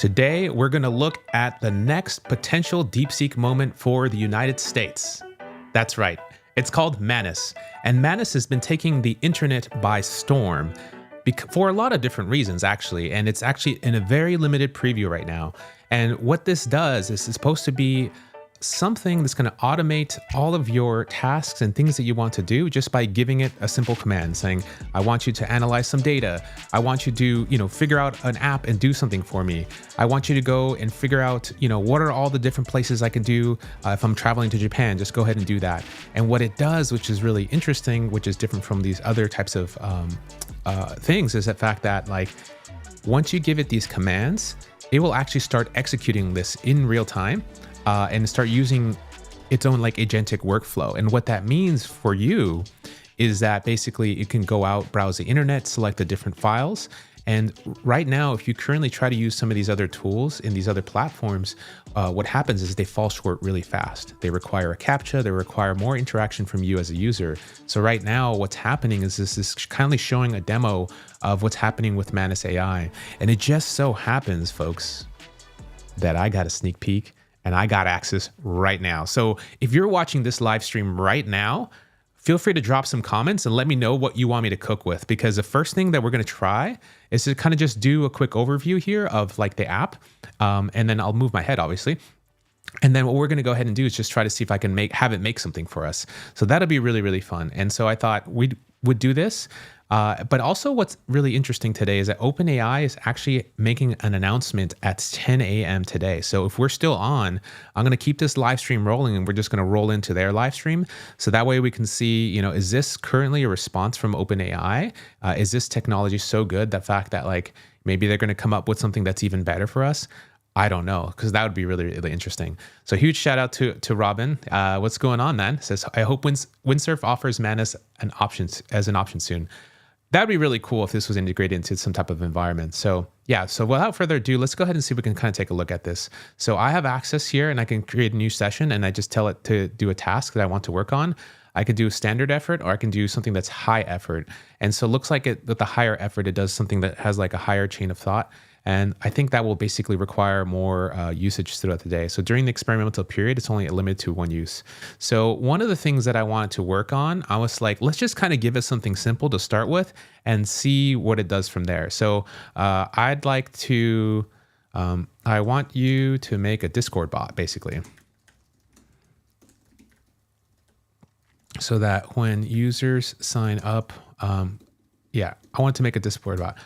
Today, we're going to look at the next potential DeepSeek moment for the United States. That's right, it's called Manus. And Manus has been taking the internet by storm for a lot of different reasons, actually. And it's actually in a very limited preview right now. And what this does is it's supposed to be something that's going to automate all of your tasks and things that you want to do just by giving it a simple command saying, I want you to analyze some data. I want you to, figure out an app and do something for me. I want you to go and figure out, what are all the different places I can do if I'm traveling to Japan, just go ahead and do that. And what it does, which is really interesting, which is different from these other types of things, is the fact that once you give it these commands, it will actually start executing this in real time. And start using its own agentic workflow. And what that means for you is that basically it can go out, browse the internet, select the different files. And right now, if you currently try to use some of these other tools in these other platforms, what happens is they fall short really fast. They require a CAPTCHA, they require more interaction from you as a user. So right now, what's happening is this is kindly showing a demo of what's happening with Manus AI. And it just so happens, folks, that I got a sneak peek and I got access right now. So if you're watching this live stream right now, feel free to drop some comments and let me know what you want me to cook with, because the first thing that we're going to try is to kind of just do a quick overview here of the app. And then I'll move my head, obviously. And then what we're going to go ahead and do is just try to see if I can have it make something for us. So that'll be really, really fun. And so I thought we would do this. But also what's really interesting today is that OpenAI is actually making an announcement at 10 a.m. today. So if we're still on, I'm going to keep this live stream rolling and we're just going to roll into their live stream. So that way we can see, is this currently a response from OpenAI? Is this technology so good, the fact that maybe they're going to come up with something that's even better for us? I don't know, because that would be really, really interesting. So huge shout out to Robin. What's going on, man? Says, I hope Windsurf offers Manus as an option soon. That'd be really cool if this was integrated into some type of environment. So yeah, so without further ado, let's go ahead and see if we can kind of take a look at this. So I have access here and I can create a new session and I just tell it to do a task that I want to work on. I could do standard effort or I can do something that's high effort. And so it looks like with the higher effort, it does something that has a higher chain of thought. And I think that will basically require more usage throughout the day. So during the experimental period, it's only limited to one use. So one of the things that I wanted to work on, I was like, let's just kind of give it something simple to start with and see what it does from there. So I'd like to, I want you to make a Discord bot, basically. So that when users sign up, I want to make a Discord bot.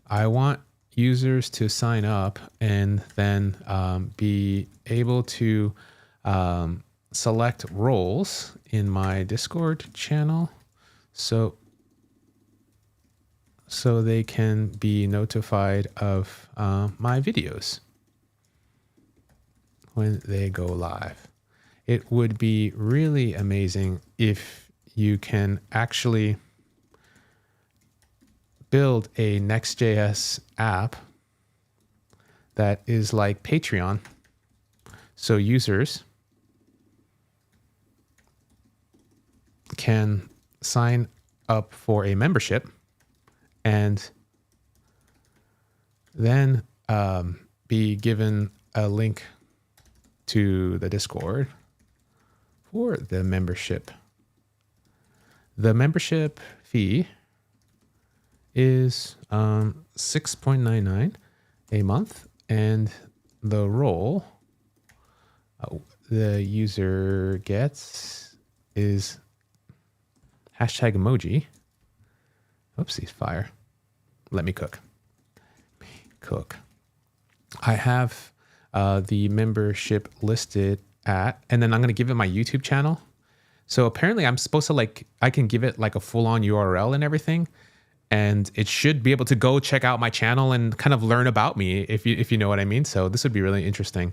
I want users to sign up and then be able to select roles in my Discord channel so they can be notified of my videos when they go live. It would be really amazing if you can actually build a Next.js app that is like Patreon. So users can sign up for a membership and then be given a link to the Discord for the membership. The membership fee is $6.99 a month, and the role the user gets is #emoji. Oopsies, fire. Let me cook. I have the membership listed at, and then I'm going to give it my YouTube channel. So apparently I'm supposed to I can give it a full-on URL and everything. And it should be able to go check out my channel and kind of learn about me, if you know what I mean. So this would be really interesting.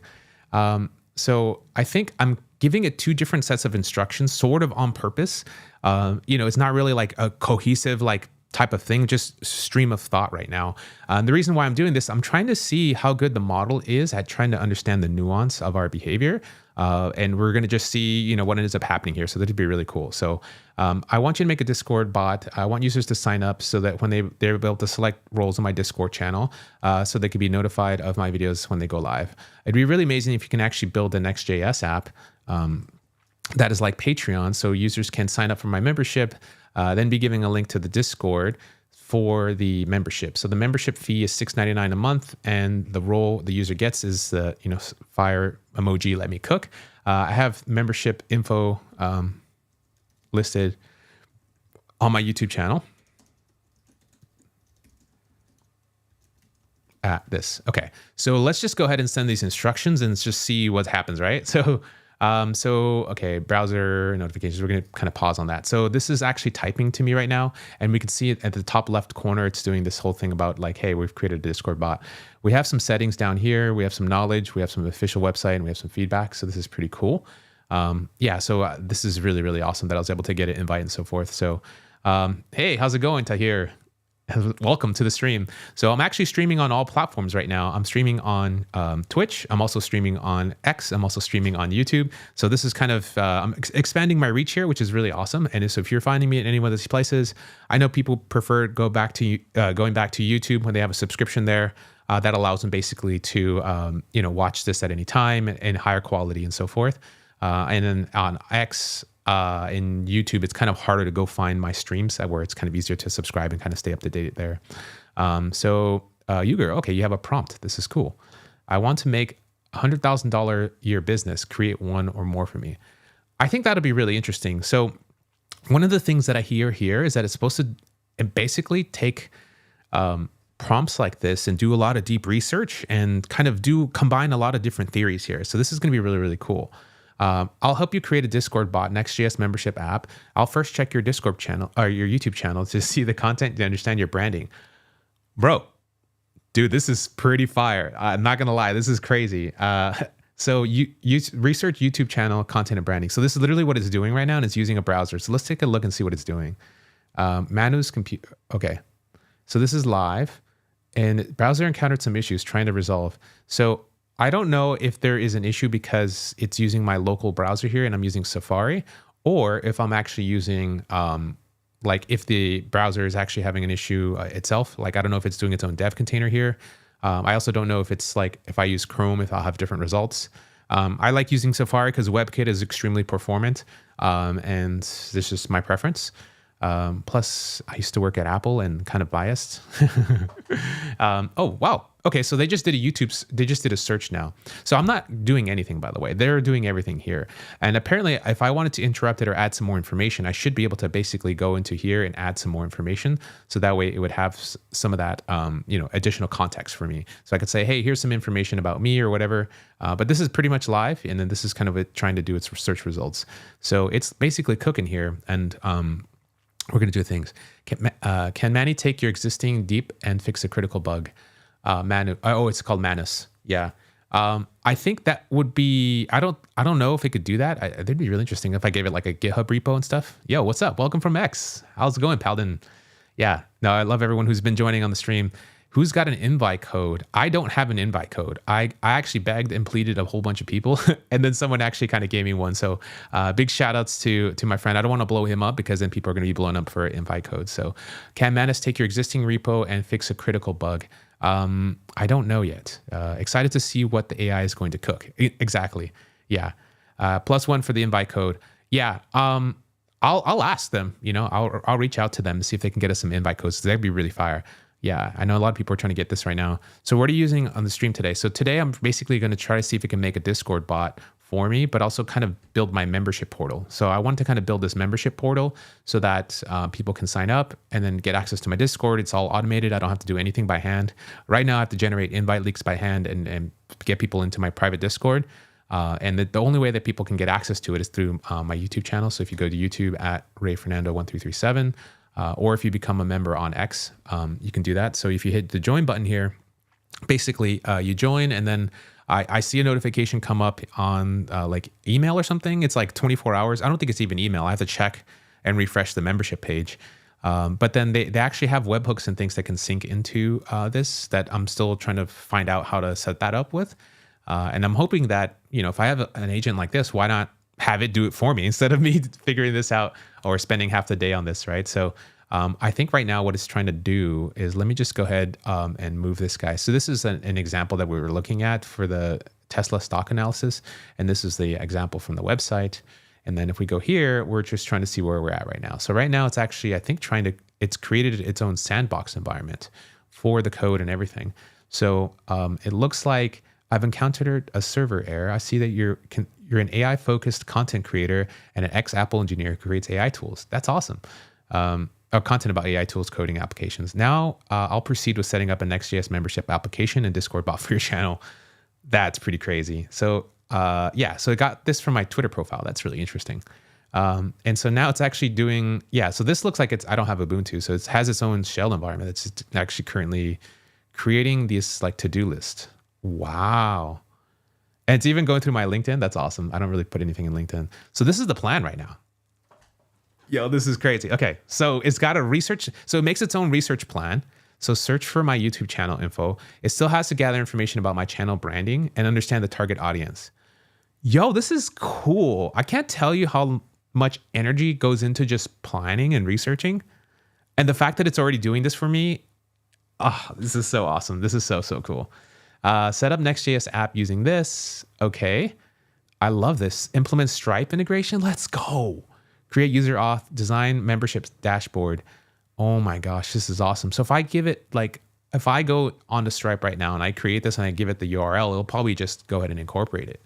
So I think I'm giving it two different sets of instructions, sort of on purpose. It's not really a cohesive type of thing, just stream of thought right now. The reason why I'm doing this, I'm trying to see how good the model is at trying to understand the nuance of our behavior. And we're going to just see, what ends up happening here. So that'd be really cool. So I want you to make a Discord bot. I want users to sign up so that when they're able to select roles in my Discord channel, so they can be notified of my videos when they go live. It'd be really amazing if you can actually build a Next.js app that is like Patreon, so users can sign up for my membership, then be giving a link to the Discord for the membership. So the membership fee is $6.99 a month, and the role the user gets is the fire emoji, let me cook. I have membership info listed on my YouTube channel. Okay, so let's just go ahead and send these instructions and just see what happens, right? Okay, browser notifications. We're going to kind of pause on that. So this is actually typing to me right now, and we can see it at the top left corner. It's doing this whole thing about like, hey, we've created a Discord bot. We have some settings down here. We have some knowledge. We have some official website, and we have some feedback. So this is pretty cool. This is really, really awesome that I was able to get an invite and so forth. So, hey, how's it going, Tahir? Welcome to the stream. So I'm actually streaming on all platforms right now. I'm streaming on Twitch. I'm also streaming on X. I'm also streaming on YouTube. So this is kind of, I'm expanding my reach here, which is really awesome. And so if you're finding me at any one of these places, I know people prefer going back to YouTube when they have a subscription there. That allows them basically to, watch this at any time in higher quality and so forth. And then on X, in YouTube, it's kind of harder to go find my streams where it's kind of easier to subscribe and kind of stay up to date there. Uger, okay, you have a prompt. This is cool. I want to make $100,000 year business, create one or more for me. I think that'll be really interesting. So one of the things that I hear here is that it's supposed to basically take prompts like this and do a lot of deep research and kind of combine a lot of different theories here. So this is going to be really, really cool. I'll help you create a Discord bot, Next.js membership app. I'll first check your Discord channel or your YouTube channel to see the content to understand your branding. Bro, dude, this is pretty fire. I'm not going to lie. This is crazy. So you research YouTube channel, content, and branding. So this is literally what it's doing right now, and it's using a browser. So let's take a look and see what it's doing. Manus computer. Okay. So this is live, and browser encountered some issues trying to resolve. So I don't know if there is an issue because it's using my local browser here and I'm using Safari, or if I'm actually using, if the browser is actually having an issue itself. Like, I don't know if it's doing its own dev container here. I also don't know if it's like, if I use Chrome, if I'll have different results. I like using Safari because WebKit is extremely performant, and this is my preference. Plus, I used to work at Apple and kind of biased. Oh, wow. Okay, so they just did a search now. So I'm not doing anything, by the way. They're doing everything here. And apparently, if I wanted to interrupt it or add some more information, I should be able to basically go into here and add some more information. So that way it would have some of that, additional context for me. So I could say, hey, here's some information about me or whatever. But this is pretty much live. And then this is kind of it trying to do its search results. So it's basically cooking here. And we're going to do things. Can Manny take your existing deep and fix a critical bug? It's called Manus. Yeah. I think that would be, I don't know if it could do that. That'd be really interesting if I gave it like a GitHub repo and stuff. Yo, what's up? Welcome from X. How's it going, Paladin? Yeah. No, I love everyone who's been joining on the stream. Who's got an invite code? I don't have an invite code. I actually begged and pleaded a whole bunch of people, and then someone actually kind of gave me one. So big shout outs to my friend. I don't want to blow him up because then people are going to be blown up for invite codes. So can Manus take your existing repo and fix a critical bug? I don't know yet. Excited to see what the AI is going to cook. Exactly. Yeah. +1 for the invite code. Yeah. I'll ask them, I'll reach out to them to see if they can get us some invite codes. That'd be really fire. Yeah, I know a lot of people are trying to get this right now. So what are you using on the stream today? So today I'm basically going to try to see if it can make a Discord bot for me, but also kind of build my membership portal. So I want to kind of build this membership portal so that people can sign up and then get access to my Discord. It's all automated. I don't have to do anything by hand. Right now I have to generate invite leaks by hand and get people into my private Discord. And the only way that people can get access to it is through my YouTube channel. So if you go to YouTube at RayFernando1337, or if you become a member on X, you can do that. So if you hit the join button here, basically you join, and then I see a notification come up on like email or something. It's like 24 hours. I don't think it's even email. I have to check and refresh the membership page. But then they actually have webhooks and things that can sync into this that I'm still trying to find out how to set that up with. And I'm hoping that, if I have an agent like this, why not have it do it for me instead of me figuring this out or spending half the day on this, right? So I think right now what it's trying to do is, let me just go ahead and move this guy. So this is an example that we were looking at for the Tesla stock analysis. And this is the example from the website. And then if we go here, we're just trying to see where we're at right now. So right now it's actually, I think, it's created its own sandbox environment for the code and everything. So it looks like I've encountered a server error. I see that you're an AI-focused content creator and an ex-Apple engineer who creates AI tools. That's awesome. Or content about AI tools, coding applications. Now I'll proceed with setting up a Next.js membership application and Discord bot for your channel. That's pretty crazy. So yeah, so I got this from my Twitter profile. That's really interesting. And so now it's actually doing, so this looks like I don't have Ubuntu. So it has its own shell environment. It's actually currently creating this like to-do list. Wow. And it's even going through my LinkedIn. That's awesome. I don't really put anything in LinkedIn. So this is the plan right now. Yo, this is crazy. Okay, so it's got a research. So it makes its own research plan. So search for my YouTube channel info. It still has to gather information about my channel branding and understand the target audience. Yo, this is cool. I can't tell you how much energy goes into just planning and researching. And the fact that it's already doing this for me, this is so awesome. This is so cool. Set up Next.js app using this. Okay. I love this. Implement Stripe integration. Let's go. Create user auth, design memberships dashboard. Oh my gosh, this is awesome. So if I give it if I go onto Stripe right now and I create this and I give it the URL, it'll probably just go ahead and incorporate it.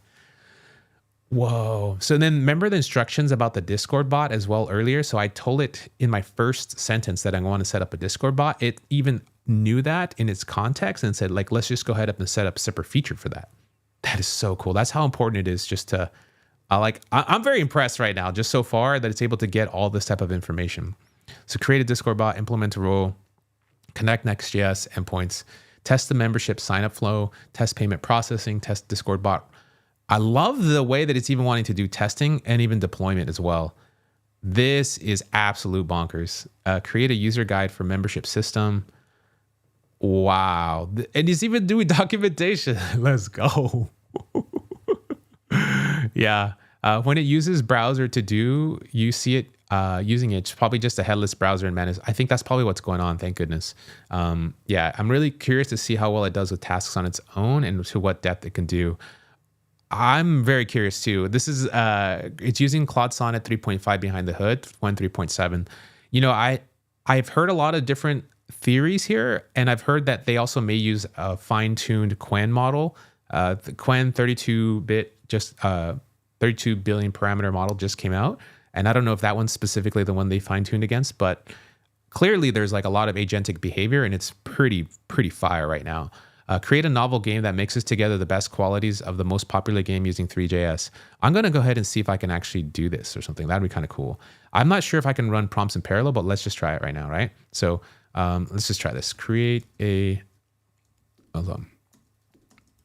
Whoa. So then remember the instructions about the Discord bot as well earlier? So I told it in my first sentence that I want to set up a Discord bot. It even knew that in its context and said, let's just go ahead and set up a separate feature for that. That is so cool. That's how important it is just to, I'm very impressed right now, just so far, that it's able to get all this type of information. So create a Discord bot, implement a role, connect Next.js endpoints, test the membership sign-up flow, test payment processing, test Discord bot. I love the way that it's even wanting to do testing and even deployment as well. This is absolute bonkers. Create a user guide for membership system. Wow. And it's even doing documentation. Let's go. Yeah. When it uses browser to do, you see it using it. It's probably just a headless browser in Manus. I think that's probably what's going on. Thank goodness. Yeah, I'm really curious to see how well it does with tasks on its own and to what depth it can do. I'm very curious too. This is it's using Claude Sonnet 3.5 behind the hood, 1.3.7. I've heard a lot of different theories here, and I've heard that they also may use a fine-tuned Quen model. The Quen 32-bit, just 32 billion parameter model just came out, and I don't know if that one's specifically the one they fine-tuned against, but clearly there's like a lot of agentic behavior, and it's pretty fire right now. Create a novel game that mixes together the best qualities of the most popular game using Three.js. I'm going to go ahead and see if I can actually do this or something. That'd be kind of cool. I'm not sure if I can run prompts in parallel, but let's just try it right now, right? So let's just try this. Create a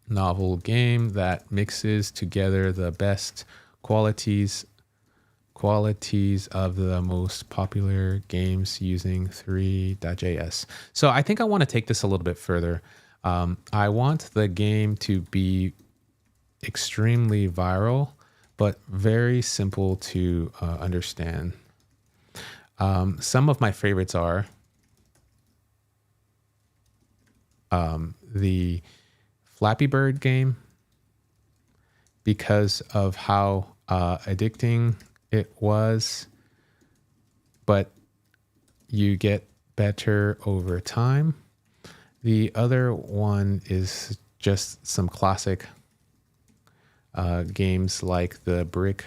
novel game that mixes together the best qualities of the most popular games using Three.js. So I think I want to take this a little bit further. I want the game to be extremely viral, but very simple to understand. Some of my favorites are the Flappy Bird game, because of how addicting it was, but you get better over time. The other one is just some classic games like the Brick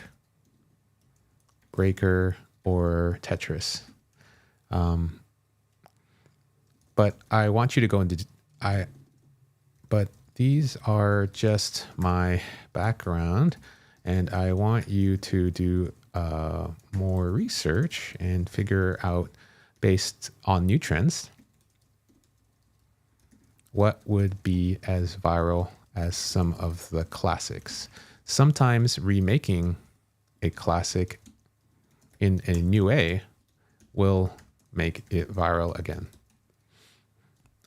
Breaker or Tetris. But I want you to go into but these are just my background, and I want you to do more research and figure out, based on new trends, what would be as viral as some of the classics. Sometimes remaking a classic in a new way will make it viral again.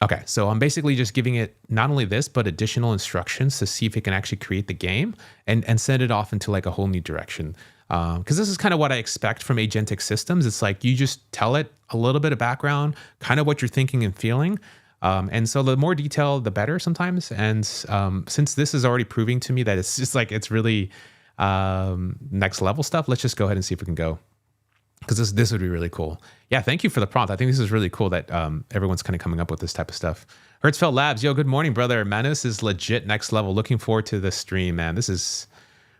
Okay, so I'm basically just giving it not only this, but additional instructions to see if it can actually create the game and send it off into like a whole new direction. Because this is kind of what I expect from agentic systems. It's like you just tell it a little bit of background, kind of what you're thinking and feeling. And so the more detail, the better sometimes. And since this is already proving to me that it's just like it's really next level stuff, let's just go ahead and see if we can go. Because this would be really cool. Yeah, thank you for the prompt. I think this is really cool that everyone's kind of coming up with this type of stuff. Hertzfeld Labs, yo, good morning, brother. Manus is legit next level. Looking forward to the stream, man. This is,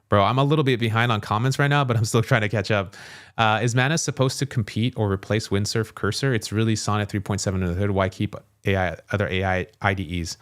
bro, I'm a little bit behind on comments right now, but I'm still trying to catch up. Is Manus supposed to compete or replace Windsurf Cursor? It's really Sonnet 3.7 in the hood. Why keep other AI IDEs?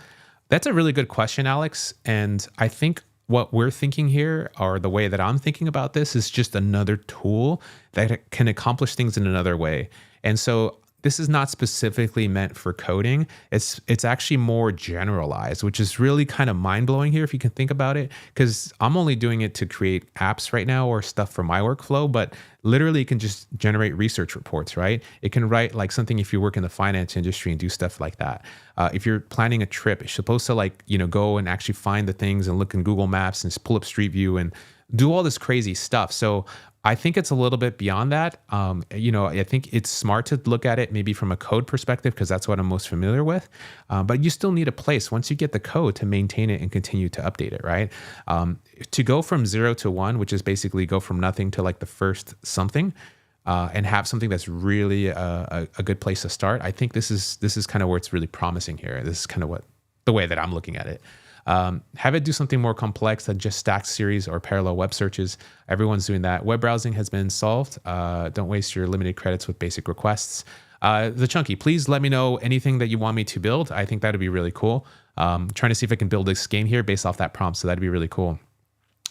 That's a really good question, Alex. And I think what we're thinking here, or the way that I'm thinking about this, is just another tool that can accomplish things in another way. And so this is not specifically meant for coding. It's actually more generalized, which is really kind of mind-blowing here if you can think about it, because I'm only doing it to create apps right now or stuff for my workflow, but literally it can just generate research reports, right? It can write like something if you work in the finance industry and do stuff like that. If you're planning a trip, it's supposed to like, go and actually find the things and look in Google Maps and just pull up Street View and do all this crazy stuff. So I think it's a little bit beyond that. I think it's smart to look at it maybe from a code perspective because that's what I'm most familiar with. But you still need a place once you get the code to maintain it and continue to update it, right? To go from 0 to 1, which is basically go from nothing to like the first something, and have something that's really a good place to start. I think this is kind of where it's really promising here. This is kind of the way that I'm looking at it. Have it do something more complex than just stacked series or parallel web searches. Everyone's doing that. Web browsing has been solved. Don't waste your limited credits with basic requests. The Chunky, please let me know anything that you want me to build. I think that'd be really cool. Trying to see if I can build this game here based off that prompt. So that'd be really cool.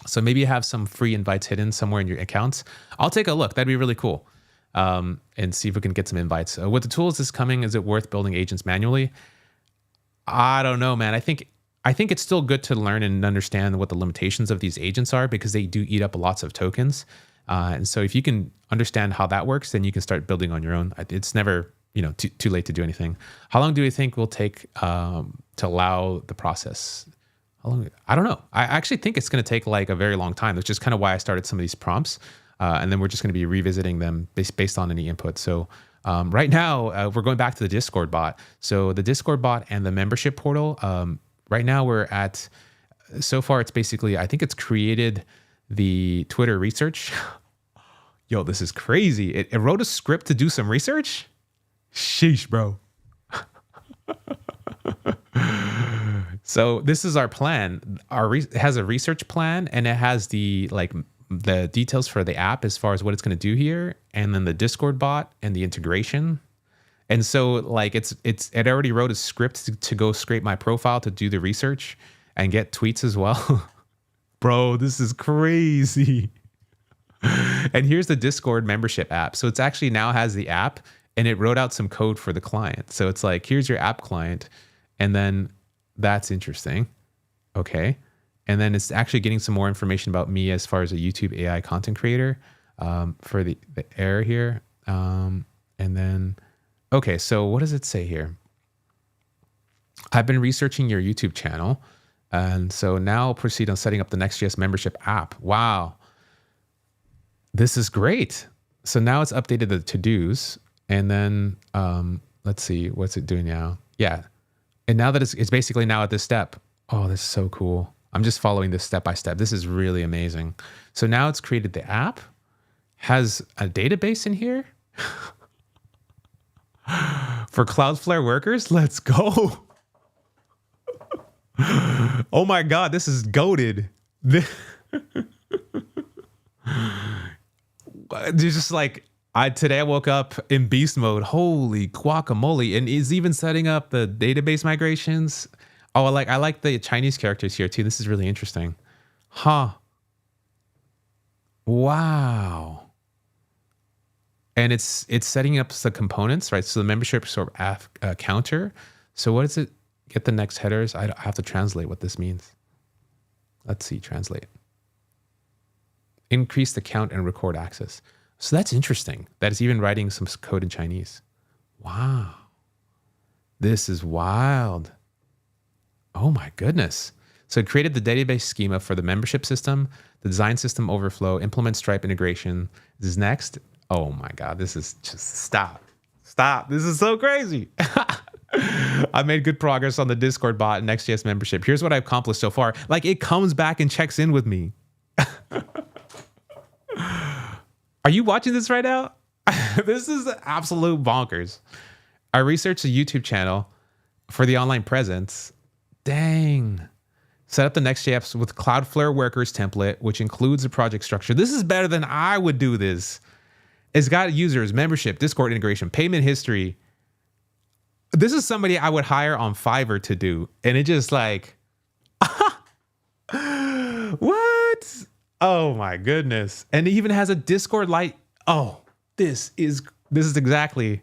So maybe you have some free invites hidden somewhere in your accounts. I'll take a look. That'd be really cool. And see if we can get some invites. With the tools that's coming, is it worth building agents manually? I don't know, man. I think it's still good to learn and understand what the limitations of these agents are because they do eat up lots of tokens. And so if you can understand how that works, then you can start building on your own. It's never, too late to do anything. How long do you think will take to allow the process? How long? I don't know. I actually think it's going to take like a very long time, which is kind of why I started some of these prompts. And then we're just going to be revisiting them based on any input. So right now, we're going back to the Discord bot. So the Discord bot and the membership portal, right now we're at, so far it's basically, I think it's created the Twitter research. Yo, this is crazy. It wrote a script to do some research? Sheesh, bro. So this is our plan. It has a research plan and it has the details for the app as far as what it's going to do here. And then the Discord bot and the integration. And so like it already wrote a script to go scrape my profile to do the research and get tweets as well. Bro, this is crazy. And here's the Discord membership app. So it's actually now has the app and it wrote out some code for the client. So it's like, here's your app client. And then that's interesting. Okay. And then it's actually getting some more information about me as far as a YouTube AI content creator for the error here. And then... Okay, so what does it say here? I've been researching your YouTube channel, and so now I'll proceed on setting up the Next.js membership app. Wow. This is great. So now it's updated the to-dos, and then let's see, what's it doing now? Yeah, and now that it's basically now at this step. Oh, this is so cool. I'm just following this step by step. This is really amazing. So now it's created the app, has a database in here. For Cloudflare workers, let's go. Oh my God, this is goated. Just like today I woke up in beast mode. Holy guacamole. And is even setting up the database migrations. Oh, I like the Chinese characters here too. This is really interesting. Huh. Wow. And it's setting up the components, right? So the membership sort of counter. So what is it? Get the next headers. I have to translate what this means. Let's see, translate. Increase the count and record access. So that's interesting. That it's even writing some code in Chinese. Wow. This is wild. Oh my goodness. So it created the database schema for the membership system, the design system overflow, implement Stripe integration. This is next. Oh my God. This is just stop. Stop. This is so crazy. I made good progress on the Discord bot and Next.js membership. Here's what I've accomplished so far. Like it comes back and checks in with me. Are you watching this right now? This is absolute bonkers. I researched a YouTube channel for the online presence. Dang. Set up the Next.js with Cloudflare Workers template, which includes the project structure. This is better than I would do this. It's got users, membership, Discord integration, payment history. This is somebody I would hire on Fiverr to do. And it just like, what? Oh my goodness. And it even has a Discord light. Oh, this is exactly,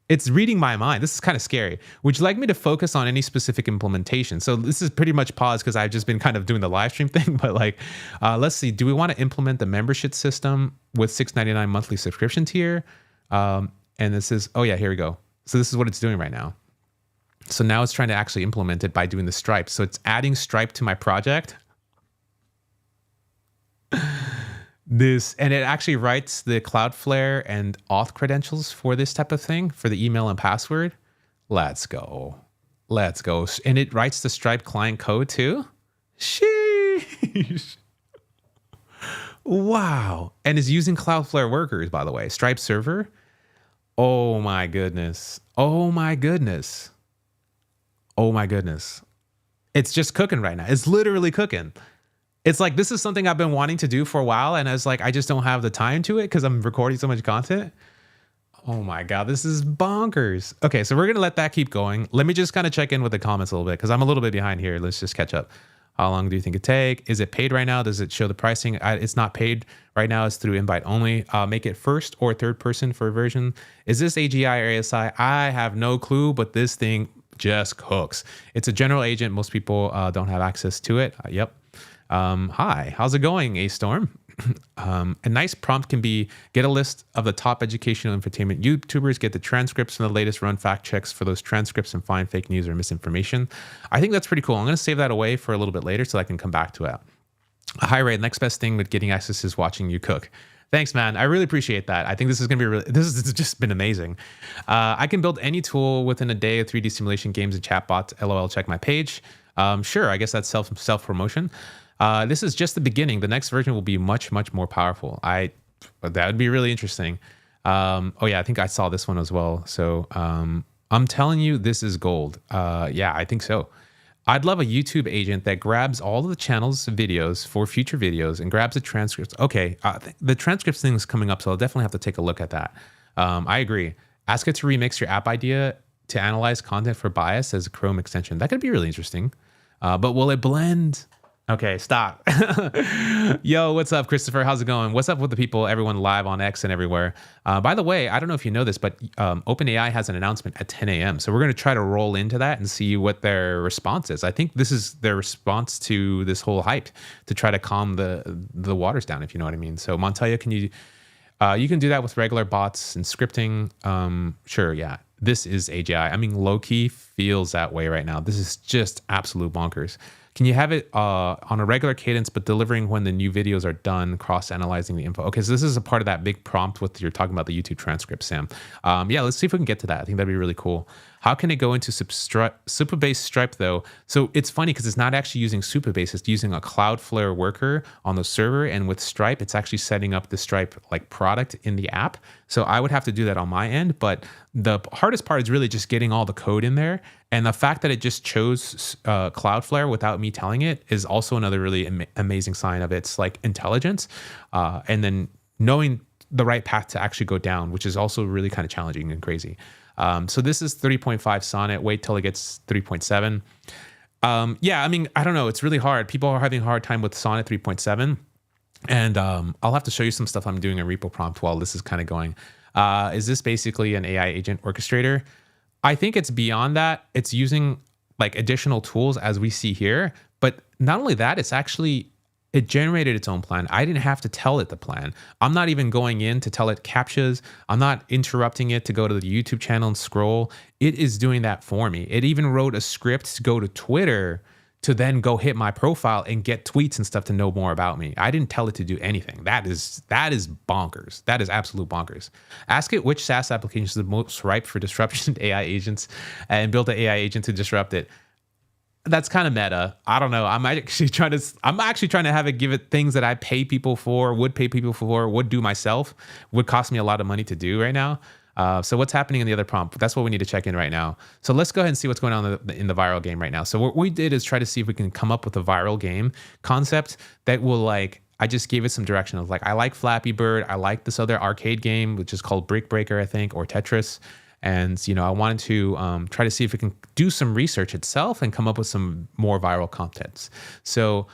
it's reading my mind. This is kind of scary. Would you like me to focus on any specific implementation? So this is pretty much paused because I've just been kind of doing the live stream thing, but like, let's see. Do we want to implement the membership system with $6.99 monthly subscription tier? And this is, oh yeah, here we go. So this is what it's doing right now. So now it's trying to actually implement it by doing the Stripe. So it's adding Stripe to my project. And it actually writes the Cloudflare and auth credentials for this type of thing, for the email and password. Let's go. Let's go. And it writes the Stripe client code too. Sheesh. Wow. And is using Cloudflare Workers, by the way. Stripe server. Oh my goodness. Oh my goodness. Oh my goodness. It's just cooking right now. It's literally cooking. It's like, this is something I've been wanting to do for a while. And I was like, I just don't have the time to it because I'm recording so much content. Oh my God, this is bonkers. Okay, so we're going to let that keep going. Let me just kind of check in with the comments a little bit because I'm a little bit behind here. Let's just catch up. How long do you think it take? Is it paid right now? Does it show the pricing? It's not paid right now. It's through invite only. Make it first or third person for a version. Is this AGI or ASI? I have no clue, but this thing just cooks. It's a general agent. Most people don't have access to it. Yep. Hi, how's it going, A-Storm? A nice prompt can be, get a list of the top educational infotainment YouTubers, get the transcripts from the latest, run fact checks for those transcripts and find fake news or misinformation. I think that's pretty cool. I'm going to save that away for a little bit later so I can come back to it. Hi, Ray. Next best thing with getting access is watching you cook. Thanks, man. I really appreciate that. I think this is going to be really, this has just been amazing. I can build any tool within a day of 3D simulation games and chatbots. LOL, check my page. Sure. I guess that's self-promotion. This is just the beginning. The next version will be much, much more powerful. That would be really interesting. Oh yeah, I think I saw this one as well. So I'm telling you, this is gold. Yeah, I think so. I'd love a YouTube agent that grabs all of the channel's videos for future videos and grabs the transcripts. Okay, the transcripts thing is coming up, so I'll definitely have to take a look at that. I agree. Ask it to remix your app idea to analyze content for bias as a Chrome extension. That could be really interesting. But will it blend? Okay, stop. Yo, what's up, Christopher? How's it going? What's up with the people, everyone live on X and everywhere? By the way, I don't know if you know this, but OpenAI has an announcement at 10 a.m. So we're going to try to roll into that and see what their response is. I think this is their response to this whole hype to try to calm the waters down, if you know what I mean. So Montoya, can you can do that with regular bots and scripting. Sure, yeah. This is AGI. I mean, low-key feels that way right now. This is just absolute bonkers. Can you have it on a regular cadence, but delivering when the new videos are done, cross-analyzing the info? Okay, so this is a part of that big prompt with you're talking about the YouTube transcript, Sam. Yeah, let's see if we can get to that. I think that'd be really cool. How can it go into Supabase Stripe, though? So it's funny because it's not actually using Supabase. It's using a Cloudflare worker on the server. And with Stripe, it's actually setting up the Stripe like product in the app. So I would have to do that on my end. But the hardest part is really just getting all the code in there. And the fact that it just chose Cloudflare without me telling it is also another really amazing sign of its like intelligence. And then knowing the right path to actually go down, which is also really kind of challenging and crazy. So this is 3.5 Sonnet. Wait till it gets 3.7. Yeah, I mean, I don't know. It's really hard. People are having a hard time with Sonnet 3.7. And I'll have to show you some stuff I'm doing in repo prompt while this is kind of going. Is this basically an AI agent orchestrator? I think it's beyond that. It's using like additional tools as we see here. But not only that, it's actually It generated its own plan. I didn't have to tell it the plan. I'm not even going in to tell it captchas. I'm not interrupting it to go to the YouTube channel and scroll. It is doing that for me. It even wrote a script to go to Twitter to then go hit my profile and get tweets and stuff to know more about me. I didn't tell it to do anything. That is bonkers. That is absolute bonkers. Ask it which SaaS application is the most ripe for disruption to AI agents and build an AI agent to disrupt it. That's kind of meta. I don't know. I'm actually trying to have it give it things that I pay people for, would pay people for, would do myself, would cost me a lot of money to do right now. So what's happening in the other prompt? That's what we need to check in right now. So let's go ahead and see what's going on in the viral game right now. So what we did is try to see if we can come up with a viral game concept that will like, I just gave it some direction of like, I like Flappy Bird. I like this other arcade game, which is called Brick Breaker, I think, or Tetris. And, I wanted to try to see if we can do some research itself and come up with some more viral contents. So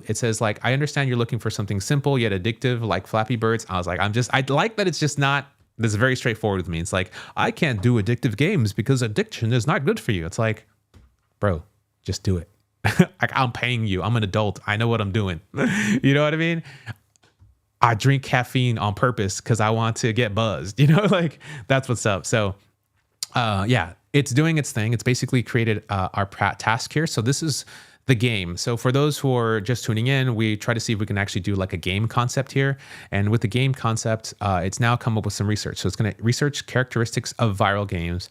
it says like, I understand you're looking for something simple yet addictive like Flappy Birds. I was like, I like that it's just not, this is very straightforward with me. It's like, I can't do addictive games because addiction is not good for you. It's like, bro, just do it. Like, I'm paying you. I'm an adult. I know what I'm doing. You know what I mean? I drink caffeine on purpose because I want to get buzzed, like that's what's up. So yeah, it's doing its thing. It's basically created our task here. So this is the game. So for those who are just tuning in, we try to see if we can actually do like a game concept here. And with the game concept, it's now come up with some research. So it's going to research characteristics of viral games.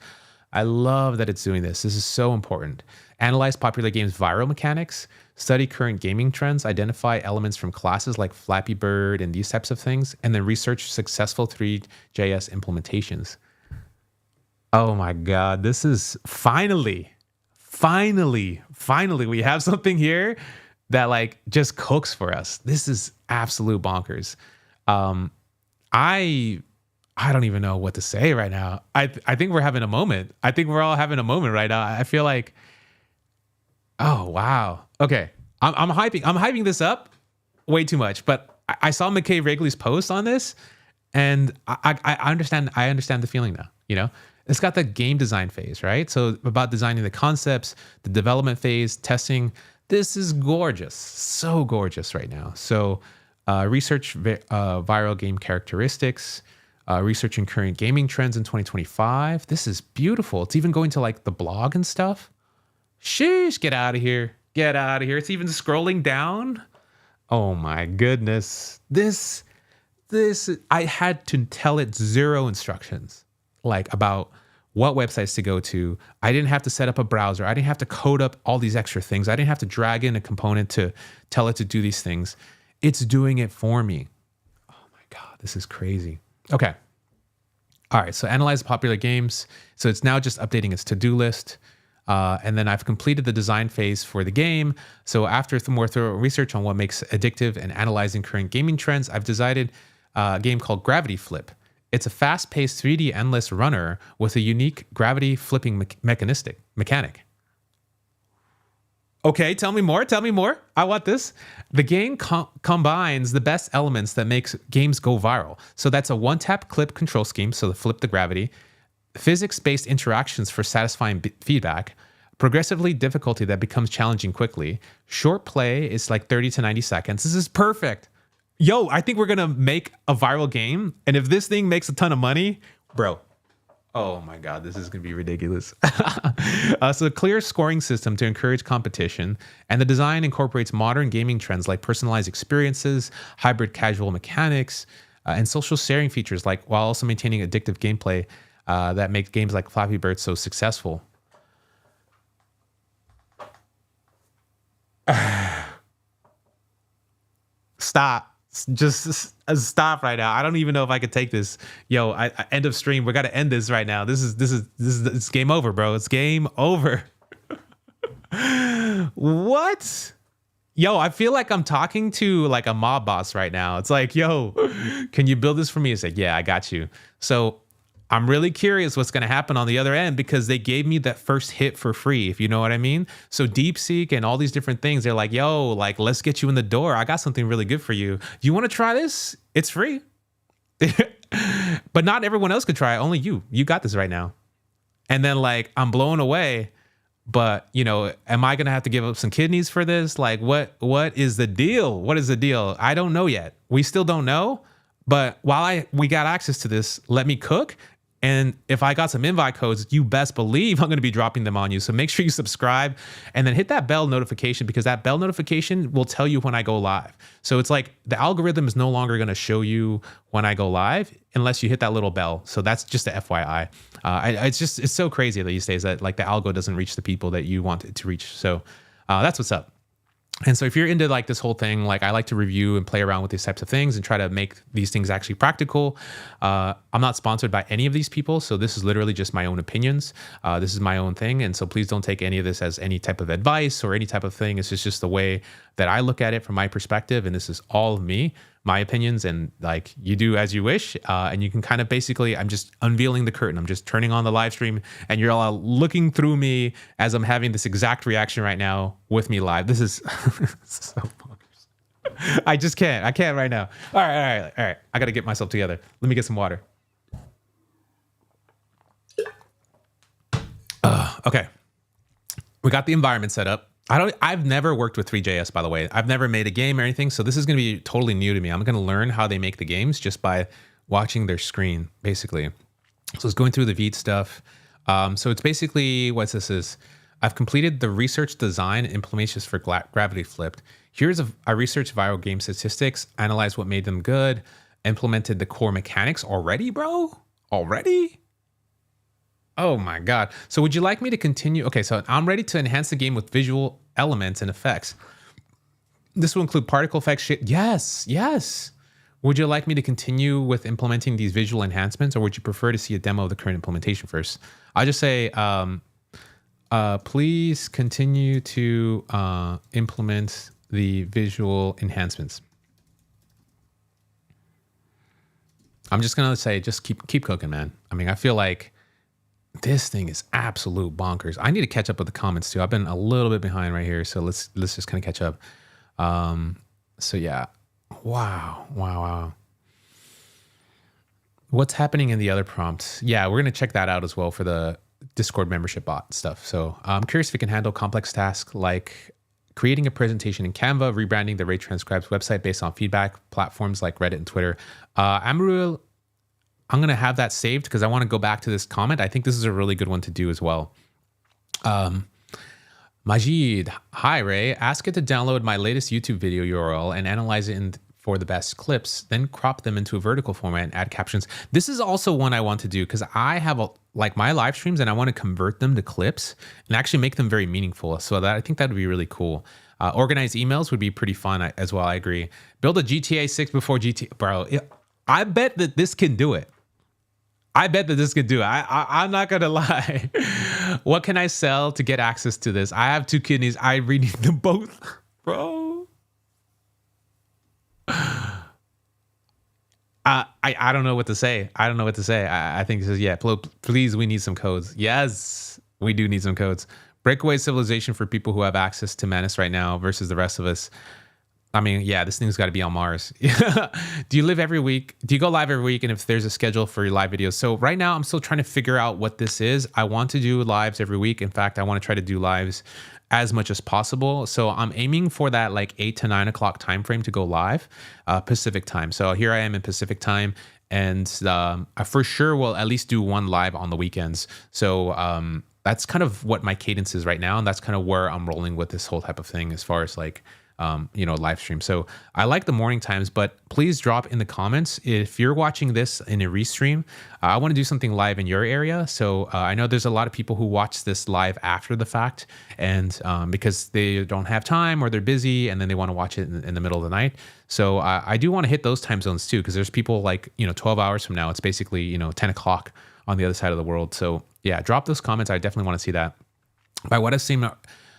I love that it's doing this. This is so important. Analyze popular games' viral mechanics, study current gaming trends, identify elements from classes like Flappy Bird and these types of things, and then research successful 3JS implementations. Oh my God, this is finally, we have something here that like just cooks for us. This is absolute bonkers. I don't even know what to say right now. I think we're having a moment. I think we're all having a moment right now. I feel like, oh wow. Okay, I'm hyping this up way too much. But I saw McKay Wrigley's post on this, and I understand. I understand the feeling now. It's got the game design phase, right? So about designing the concepts, the development phase, testing. This is gorgeous, so gorgeous right now. So research viral game characteristics. Researching current gaming trends in 2025. This is beautiful. It's even going to like the blog and stuff. Sheesh, get out of here. Get out of here. It's even scrolling down. Oh my goodness. This, I had to tell it zero instructions, like about what websites to go to. I didn't have to set up a browser. I didn't have to code up all these extra things. I didn't have to drag in a component to tell it to do these things. It's doing it for me. Oh my God, this is crazy. Okay. All right. So analyze popular games. So it's now just updating its to-do list. And then I've completed the design phase for the game. So after more thorough research on what makes addictive and analyzing current gaming trends, I've decided a game called Gravity Flip. It's a fast-paced 3D endless runner with a unique gravity flipping mechanic. Okay, tell me more. I want this. The game combines the best elements that makes games go viral. So that's a one-tap clip control scheme, so to flip the gravity, physics-based interactions for satisfying feedback, progressively difficulty that becomes challenging quickly, short play is like 30 to 90 seconds. This is perfect. Yo, I think we're going to make a viral game, and if this thing makes a ton of money, bro, oh my God, this is going to be ridiculous. So a clear scoring system to encourage competition, and the design incorporates modern gaming trends like personalized experiences, hybrid casual mechanics, and social sharing features, like while also maintaining addictive gameplay that make games like Flappy Bird so successful. Stop. Just stop right now. I don't even know if I could take this. Yo, end of stream. We got to end this right now. This is it's game over, bro. It's game over. What? Yo, I feel like I'm talking to like a mob boss right now. It's like, yo, can you build this for me? It's like, yeah, I got you. So I'm really curious what's going to happen on the other end, because they gave me that first hit for free, if you know what I mean. So DeepSeek and all these different things, they're like, yo, like, let's get you in the door. I got something really good for you. Do you want to try this? It's free. But not everyone else could try it. Only you. You got this right now. And then like, I'm blown away But, am I going to have to give up some kidneys for this? Like, what is the deal? What is the deal? I don't know yet. We still don't know. But while we got access to this, let me cook. And if I got some invite codes, you best believe I'm going to be dropping them on you. So make sure you subscribe and then hit that bell notification, because that bell notification will tell you when I go live. So it's like the algorithm is no longer going to show you when I go live unless you hit that little bell. So that's just a FYI. It's so crazy these days that like the algo doesn't reach the people that you want it to reach. So that's what's up. And so if you're into like this whole thing, like I like to review and play around with these types of things and try to make these things actually practical. I'm not sponsored by any of these people. So this is literally just my own opinions. This is my own thing. And so please don't take any of this as any type of advice or any type of thing. It's just the way that I look at it from my perspective. And this is all of me, my opinions, and like you do as you wish. And you can kind of basically, I'm just unveiling the curtain. I'm just turning on the live stream and you're all looking through me as I'm having this exact reaction right now with me live. This is so bonkers. I just can't. I can't right now. All right. I got to get myself together. Let me get some water. Okay. We got the environment set up. I've never worked with Three.js, by the way. I've never made a game or anything. So this is going to be totally new to me. I'm going to learn how they make the games just by watching their screen, basically. So it's going through the Vite stuff. So it's basically what this is. I've completed the research design implementations for Gravity Flipped. Here's I researched viral game statistics, analyzed what made them good, implemented the core mechanics already, bro? Already? Oh my God. So would you like me to continue? Okay, so I'm ready to enhance the game with visual elements and effects. This will include particle effects. Yes. Would you like me to continue with implementing these visual enhancements, or would you prefer to see a demo of the current implementation first? I'll just say, please continue to implement the visual enhancements. I'm just going to say, just keep cooking, man. I mean, I feel like this thing is absolute bonkers. I need to catch up with the comments too. I've been a little bit behind right here, so let's just kind of catch up. So yeah, wow. What's happening in the other prompts? Yeah, we're gonna check that out as well for the Discord membership bot stuff. So I'm curious if it can handle complex tasks like creating a presentation in Canva, rebranding the Rate Transcribes website based on feedback platforms like Reddit and Twitter. Amarul, I'm going to have that saved because I want to go back to this comment. I think this is a really good one to do as well. Majid, hi Ray, ask it to download my latest YouTube video URL and analyze it for the best clips, then crop them into a vertical format and add captions. This is also one I want to do because I have my live streams and I want to convert them to clips and actually make them very meaningful. So I think that would be really cool. Organized emails would be pretty fun as well. I agree. Build a GTA 6 before GTA, bro. I bet that this can do it. I'm not going to lie. What can I sell to get access to this? I have 2 kidneys. I really need them both, bro. I don't know what to say. I think it says, yeah, please, we need some codes. Yes, we do need some codes. Breakaway civilization for people who have access to Manus right now versus the rest of us. I mean, yeah, this thing's got to be on Mars. Do you live every week? Do you go live every week? And if there's a schedule for your live videos? So right now I'm still trying to figure out what this is. I want to do lives every week. In fact, I want to try to do lives as much as possible. So I'm aiming for that like 8 to 9 o'clock time frame to go live, Pacific time. So here I am in Pacific time. And I for sure will at least do 1 live on the weekends. So that's kind of what my cadence is right now. And that's kind of where I'm rolling with this whole type of thing as far as like, live stream. So I like the morning times, but please drop in the comments if you're watching this in a restream. I want to do something live in your area. So I know there's a lot of people who watch this live after the fact, and because they don't have time or they're busy, and then they want to watch it in the middle of the night. So I do want to hit those time zones too, because there's people like 12 hours from now, it's basically 10 o'clock on the other side of the world. So yeah, drop those comments. I definitely want to see that. By what I've seen,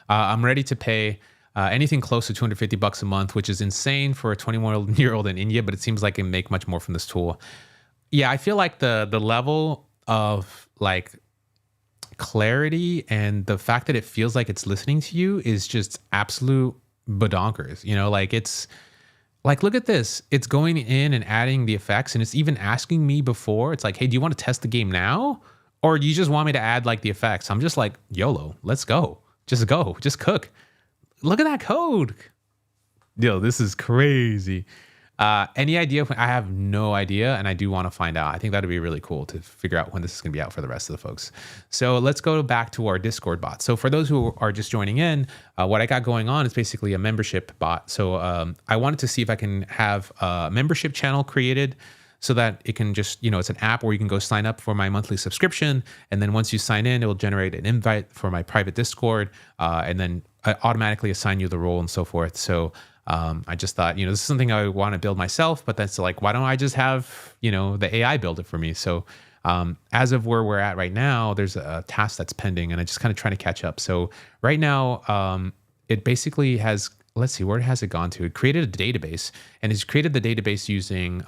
I'm ready to pay anything close to $250 a month, which is insane for a 21-year-old in India, but it seems like it can make much more from this tool. Yeah, I feel like the level of like clarity and the fact that it feels like it's listening to you is just absolute badonkers. Like it's like, look at this. It's going in and adding the effects, and it's even asking me before. It's like, hey, do you want to test the game now? Or you just want me to add like the effects? I'm just like, YOLO, let's go. Just go, just cook. Look at that code. Yo, this is crazy. Any idea? I have no idea, and I do want to find out. I think that'd be really cool to figure out when this is going to be out for the rest of the folks. So let's go back to our Discord bot. So for those who are just joining in, what I got going on is basically a membership bot. So I wanted to see if I can have a membership channel created so that it can just, it's an app where you can go sign up for my monthly subscription. And then once you sign in, it will generate an invite for my private Discord, and then I automatically assign you the role and so forth. So I just thought, this is something I want to build myself, but that's like, why don't I just have, the AI build it for me? So as of where we're at right now, there's a task that's pending and I'm just kind of trying to catch up. So right now, it basically has, let's see, where has it gone to? It created a database, and it's created the database using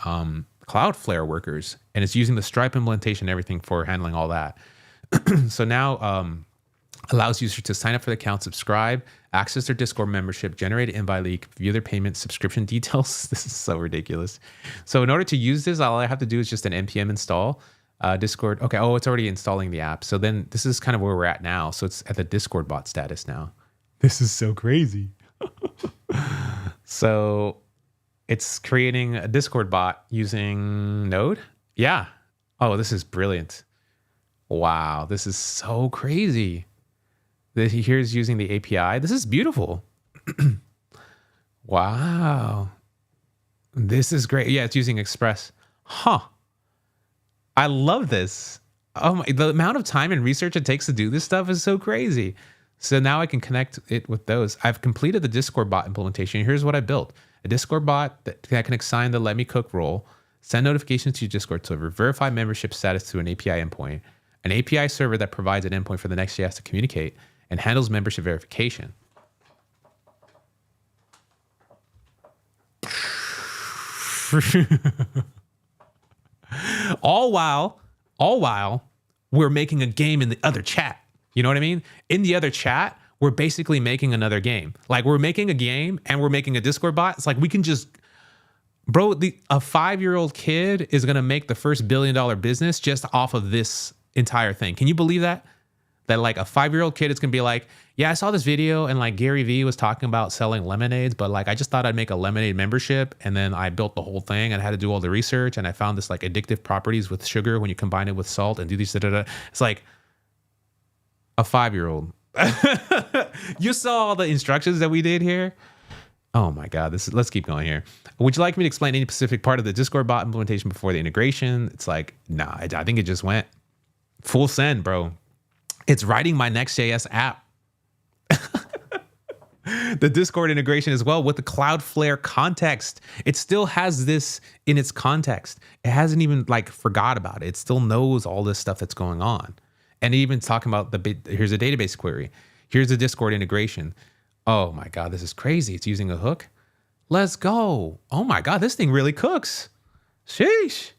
Cloudflare workers, and it's using the Stripe implementation and everything for handling all that. So now allows users to sign up for the account, subscribe, access their Discord membership, generate an invite leak, view their payment, subscription details. This is so ridiculous. So in order to use this, all I have to do is just an npm install Discord. Okay, oh, it's already installing the app. So then this is kind of where we're at now. So it's at the Discord bot status now. This is so crazy. So it's creating a Discord bot using Node. Yeah. Oh, this is brilliant. Wow, this is so crazy. Here's using the API. This is beautiful. Wow. This is great. Yeah, it's using Express. Huh. I love this. Oh my, the amount of time and research it takes to do this stuff is so crazy. So now I can connect it with those. I've completed the Discord bot implementation. Here's what I built. A Discord bot that can assign the Let Me Cook role, send notifications to your Discord server, verify membership status through an API endpoint, an API server that provides an endpoint for the Next.js to communicate, and handles membership verification. all while we're making a game in the other chat. You know what I mean? In the other chat, we're basically making another game. Like, we're making a game and we're making a Discord bot. It's like we can just, bro, a 5-year-old kid is going to make the first $1 billion business just off of this entire thing. Can you believe that? That like a 5-year-old kid is going to be like, yeah, I saw this video and like Gary Vee was talking about selling lemonades, but like I just thought I'd make a lemonade membership, and then I built the whole thing and I had to do all the research, and I found this like addictive properties with sugar when you combine it with salt and do these da-da-da. It's like a 5-year-old. You saw all the instructions that we did here. Oh my God, let's keep going here. Would you like me to explain any specific part of the Discord bot implementation before the integration? It's like, nah, I think it just went full send, bro. It's writing my Next.js app. The Discord integration as well with the Cloudflare context. It still has this in its context. It hasn't even like forgot about it. It still knows all this stuff that's going on. And even talking about here's a database query. Here's a Discord integration. Oh my God, this is crazy. It's using a hook. Let's go. Oh my God, this thing really cooks. Sheesh.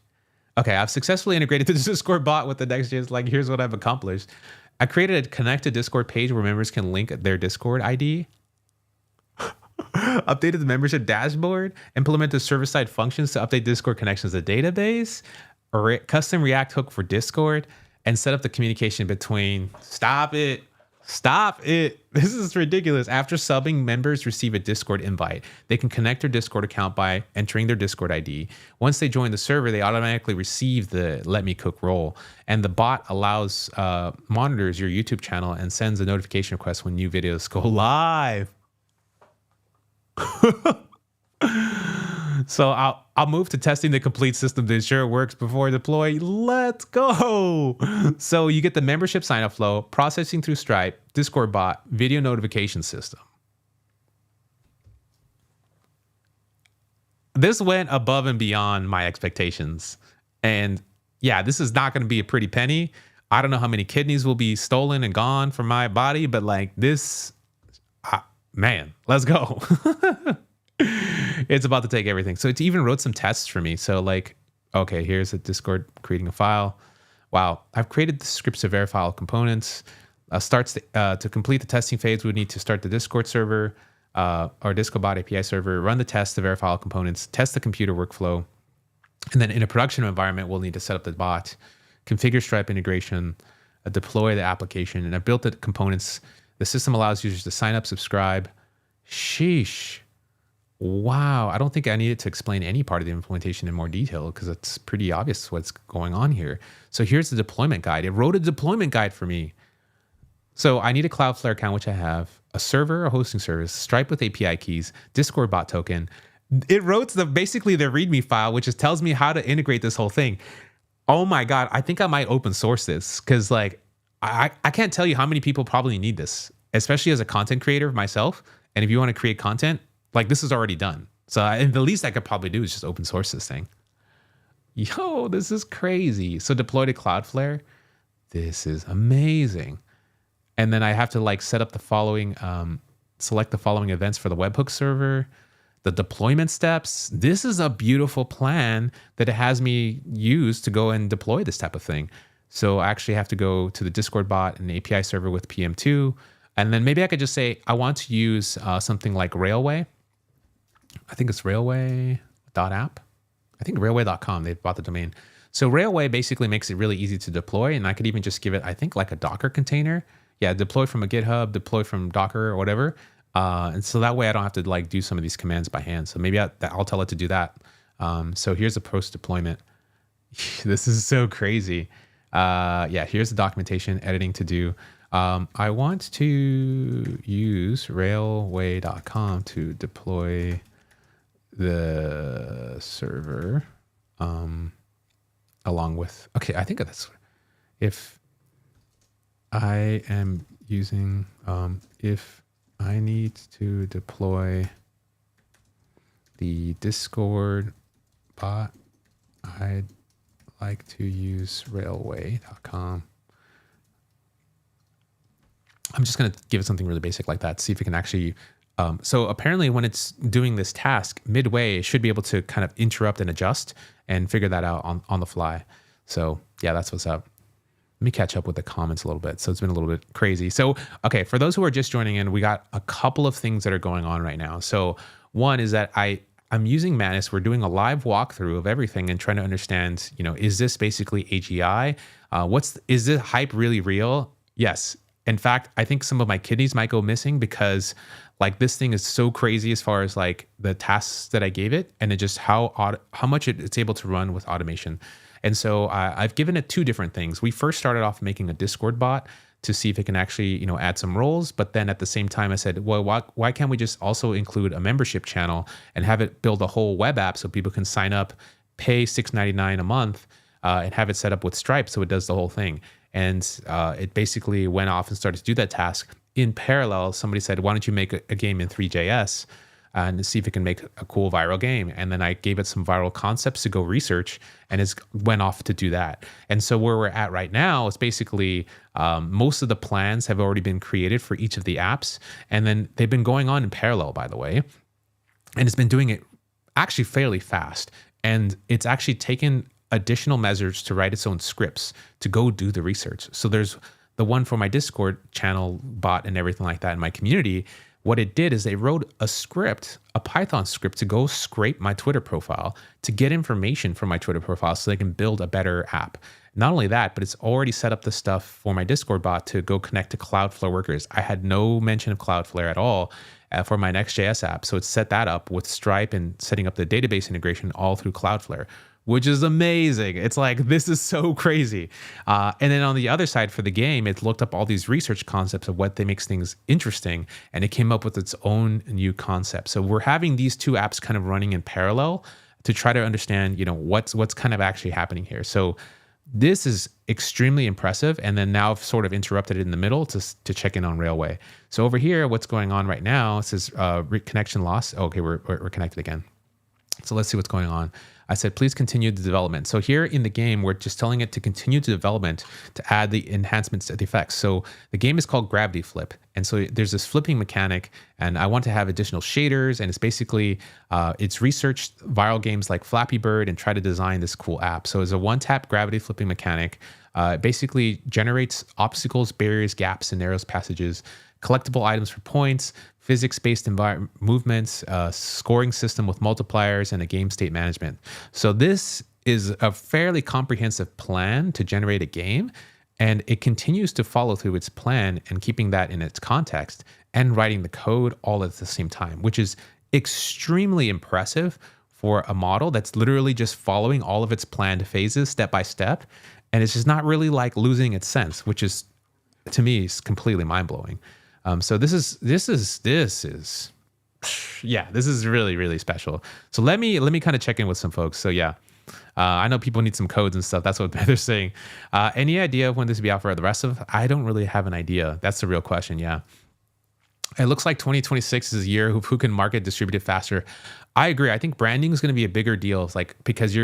Okay, I've successfully integrated the Discord bot with the Next.js. Like, here's what I've accomplished. I created a connected Discord page where members can link their Discord ID. Updated the membership dashboard. Implemented server-side functions to update Discord connections to database. Custom React hook for Discord. And set up the communication between... Stop it. This is ridiculous. After subbing, members receive a Discord invite. They can connect their Discord account by entering their Discord ID. Once they join the server, they automatically receive the Let Me Cook role. And the bot monitors your YouTube channel and sends a notification request when new videos go live. So I'll move to testing the complete system to ensure it works before deploy. Let's go. So you get the membership sign-up flow, processing through Stripe, Discord bot, video notification system. This went above and beyond my expectations. And yeah, this is not going to be a pretty penny. I don't know how many kidneys will be stolen and gone from my body, but like this, man, let's go. It's about to take everything. So it even wrote some tests for me. So like, okay, here's a Discord creating a file. Wow, I've created the scripts to verify all components. To complete the testing phase, we need to start the Discord server, or Discord bot API server, run the test to verify all components, test the computer workflow. And then in a production environment, we'll need to set up the bot configure Stripe integration, deploy the application, and I built the components. The system allows users to sign up, subscribe. Sheesh. Wow. I don't think I needed to explain any part of the implementation in more detail because it's pretty obvious what's going on here. So here's the deployment guide. It wrote a deployment guide for me. So I need a Cloudflare account, which I have, a server, a hosting service, Stripe with API keys, Discord bot token. It wrote basically the README file, which just tells me how to integrate this whole thing. Oh my God. I think I might open source this because like, I can't tell you how many people probably need this, especially as a content creator myself. And if you want to create content, like this is already done. So the least I could probably do is just open source this thing. Yo, this is crazy. So deploy to Cloudflare. This is amazing. And then I have to like set up the following, select the following events for the webhook server, the deployment steps. This is a beautiful plan that it has me use to go and deploy this type of thing. So I actually have to go to the Discord bot and API server with PM2. And then maybe I could just say, I want to use something like Railway. I think it's railway.app. I think railway.com, they bought the domain. So Railway basically makes it really easy to deploy. And I could even just give it, I think like a Docker container. Yeah, deploy from a GitHub, deploy from Docker or whatever. And so that way I don't have to like do some of these commands by hand. So maybe I'll tell it to do that. So here's a post deployment. This is so crazy. Yeah, here's the documentation, editing to do. I want to use railway.com to deploy the server along with, okay, I think that's, if I am using, if I need to deploy the Discord bot, I'd like to use railway.com. I'm just going to give it something really basic like that, see if it can actually, so apparently when it's doing this task midway, it should be able to kind of interrupt and adjust and figure that out on the fly. So yeah, that's what's up. Let me catch up with the comments a little bit. So it's been a little bit crazy. So, okay, for those who are just joining in, we got a couple of things that are going on right now. So one is that I'm using Manus. We're doing a live walkthrough of everything and trying to understand, is this basically AGI? Is this hype really real? Yes. In fact, I think some of my kidneys might go missing because like this thing is so crazy as far as like the tasks that I gave it and it just how much it's able to run with automation. And so I've given it two different things. We first started off making a Discord bot to see if it can actually, add some roles. But then at the same time, I said, well, why can't we just also include a membership channel and have it build a whole web app so people can sign up, pay $6.99 a month, and have it set up with Stripe so it does the whole thing. And it basically went off and started to do that task. In parallel, somebody said, why don't you make a game in 3JS and see if it can make a cool viral game? And then I gave it some viral concepts to go research and it went off to do that. And so where we're at right now is basically most of the plans have already been created for each of the apps. And then they've been going on in parallel, by the way. And it's been doing it actually fairly fast. And it's actually taken additional measures to write its own scripts to go do the research. So there's the one for my Discord channel bot and everything like that in my community. What it did is they wrote a script, a Python script to go scrape my Twitter profile to get information from my Twitter profile so they can build a better app. Not only that, but it's already set up the stuff for my Discord bot to go connect to Cloudflare workers. I had no mention of Cloudflare at all for my Next.js app. So it's set that up with Stripe and setting up the database integration all through Cloudflare, which is amazing. It's like, this is so crazy. And then on the other side for the game, it looked up all these research concepts of what makes things interesting, and it came up with its own new concept. So we're having these two apps kind of running in parallel to try to understand, what's kind of actually happening here. So this is extremely impressive. And then now I've sort of interrupted it in the middle to check in on Railway. So over here, what's going on right now, it says connection loss. Okay, we're connected again. So let's see what's going on. I said, please continue the development. So here in the game, we're just telling it to continue the development to add the enhancements to the effects. So the game is called Gravity Flip. And so there's this flipping mechanic, and I want to have additional shaders. And it's basically, it's researched viral games like Flappy Bird and try to design this cool app. So it's a one-tap gravity flipping mechanic. It basically generates obstacles, barriers, gaps, and narrows passages, collectible items for points, physics-based movements, scoring system with multipliers, and a game state management. So this is a fairly comprehensive plan to generate a game, and it continues to follow through its plan and keeping that in its context and writing the code all at the same time, which is extremely impressive for a model that's literally just following all of its planned phases step by step. And it's just not really like losing its sense, which is, to me, is completely mind blowing. So this is yeah, this is really, really special. So let me kind of check in with some folks. So yeah, I know people need some codes and stuff. That's what they're saying. Any idea of when this will be out for the rest of? I don't really have an idea. That's the real question. Yeah. It looks like 2026 is a year who can market distributed faster. I agree. I think branding is going to be a bigger deal. It's like, because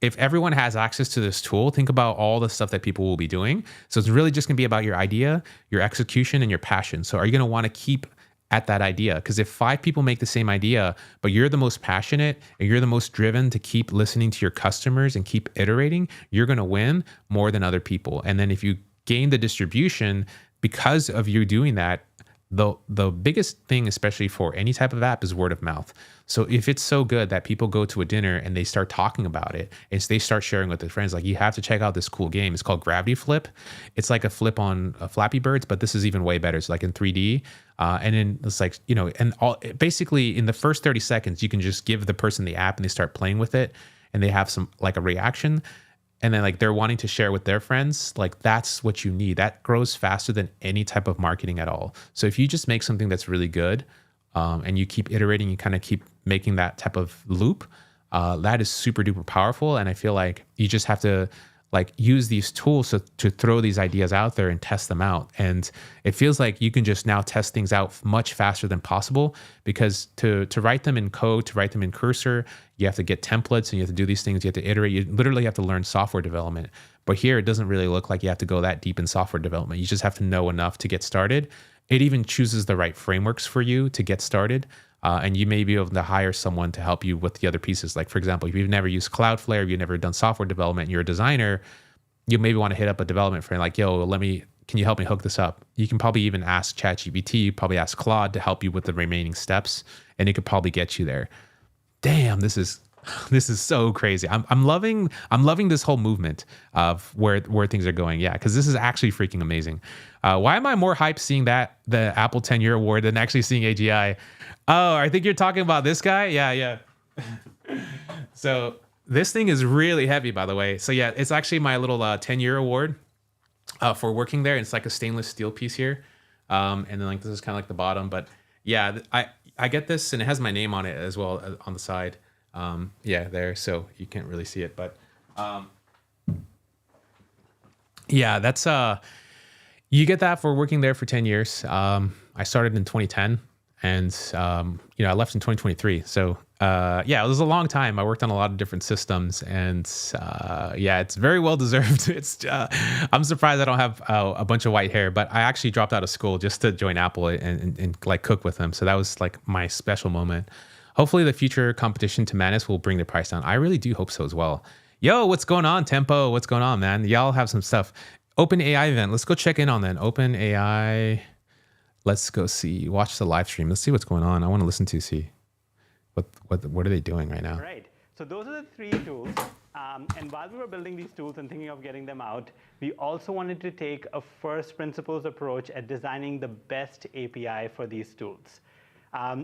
if everyone has access to this tool, think about all the stuff that people will be doing. So it's really just going to be about your idea, your execution, and your passion. So are you going to want to keep at that idea? Because if 5 people make the same idea, but you're the most passionate and you're the most driven to keep listening to your customers and keep iterating, you're going to win more than other people. And then if you gain the distribution because of you doing that, the biggest thing, especially for any type of app, is word of mouth. So if it's so good that people go to a dinner and they start talking about it, and they start sharing with their friends, like, you have to check out this cool game. It's called Gravity Flip. It's like a flip on Flappy Birds, but this is even way better. It's like in 3D. And then it's like, and basically in the first 30 seconds, you can just give the person the app and they start playing with it and they have some like a reaction. And then like they're wanting to share with their friends, like that's what you need. That grows faster than any type of marketing at all. So if you just make something that's really good, and you keep iterating, you kind of keep making that type of loop, that is super duper powerful. And I feel like you just have to like use these tools to throw these ideas out there and test them out. And it feels like you can just now test things out much faster than possible, because to write them in code, to write them in Cursor, you have to get templates and you have to do these things. You have to iterate. You literally have to learn software development. But here, it doesn't really look like you have to go that deep in software development. You just have to know enough to get started. It even chooses the right frameworks for you to get started. And you may be able to hire someone to help you with the other pieces. Like, for example, if you've never used Cloudflare, if you've never done software development, and you're a designer, you maybe want to hit up a development firm like, yo, can you help me hook this up? You can probably even ask ChatGPT, probably ask Claude to help you with the remaining steps, and it could probably get you there. Damn, this is so crazy. I'm loving this whole movement of where things are going. Yeah, because this is actually freaking amazing. Why am I more hyped seeing the Apple 10-year award than actually seeing AGI? Oh, I think you're talking about this guy. Yeah. So this thing is really heavy, by the way. So yeah, it's actually my little 10-year award for working there. It's like a stainless steel piece here, and then like this is kind of like the bottom. But yeah, I get this, and it has my name on it as well on the side. Yeah, there. So you can't really see it, but yeah, that's you get that for working there for 10 years. I started in 2010, and I left in 2023. So yeah, it was a long time. I worked on a lot of different systems, and yeah, it's very well deserved. It's I'm surprised I don't have a bunch of white hair, but I actually dropped out of school just to join Apple and like cook with them. So that was like my special moment. Hopefully the future competition to Manus will bring the price down. I really do hope so as well. Yo, what's going on, Tempo? What's going on, man? Y'all have some stuff. OpenAI event. Let's go check in on that. OpenAI. Let's go see. Watch the live stream. Let's see what's going on. I want to listen to see what are they doing right now. Right. So those are the 3 tools. And while we were building these tools and thinking of getting them out, we also wanted to take a first principles approach at designing the best API for these tools.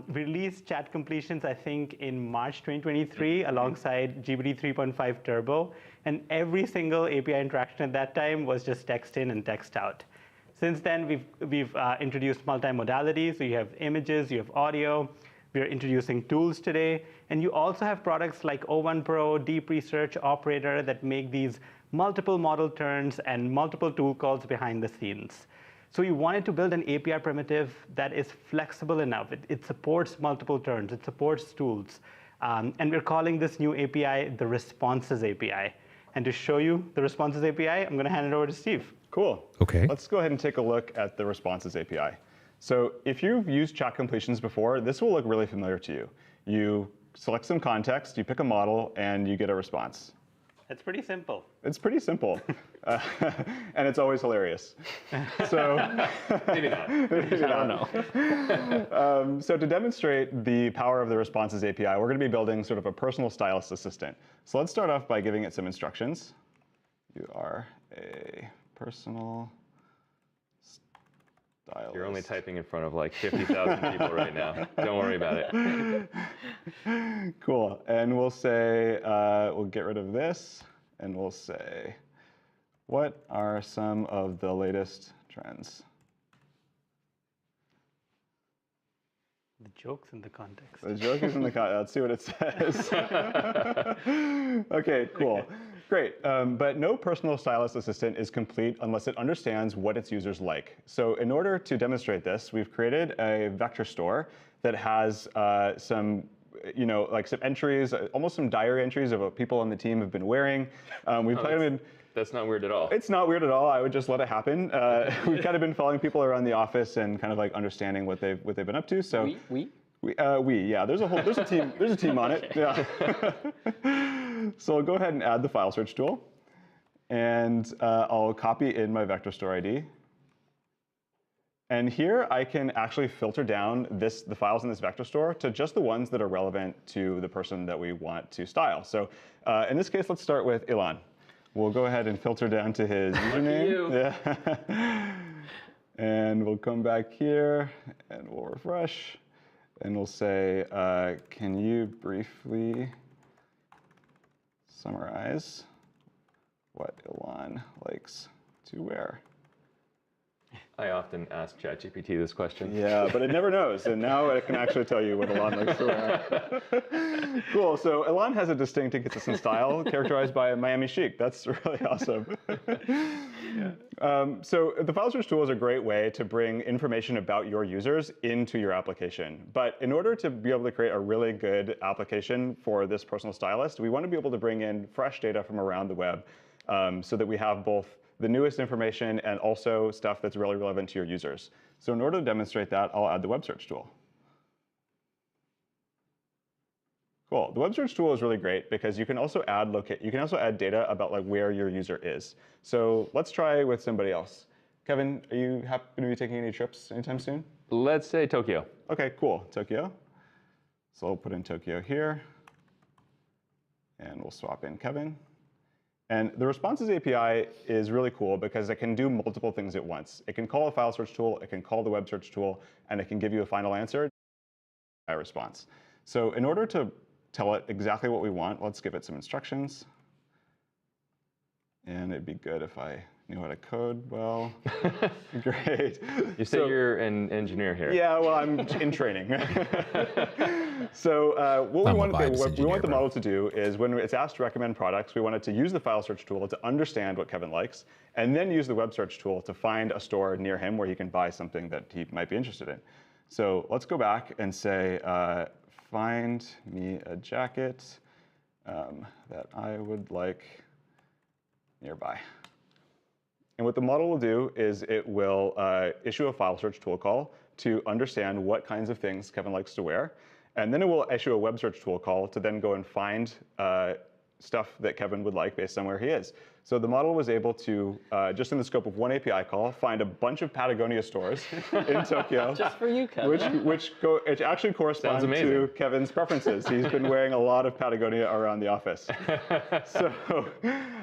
We released chat completions, I think, in March 2023 alongside GPT 3.5 Turbo. And every single API interaction at that time was just text in and text out. Since then, we've introduced multimodality. So you have images, you have audio. We're introducing tools today. And you also have products like O1 Pro, Deep Research, Operator that make these multiple model turns and multiple tool calls behind the scenes. So we wanted to build an API primitive that is flexible enough. It supports multiple turns. It supports tools. And we're calling this new API the Responses API. And to show you the Responses API, I'm going to hand it over to Steve. Cool. Okay. Let's go ahead and take a look at the Responses API. So if you've used chat completions before, this will look really familiar to you. You select some context, you pick a model, and you get a response. It's pretty simple. It's pretty simple, and it's always hilarious. So Maybe not. I don't know. So to demonstrate the power of the Responses API, we're going to be building sort of a personal stylist assistant. So let's start off by giving it some instructions. You are a personal stylist. You're only typing in front of like 50,000 people right now. Don't worry about it. Cool. And we'll say, we'll get rid of this, and we'll say, what are some of the latest trends? The joke's in the context. The joke is in the context. Let's see what it says. OK, cool. Great. But no personal stylist assistant is complete unless it understands what its users like. So in order to demonstrate this, we've created a vector store that has some like some entries, almost some diary entries of what people on the team have been wearing. We've kind of been. That's not weird at all. It's not weird at all. I would just let it happen. We've kind of been following people around the office and kind of like understanding what they've been up to. So We? yeah. There's a team on it. Yeah. So I'll go ahead and add the file search tool, and I'll copy in my vector store ID. And here I can actually filter down the files in this vector store to just the ones that are relevant to the person that we want to style. So in this case, let's start with Ilan. We'll go ahead and filter down to his username. Yeah. And we'll come back here, and we'll refresh. And we'll say, can you briefly summarize what Ilan likes to wear? I often ask ChatGPT this question. Yeah, but it never knows, and now it can actually tell you what Ilan likes to wear. Cool, so Ilan has a distinct and consistent style characterized by a Miami chic. That's really awesome. So the file search tool is a great way to bring information about your users into your application. But in order to be able to create a really good application for this personal stylist, we want to be able to bring in fresh data from around the web so that we have both the newest information and also stuff that's really relevant to your users. So in order to demonstrate that, I'll add the web search tool. Cool. The web search tool is really great because you can also add data about like where your user is. So let's try with somebody else. Kevin, are you happen to be taking any trips anytime soon? Let's say Tokyo. OK, cool. Tokyo. So I'll put in Tokyo here. And we'll swap in Kevin. And the Responses API is really cool because it can do multiple things at once. It can call a file search tool, it can call the web search tool, and it can give you a final answer by response. So in order to tell it exactly what we want, let's give it some instructions. And it'd be good if I knew how to code well. Great. You say you're an engineer here. Yeah, well, I'm in training. So what we want the model to do is when it's asked to recommend products, we want it to use the file search tool to understand what Kevin likes, and then use the web search tool to find a store near him where he can buy something that he might be interested in. So let's go back and say, find me a jacket that I would like nearby. And what the model will do is it will issue a file search tool call to understand what kinds of things Kevin likes to wear. And then it will issue a web search tool call to then go and find stuff that Kevin would like based on where he is. So the model was able to, just in the scope of one API call, find a bunch of Patagonia stores in Tokyo. Just for you, Kevin. Which actually correspond to Kevin's preferences. He's been wearing a lot of Patagonia around the office. So,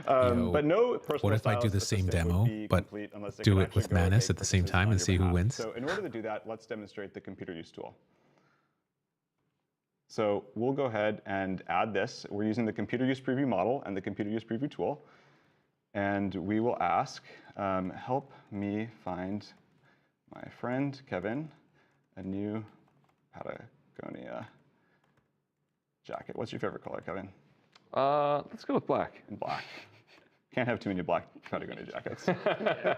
but no personal. What if I do the same demo, but do it with Manus at the same time and see who wins? So in order to do that, let's demonstrate the computer use tool. So we'll go ahead and add this. We're using the computer use preview model and the computer use preview tool. And we will ask, help me find my friend Kevin a new Patagonia jacket. What's your favorite color, Kevin? Let's go with black. And black. Can't have too many black Patagonia jackets.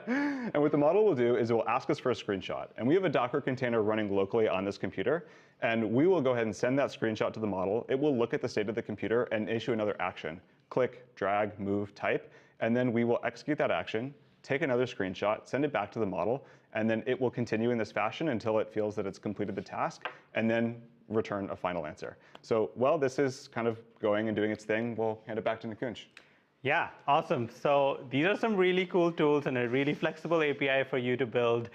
And what the model will do is it will ask us for a screenshot. And we have a Docker container running locally on this computer. And we will go ahead and send that screenshot to the model. It will look at the state of the computer and issue another action. Click, drag, move, type. And then we will execute that action, take another screenshot, send it back to the model. And then it will continue in this fashion until it feels that it's completed the task, and then return a final answer. So while this is kind of going and doing its thing, we'll hand it back to Nikunj. Yeah, awesome. So these are some really cool tools and a really flexible API for you to build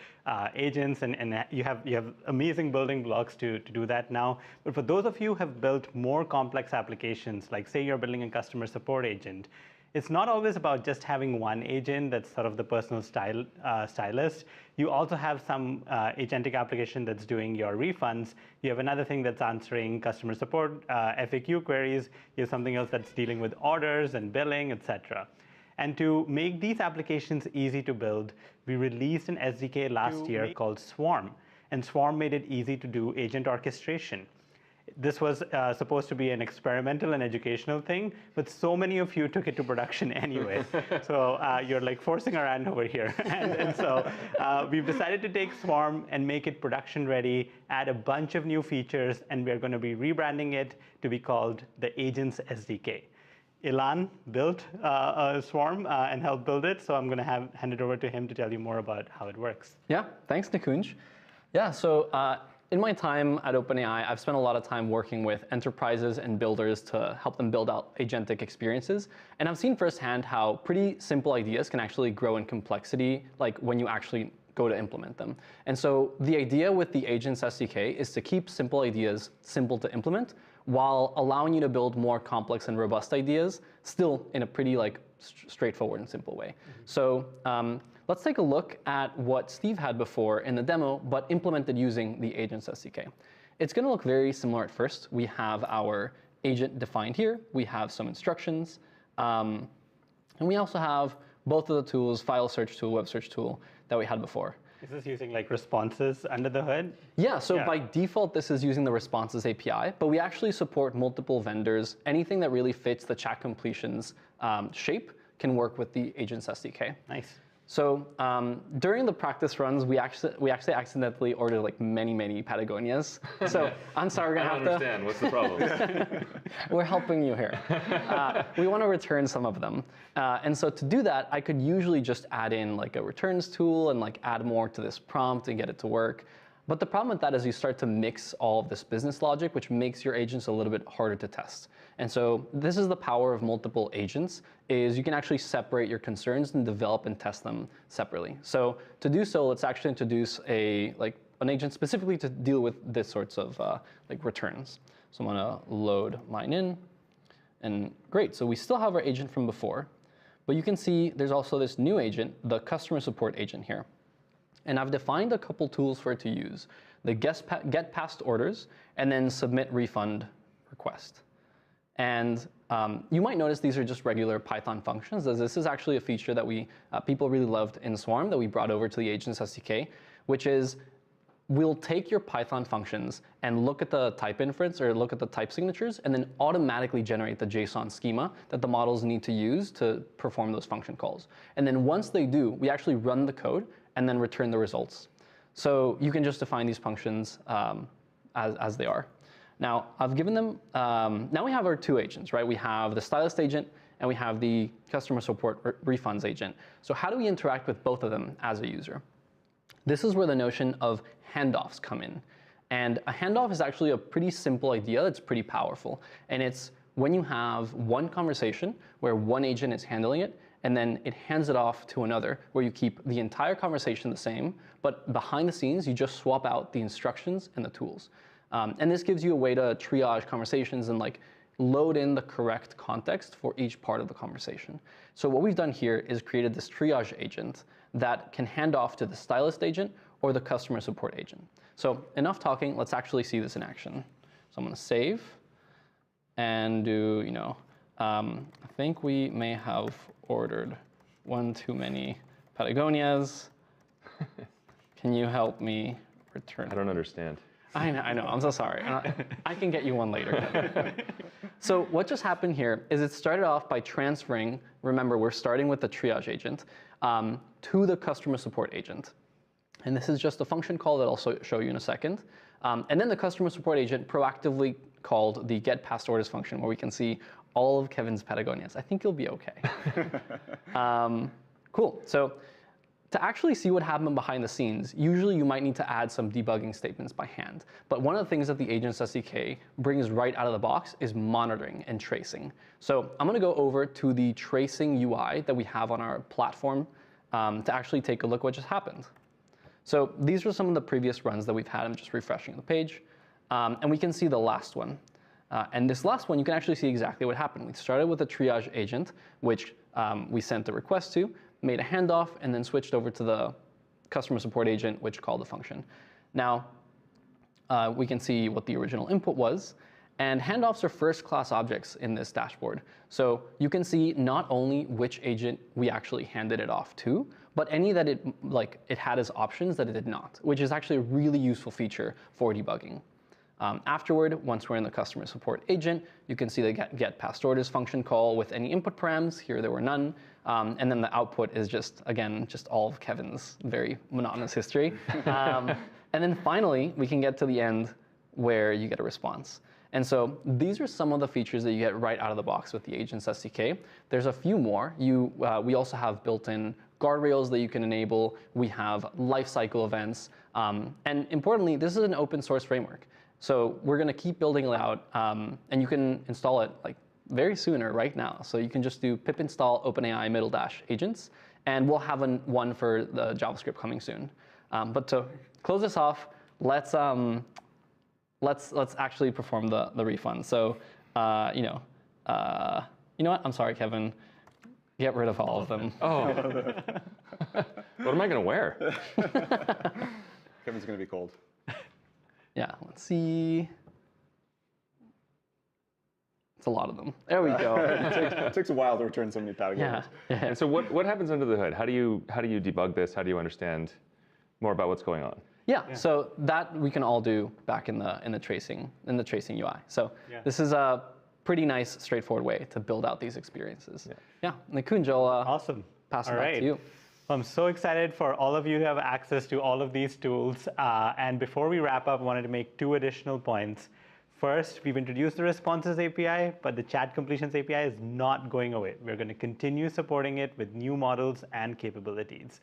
agents, and you have amazing building blocks to do that now. But for those of you who have built more complex applications, like say you're building a customer support agent, it's not always about just having one agent that's sort of the personal stylist. You also have some agentic application that's doing your refunds. You have another thing that's answering customer support FAQ queries. You have something else that's dealing with orders and billing, et cetera. And to make these applications easy to build, we released an SDK last year called Swarm. And Swarm made it easy to do agent orchestration. This was supposed to be an experimental and educational thing, but so many of you took it to production anyway. So you're like forcing our hand over here. and so we've decided to take Swarm and make it production ready, add a bunch of new features, and we're going to be rebranding it to be called the Agents SDK. Ilan built Swarm and helped build it, so I'm going to hand it over to him to tell you more about how it works. Yeah, thanks, Nikunj. Yeah, so in my time at OpenAI, I've spent a lot of time working with enterprises and builders to help them build out agentic experiences. And I've seen firsthand how pretty simple ideas can actually grow in complexity, like when you actually go to implement them. And so the idea with the Agents SDK is to keep simple ideas simple to implement while allowing you to build more complex and robust ideas still in a pretty straightforward and simple way. So let's take a look at what Steve had before in the demo, but implemented using the Agents SDK. It's going to look very similar at first. We have our agent defined here. We have some instructions. And we also have both of the tools, file search tool, web search tool, that we had before. Is this using responses under the hood? Yeah, so by default, this is using the responses API, but we actually support multiple vendors. Anything that really fits the chat completions shape can work with the Agents SDK. Nice. So during the practice runs, we actually accidentally ordered many Patagonias. So I'm sorry, we're gonna have to. I don't understand. What's the problem? We're helping you here. We want to return some of them, and so to do that, I could usually just add in a returns tool and add more to this prompt and get it to work. But the problem with that is you start to mix all of this business logic, which makes your agents a little bit harder to test. And so this is the power of multiple agents, is you can actually separate your concerns and develop and test them separately. So to do so, let's actually introduce an agent specifically to deal with this sorts of returns. So I'm going to load mine in. And great, so we still have our agent from before. But you can see there's also this new agent, the customer support agent here. And I've defined a couple tools for it to use, the get past orders, and then submit refund request. And you might notice these are just regular Python functions, as this is actually a feature that people really loved in Swarm that we brought over to the Agents SDK, which is we'll take your Python functions and look at the type inference or look at the type signatures and then automatically generate the JSON schema that the models need to use to perform those function calls. And then once they do, we actually run the code and then return the results. So you can just define these functions as they are. Now, I've given them, now we have our two agents, right? We have the stylist agent and we have the customer support refunds agent. So how do we interact with both of them as a user? This is where the notion of handoffs come in. And a handoff is actually a pretty simple idea that's pretty powerful. And it's when you have one conversation where one agent is handling it, and then it hands it off to another, where you keep the entire conversation the same, but behind the scenes, you just swap out the instructions and the tools. And this gives you a way to triage conversations and load in the correct context for each part of the conversation. So what we've done here is created this triage agent that can hand off to the stylist agent or the customer support agent. So enough talking, let's actually see this in action. So I'm going to save and do, I think we may have ordered one too many Patagonias. Can you help me return? I don't understand. I know, I'm so sorry. I can get you one later. So what just happened here is it started off by transferring, remember we're starting with the triage agent, to the customer support agent. And this is just a function call that I'll show you in a second. And then the customer support agent proactively called the get past orders function where we can see all of Kevin's Patagonias. I think you'll be okay. Cool. So to actually see what happened behind the scenes, usually you might need to add some debugging statements by hand. But one of the things that the Agents SDK brings right out of the box is monitoring and tracing. So I'm going to go over to the tracing UI that we have on our platform to actually take a look what just happened. So these are some of the previous runs that we've had. I'm just refreshing the page. And we can see the last one. And this last one, you can actually see exactly what happened. We started with a triage agent, which we sent the request to, made a handoff, and then switched over to the customer support agent, which called the function. Now, we can see what the original input was. And handoffs are first-class objects in this dashboard. So you can see not only which agent we actually handed it off to, but any that it had as options that it did not, which is actually a really useful feature for debugging. Afterward, once we're in the customer support agent, you can see the get past orders function call with any input params. Here there were none. And then the output is just, again, just all of Kevin's very monotonous history. And then finally, we can get to the end where you get a response. And so these are some of the features that you get right out of the box with the Agents SDK. There's a few more. We also have built-in guardrails that you can enable. We have lifecycle events. And importantly, this is an open source framework. So we're going to keep building it out. And you can install it very soon or right now. So you can just do pip install OpenAI --agents. And we'll have one for the JavaScript coming soon. But to close this off, let's actually perform the refund. So, you know what? I'm sorry, Kevin. Get rid of all of them. Oh. What am I going to wear? Kevin's going to be cold. Yeah, let's see. It's a lot of them. There we go. It takes a while to return so many categories. Yeah. And so what happens under the hood? How do you debug this? How do you understand more about what's going on? Yeah, so that we can all do back in the tracing UI. So this is a pretty nice, straightforward way to build out these experiences. Yeah, Nikunj, Awesome. Pass it back to you. I'm so excited for all of you to have access to all of these tools. And before we wrap up, I wanted to make 2 additional points. First, we've introduced the Responses API, but the Chat Completions API is not going away. We're going to continue supporting it with new models and capabilities.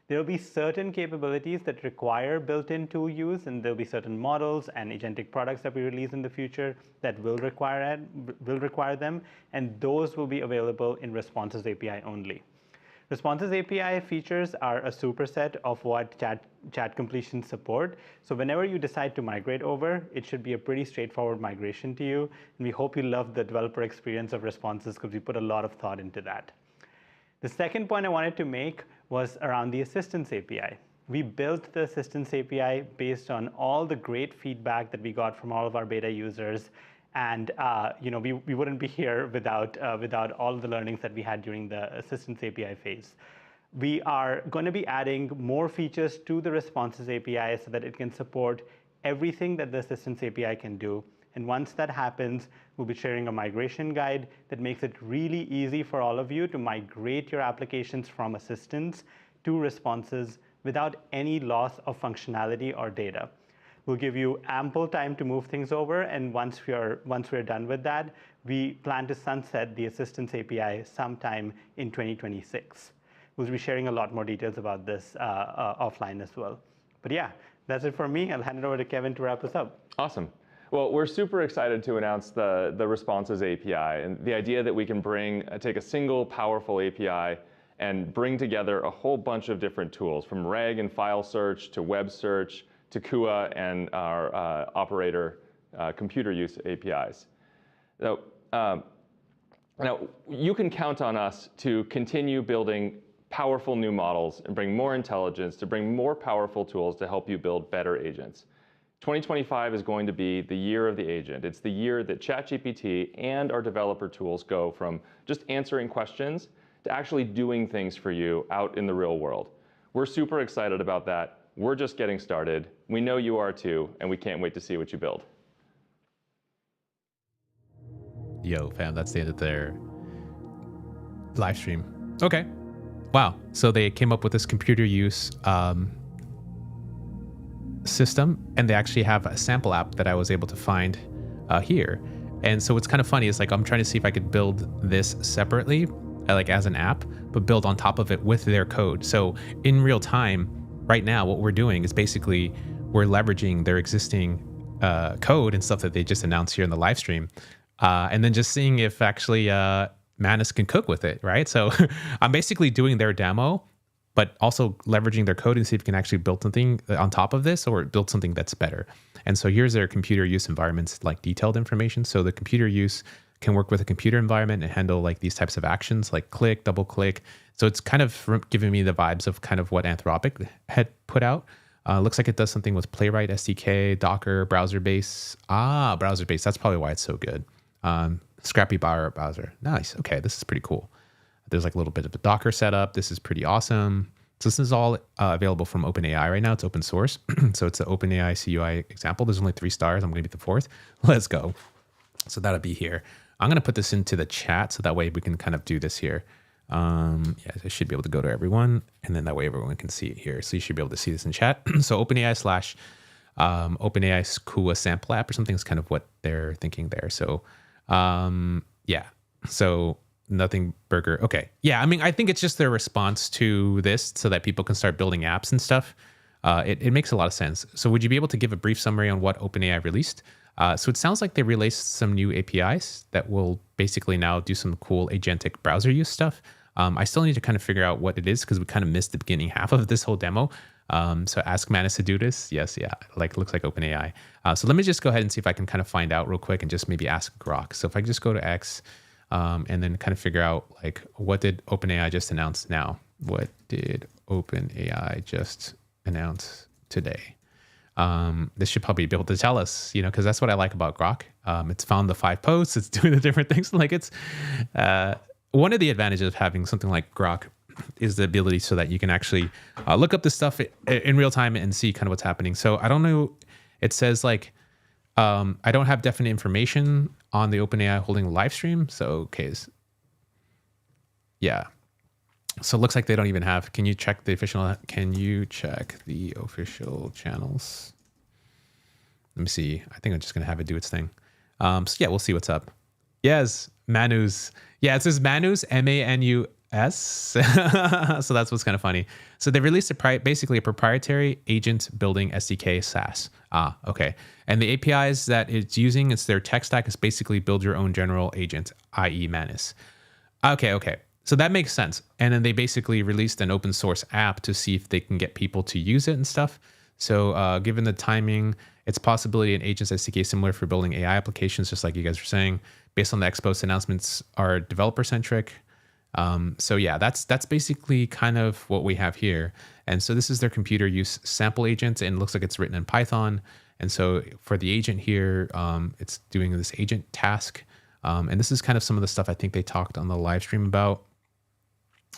There will be certain capabilities that require built-in tool use, and there'll be certain models and agentic products that we release in the future that will require them, and those will be available in Responses API only. Responses API features are a superset of what chat completion support. So whenever you decide to migrate over, it should be a pretty straightforward migration to you. And we hope you love the developer experience of Responses because we put a lot of thought into that. The second point I wanted to make was around the Assistance API. We built the Assistance API based on all the great feedback that we got from all of our beta users. And we wouldn't be here without all the learnings that we had during the Assistance API phase. We are going to be adding more features to the Responses API so that it can support everything that the Assistance API can do. And once that happens, we'll be sharing a migration guide that makes it really easy for all of you to migrate your applications from Assistance to Responses without any loss of functionality or data. We'll give you ample time to move things over, and once we're done with that, we plan to sunset the Assistance API sometime in 2026. We'll be sharing a lot more details about this offline as well. But yeah, that's it for me. I'll hand it over to Kevin to wrap us up. Awesome. Well, we're super excited to announce the Responses API and the idea that we can take a single powerful API and bring together a whole bunch of different tools, from reg and file search to web search to Kua and our operator computer use APIs. Now, you can count on us to continue building powerful new models and bring more intelligence, to bring more powerful tools to help you build better agents. 2025 is going to be the year of the agent. It's the year that ChatGPT and our developer tools go from just answering questions to actually doing things for you out in the real world. We're super excited about that. We're just getting started. We know you are too, and we can't wait to see what you build. Yo, fam, that's the end of their live stream. Okay. Wow. So they came up with this computer use system, and they actually have a sample app that I was able to find here. And so what's kind of funny is I'm trying to see if I could build this separately. like as an app, but build on top of it with their code. So in real time, right now, what we're doing is basically we're leveraging their existing code and stuff that they just announced here in the live stream, and then just seeing if actually Manus can cook with it, right? So I'm basically doing their demo, but also leveraging their code and see if we can actually build something on top of this or build something that's better. And so here's their computer use environments, like detailed information. So the computer use can work with a computer environment and handle like these types of actions like click, double click. So it's kind of giving me the vibes of kind of what Anthropic had put out. Looks like it does something with Playwright SDK, Docker, browser base. Browser base. That's probably why it's so good. Scrappy browser. Nice. Okay, this is pretty cool. There's like a little bit of a Docker setup. This is pretty awesome. So this is all available from OpenAI right now. It's open source. So it's an OpenAI CUI example. There's only 3 stars. I'm going to be the 4th. Let's go. So that'll be here. I'm going to put this into the chat so that way we can kind of do this here. Yeah, I should be able to go to everyone, and then that way everyone can see it here. So you should be able to see this in chat. So OpenAI / OpenAI's Kua sample app or something is kind of what they're thinking there. So yeah, so nothing burger. Okay. Yeah, I mean, I think it's just their response to this so that people can start building apps and stuff. It makes a lot of sense. So would you be able to give a brief summary on what OpenAI released? So it sounds like they released some new APIs that will basically now do some cool agentic browser use stuff. I still need to kind of figure out what it is because we kind of missed the beginning half of this whole demo. So ask Manus to do this. Yes, yeah, like looks like OpenAI. So let me just go ahead and see if I can kind of find out real quick and just maybe ask Grok. So if I just go to X and then kind of figure out like what did OpenAI just announce now? What did OpenAI just announce today? This should probably be able to tell us, you know, because that's what I like about Grok. It's found the 5 posts. It's doing the different things. Like it's one of the advantages of having something like Grok is the ability so that you can actually look up this stuff in real time and see kind of what's happening. So I don't know. It says like, I don't have definite information on the OpenAI holding live stream. So, okay. Yeah. So it looks like they don't even have, can you check the official channels? Let me see. I think I'm just going to have it do its thing. So yeah, we'll see what's up. Yes, Manus. Yeah, it says Manus, MANUS. So that's what's kind of funny. So they released basically a proprietary agent building SDK SaaS. Okay. And the APIs that it's using, it's their tech stack is basically build your own general agent, i.e. Manus. Okay. So that makes sense. And then they basically released an open source app to see if they can get people to use it and stuff. So given the timing, it's possibility an agents SDK similar for building AI applications, just like you guys were saying, based on the Expo's announcements are developer centric. So yeah, that's basically kind of what we have here. And so this is their computer use sample agent, and it looks like it's written in Python. And so for the agent here, it's doing this agent task. And this is kind of some of the stuff I think they talked on the live stream about.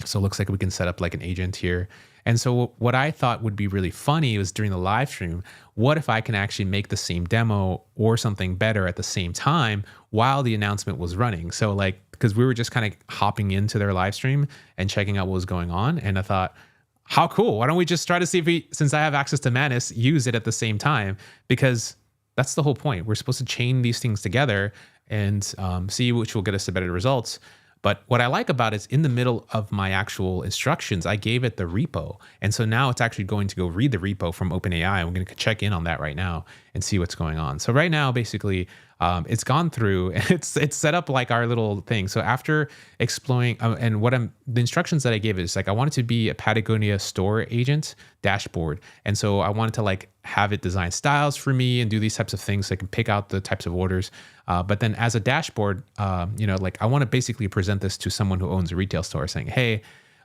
So it looks like we can set up like an agent here. And so what I thought would be really funny was during the live stream, what if I can actually make the same demo or something better at the same time while the announcement was running? So like, because we were just kind of hopping into their live stream and checking out what was going on. And I thought, how cool. Why don't we just try to see if we, since I have access to Manus, use it at the same time? Because that's the whole point. We're supposed to chain these things together and see which will get us the better results. But what I like about it is in the middle of my actual instructions, I gave it the repo. And so now it's actually going to go read the repo from OpenAI. I'm going to check in on that right now and see what's going on. So right now, basically, it's gone through and it's set up like our little thing. So after exploring and the instructions that I gave is like, I want it to be a Patagonia store agent dashboard. And so I wanted to like have it design styles for me and do these types of things so I can pick out the types of orders. But then as a dashboard, like I want to basically present this to someone who owns a retail store saying, hey,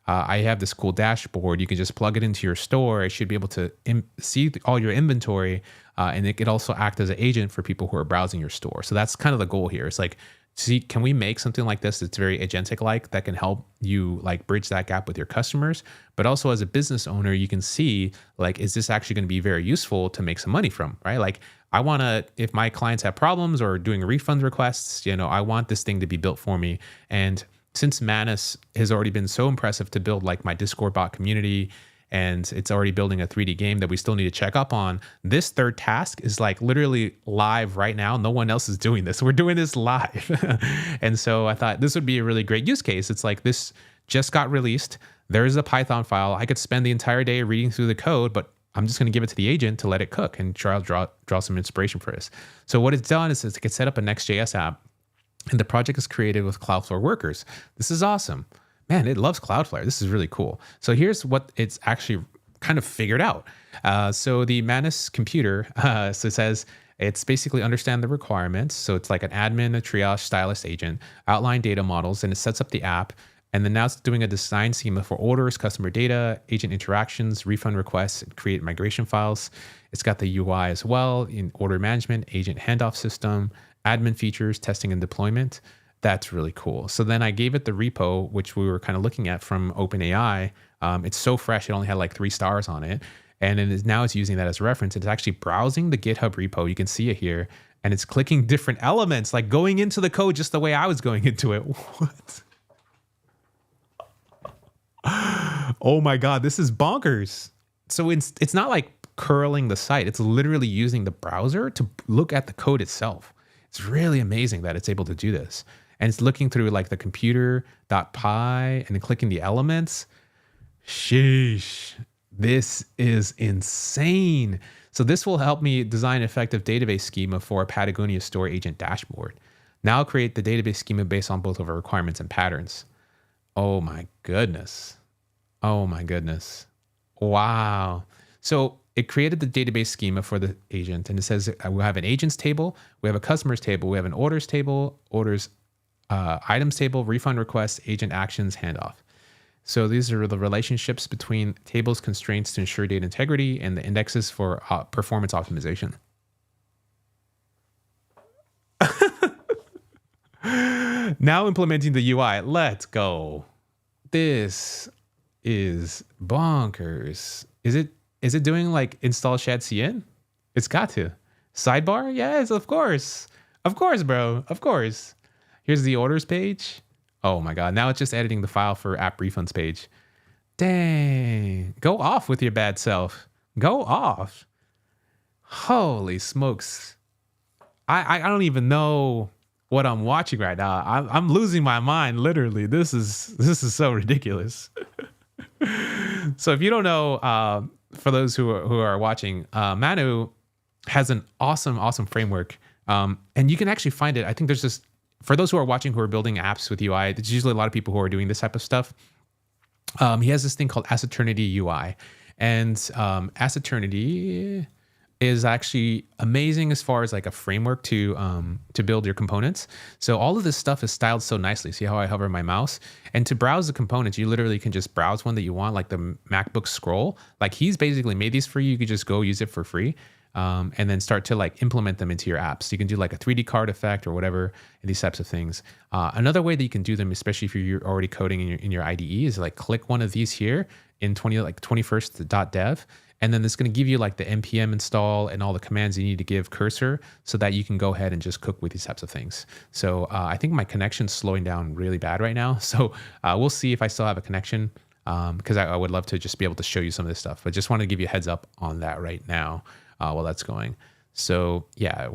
I have this cool dashboard. You can just plug it into your store. It should be able to see all your inventory. And it could also act as an agent for people who are browsing your store. So that's kind of the goal here. It's like, see, can we make something like this that's very agentic-like that can help you like bridge that gap with your customers? But also as a business owner, you can see like, is this actually going to be very useful to make some money from, right? Like I want to, if my clients have problems or doing refund requests, I want this thing to be built for me. And since Manus has already been so impressive to build like my Discord bot community and it's already building a 3D game that we still need to check up on. This third task is like literally live right now. No one else is doing this. We're doing this live. And so I thought this would be a really great use case. It's like this just got released. There's a Python file. I could spend the entire day reading through the code, but I'm just going to give it to the agent to let it cook and draw some inspiration for us. So what it's done is it can set up a Next.js app, and the project is created with Cloudflare workers. This is awesome. Man, it loves Cloudflare. This is really cool. So here's what it's actually kind of figured out. So the Manus computer, so it says it's basically understand the requirements. So it's like an admin, a triage, stylist agent, outline data models, and it sets up the app. And then now it's doing a design schema for orders, customer data, agent interactions, refund requests, and create migration files. It's got the UI as well in order management, agent handoff system, admin features, testing and deployment. That's really cool. So then I gave it the repo, which we were kind of looking at from OpenAI. It's so fresh. It only had like 3 stars on it. And now it's using that as a reference. It's actually browsing the GitHub repo. You can see it here. And it's clicking different elements, like going into the code just the way I was going into it. What? Oh my God, this is bonkers. So it's not like curling the site. It's literally using the browser to look at the code itself. It's really amazing that it's able to do this. And it's looking through like the computer.py and then clicking the elements. Sheesh, this is insane. So this will help me design an effective database schema for a Patagonia store agent dashboard. Now I'll create the database schema based on both of our requirements and patterns. Oh my goodness. Oh my goodness. Wow. So it created the database schema for the agent, and it says we have an agents table, we have a customers table, we have an orders table, orders items table, refund requests, agent actions, handoff. So these are the relationships between tables constraints to ensure data integrity and the indexes for performance optimization. Now implementing the UI. Let's go. This is bonkers. Is it doing like install shad cn? It's got to. Sidebar? Yes, of course. Of course, bro. Of course. Here's the orders page. Oh my God. Now it's just editing the file for app refunds page. Dang. Go off with your bad self. Go off. Holy smokes. I don't even know what I'm watching right now. I'm losing my mind, literally. This is so ridiculous. So if you don't know, for those who are watching, Manu has an awesome framework. And you can actually find it. I think there's this, for those who are watching who are building apps with UI, there's usually a lot of people who are doing this type of stuff. He has this thing called Asseternity UI. And Asseternity is actually amazing as far as like a framework to build your components. So all of this stuff is styled so nicely. See how I hover my mouse? And to browse the components, you literally can just browse one that you want, like the MacBook Scroll. Like he's basically made these for you. You could just go use it for free. And then start to like implement them into your apps. So you can do like a 3D card effect or whatever, and these types of things. Another way that you can do them, especially if you're already coding in your IDE, is like click one of these here in 21st.dev. And then it's going to give you like the npm install and all the commands you need to give cursor so that you can go ahead and just cook with these types of things. So I think my connection's slowing down really bad right now. So we'll see if I still have a connection, because I would love to just be able to show you some of this stuff. But just want to give you a heads up on that right now while that's going. So yeah,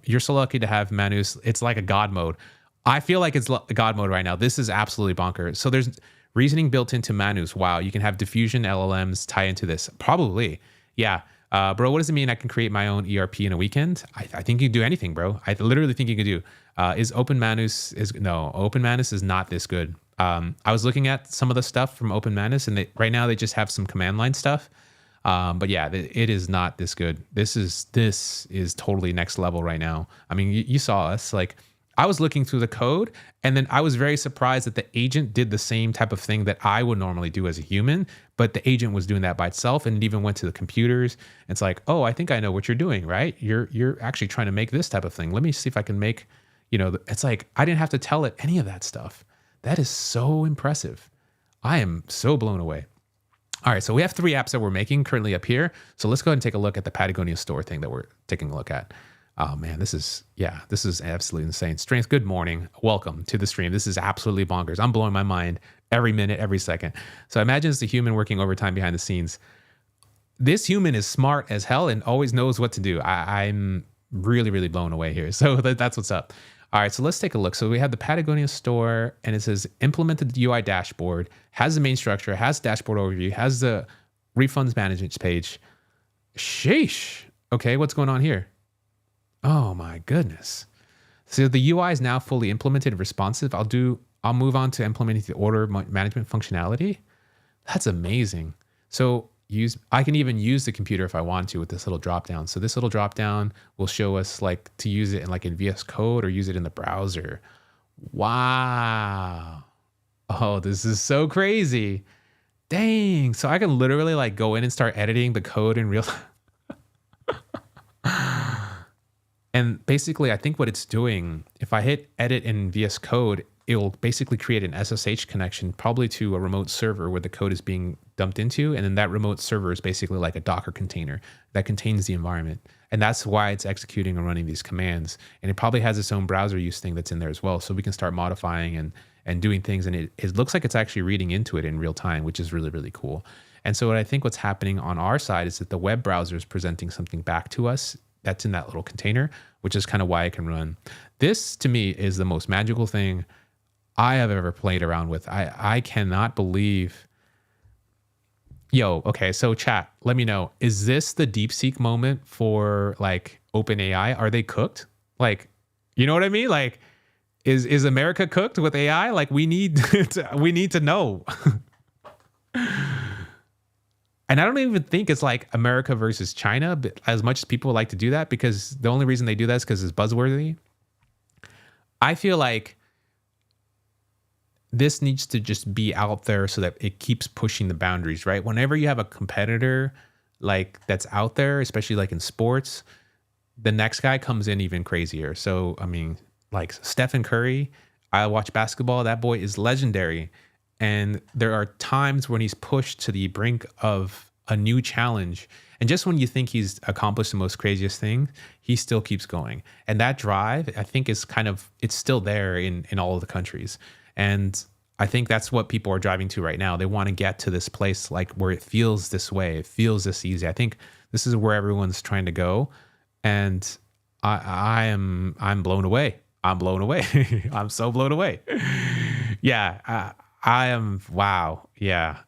you're so lucky to have Manus. It's like a God mode. I feel like it's God mode right now. This is absolutely bonkers. So there's reasoning built into Manus. Wow, you can have diffusion LLMs tie into this. Probably. Yeah. Bro, what does it mean I can create my own ERP in a weekend? I think you can do anything, bro. I literally think you can do. OpenManus is not this good. I was looking at some of the stuff from OpenManus, and right now they just have some command line stuff. But yeah, it is not this good. This is totally next level right now. I mean, you saw us, like, I was looking through the code, and then I was very surprised that the agent did the same type of thing that I would normally do as a human, but the agent was doing that by itself, and it even went to the computers. It's like, oh, I think I know what you're doing, right? You're actually trying to make this type of thing. Let me see if I can make, it's like, I didn't have to tell it any of that stuff. That is so impressive. I am so blown away. All right, so we have 3 apps that we're making currently up here. So let's go ahead and take a look at the Patagonia store thing that we're taking a look at. Oh man, this is absolutely insane. Strength, good morning. Welcome to the stream. This is absolutely bonkers. I'm blowing my mind every minute, every second. So imagine it's the human working overtime behind the scenes. This human is smart as hell and always knows what to do. I'm really, really blown away here. So that's what's up. All right, so let's take a look. So we have the Patagonia store, and it says implemented the UI dashboard, has the main structure, has dashboard overview, has the refunds management page. Sheesh. Okay, what's going on here? Oh my goodness. So the UI is now fully implemented and responsive. I'll move on to implementing the order management functionality. That's amazing. So I can even use the computer if I want to with this little drop down. So this little drop down will show us like to use it in VS Code or use it in the browser. Wow. Oh, this is so crazy. Dang. So I can literally like go in and start editing the code in real time. And basically, I think what it's doing, if I hit edit in VS Code, it will basically create an SSH connection, probably to a remote server where the code is being dumped into. And then that remote server is basically like a Docker container that contains the environment. And that's why it's executing and running these commands. And it probably has its own browser use thing that's in there as well. So we can start modifying and doing things. And it looks like it's actually reading into it in real time, which is really, really cool. And so what I think what's happening on our side is that the web browser is presenting something back to us that's in that little container, which is kind of why I can run. This, to me, is the most magical thing I have ever played around with. I cannot believe... Yo, okay, so chat, let me know. Is this the DeepSeek moment for, like, OpenAI? Are they cooked? Like, you know what I mean? Like, is America cooked with AI? Like, we need to know. And I don't even think it's like America versus China, but as much as people like to do that, because the only reason they do that is because it's buzzworthy. I feel like this needs to just be out there so that it keeps pushing the boundaries, right? Whenever you have a competitor like that's out there, especially like in sports, the next guy comes in even crazier. So, I mean, like Stephen Curry, I watch basketball. That boy is legendary. And there are times when he's pushed to the brink of a new challenge. And just when you think he's accomplished the most craziest thing, he still keeps going. And that drive, I think, is it's still there in all of the countries. And I think that's what people are driving to right now. They want to get to this place like where it feels this way. It feels this easy. I think this is where everyone's trying to go. And I'm blown away. I'm blown away. I'm so blown away. Yeah. I am, wow, yeah.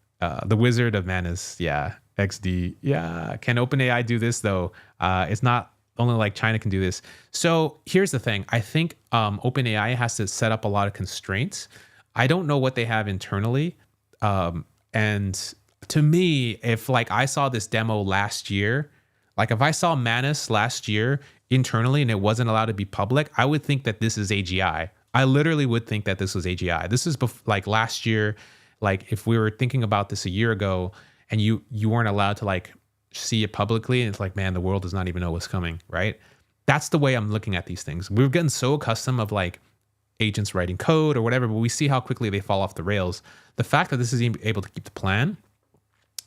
The Wizard of Manus, yeah. XD, yeah. Can OpenAI do this, though? It's not only like China can do this. So here's the thing. I think OpenAI has to set up a lot of constraints. I don't know what they have internally. And to me, if like I saw this demo last year, like if I saw Manus last year internally and it wasn't allowed to be public, I would think that this is AGI. I literally would think that this was AGI. This is like last year, like if we were thinking about this a year ago and you weren't allowed to like see it publicly and it's like, man, the world does not even know what's coming, right? That's the way I'm looking at these things. We've gotten so accustomed of like agents writing code or whatever, but we see how quickly they fall off the rails. The fact that this is able to keep the plan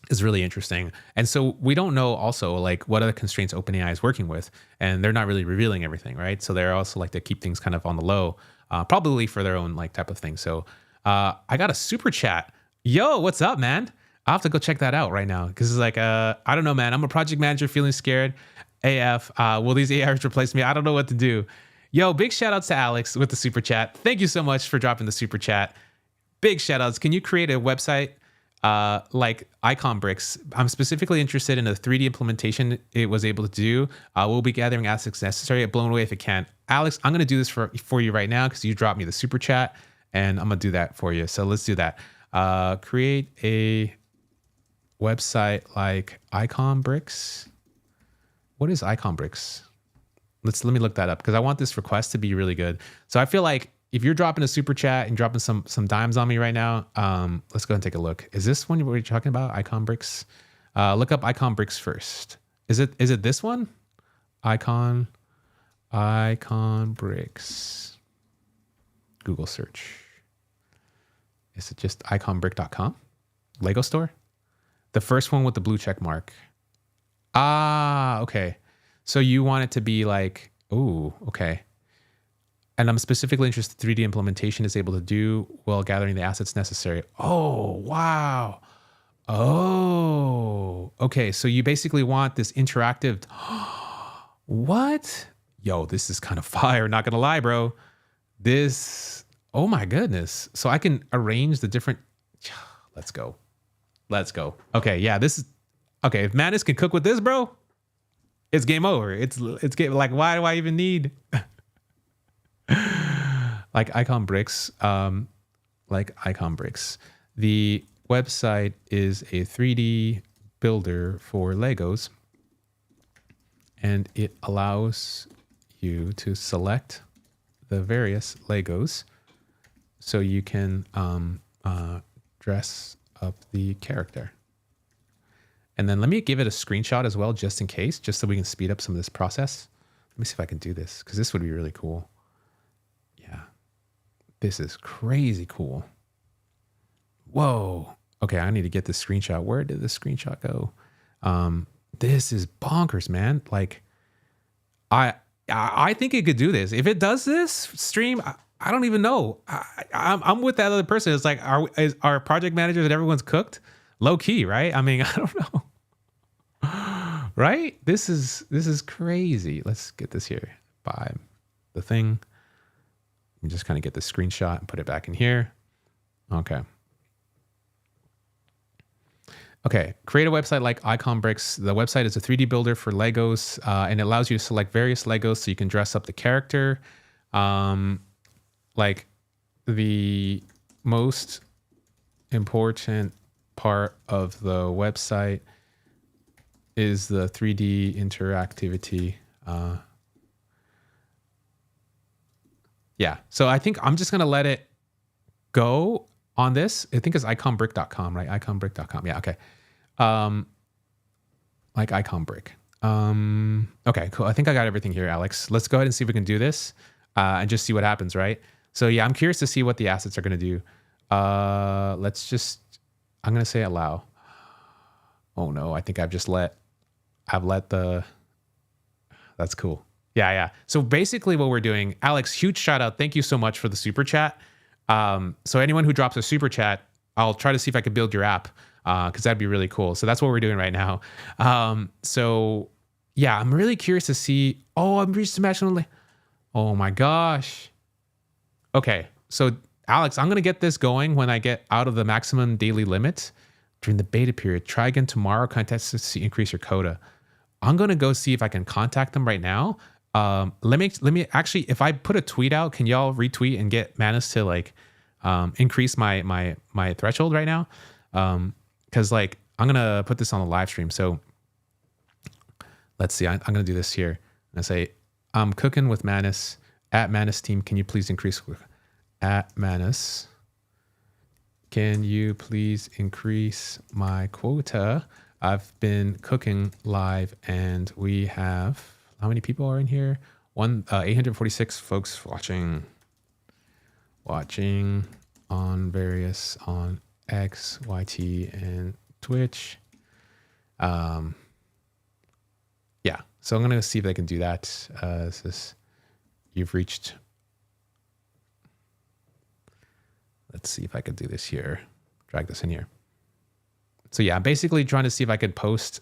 is really interesting. And so we don't know also like what other constraints OpenAI is working with, and they're not really revealing everything, right? So they're also like to keep things kind of on the low. Probably for their own like type of thing. So I got a super chat. Yo, what's up, man? I'll have to go check that out right now because it's like, I don't know, man. I'm a project manager feeling scared. AF, will these AIs replace me? I don't know what to do. Yo, big shout outs to Alex with the super chat. Thank you so much for dropping the super chat. Big shout outs. Can you create a website like Icon Bricks? I'm specifically interested in the 3D implementation it was able to do. We'll be gathering assets necessary. Blown away if it can. Alex, I'm going to do this for you right now because you dropped me the super chat and I'm going to do that for you. So let's do that. Create a website like Icon Bricks. What is Icon Bricks? Let me look that up because I want this request to be really good. So I feel like if you're dropping a super chat and dropping some dimes on me right now, let's go and take a look. Is this one we're talking about? Icon Bricks? Look up Icon Bricks first. Is it this one? Icon Bricks. Google search. Is it just iconbrick.com? Lego store? The first one with the blue check mark. Ah, okay. So you want it to be like Oh, okay. And I'm specifically interested 3D implementation is able to do while gathering the assets necessary. Oh, wow. Oh, okay. So you basically want this interactive. What? Yo, this is kind of fire. Not gonna lie, bro. This. Oh my goodness. So I can arrange the different. Let's go. Let's go. Okay, yeah. This is okay. If Manus can cook with this, bro, it's game over. It's game. Like, why do I even need like icon bricks? Like icon bricks. The website is a 3D builder for Legos, and it allows you to select the various Legos so you can dress up the character. And then let me give it a screenshot as well, just in case, just so we can speed up some of this process. Let me see if I can do this, because this would be really cool. Yeah, this is crazy cool. Whoa. Okay, I need to get this screenshot. Where did this screenshot go? This is bonkers, man. Like, I think it could do this. If it does this stream, I don't even know. I'm with that other person. It's like, our project managers and everyone's cooked? Low key, right? I mean, I don't know. Right? This is crazy. Let's get this here by the thing. Let me just kind of get the screenshot and put it back in here. Okay. Okay, create a website like Icon Bricks. The website is a 3D builder for Legos, and it allows you to select various Legos so you can dress up the character. Like, the most important part of the website is the 3D interactivity. Yeah, so I think I'm just going to let it go on this. I think it's iconbrick.com, right? Iconbrick.com. Yeah, okay. Like icon brick. Okay, cool. I think I got everything here, Alex. Let's go ahead and see if we can do this and just see what happens, right? So yeah, I'm curious to see what the assets are going to do. I'm going to say allow. Oh no, I think I've let the, that's cool. Yeah. So basically what we're doing, Alex, huge shout out. Thank you so much for the super chat. So anyone who drops a super chat, I'll try to see if I can build your app, because that'd be really cool. So that's what we're doing right now. So yeah, I'm really curious to see. Oh, I'm reached the maximum. Oh my gosh. Okay, so Alex, I'm gonna get this going when I get out of the maximum daily limit during the beta period. Try again tomorrow. Contest to see increase your quota. I'm gonna go see if I can contact them right now. Let me actually, if I put a tweet out, can y'all retweet and get Manus to like increase my threshold right now? Because like I'm gonna put this on the live stream. So let's see. I'm gonna do this here. I'm gonna say I'm cooking with Manus at Manus team. Can you please increase at Manus? Can you please increase my quota? I've been cooking live, and we have, how many people are in here? 846 folks watching on various, on X, YT, and Twitch. Yeah, so I'm gonna see if I can do that. You've reached. Let's see if I could do this here. Drag this in here. So yeah, I'm basically trying to see if I could post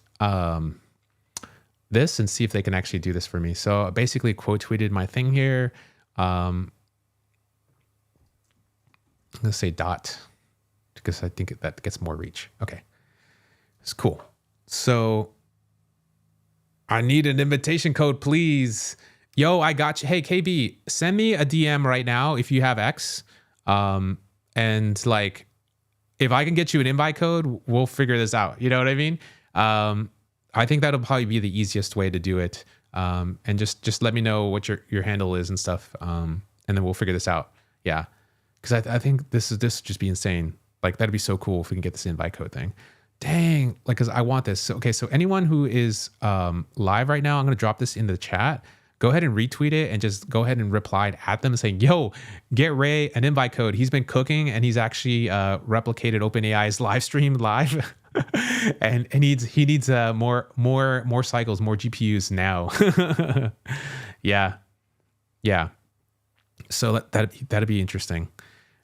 this and see if they can actually do this for me. So I basically quote tweeted my thing here. I'm gonna say dot because I think that gets more reach. Okay, it's cool. So I need an invitation code, please. Yo, I got you. Hey, KB, send me a DM right now if you have X. And like, if I can get you an invite code, we'll figure this out. You know what I mean? I think that'll probably be the easiest way to do it. And just let me know what your handle is and stuff. And then we'll figure this out. Yeah. Because I think this would just be insane. Like, that'd be so cool if we can get this invite code thing. Dang. Like, because I want this. So, okay, so anyone who is live right now, I'm going to drop this in the chat. Go ahead and retweet it and just go ahead and reply at them saying, yo, get Ray an invite code. He's been cooking and he's actually replicated OpenAI's live stream live. and he needs more cycles, more GPUs now. Yeah. Yeah. So that'd be interesting.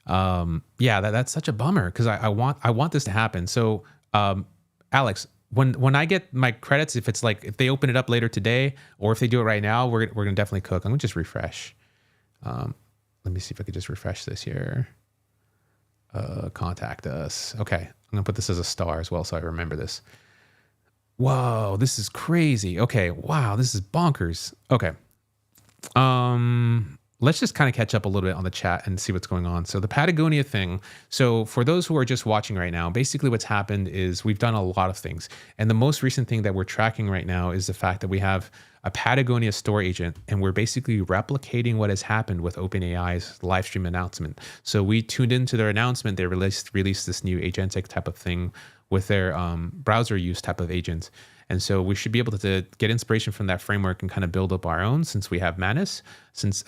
Yeah, that's such a bummer because I want this to happen. So, Alex, when I get my credits, if it's like if they open it up later today or if they do it right now, we're gonna definitely cook. I'm gonna just refresh. Let me see if I could just refresh this here. Contact us. Okay, I'm gonna put this as a star as well, so I remember this. Whoa, this is crazy. Okay, wow, this is bonkers. Okay. Let's just kind of catch up a little bit on the chat and see what's going on. So the Patagonia thing. So for those who are just watching right now, basically what's happened is we've done a lot of things. And the most recent thing that we're tracking right now is the fact that we have a Patagonia store agent, and we're basically replicating what has happened with OpenAI's live stream announcement. So we tuned into their announcement. They released this new agentic type of thing with their browser use type of agent. And so we should be able to get inspiration from that framework and kind of build up our own since we have Manus. Since,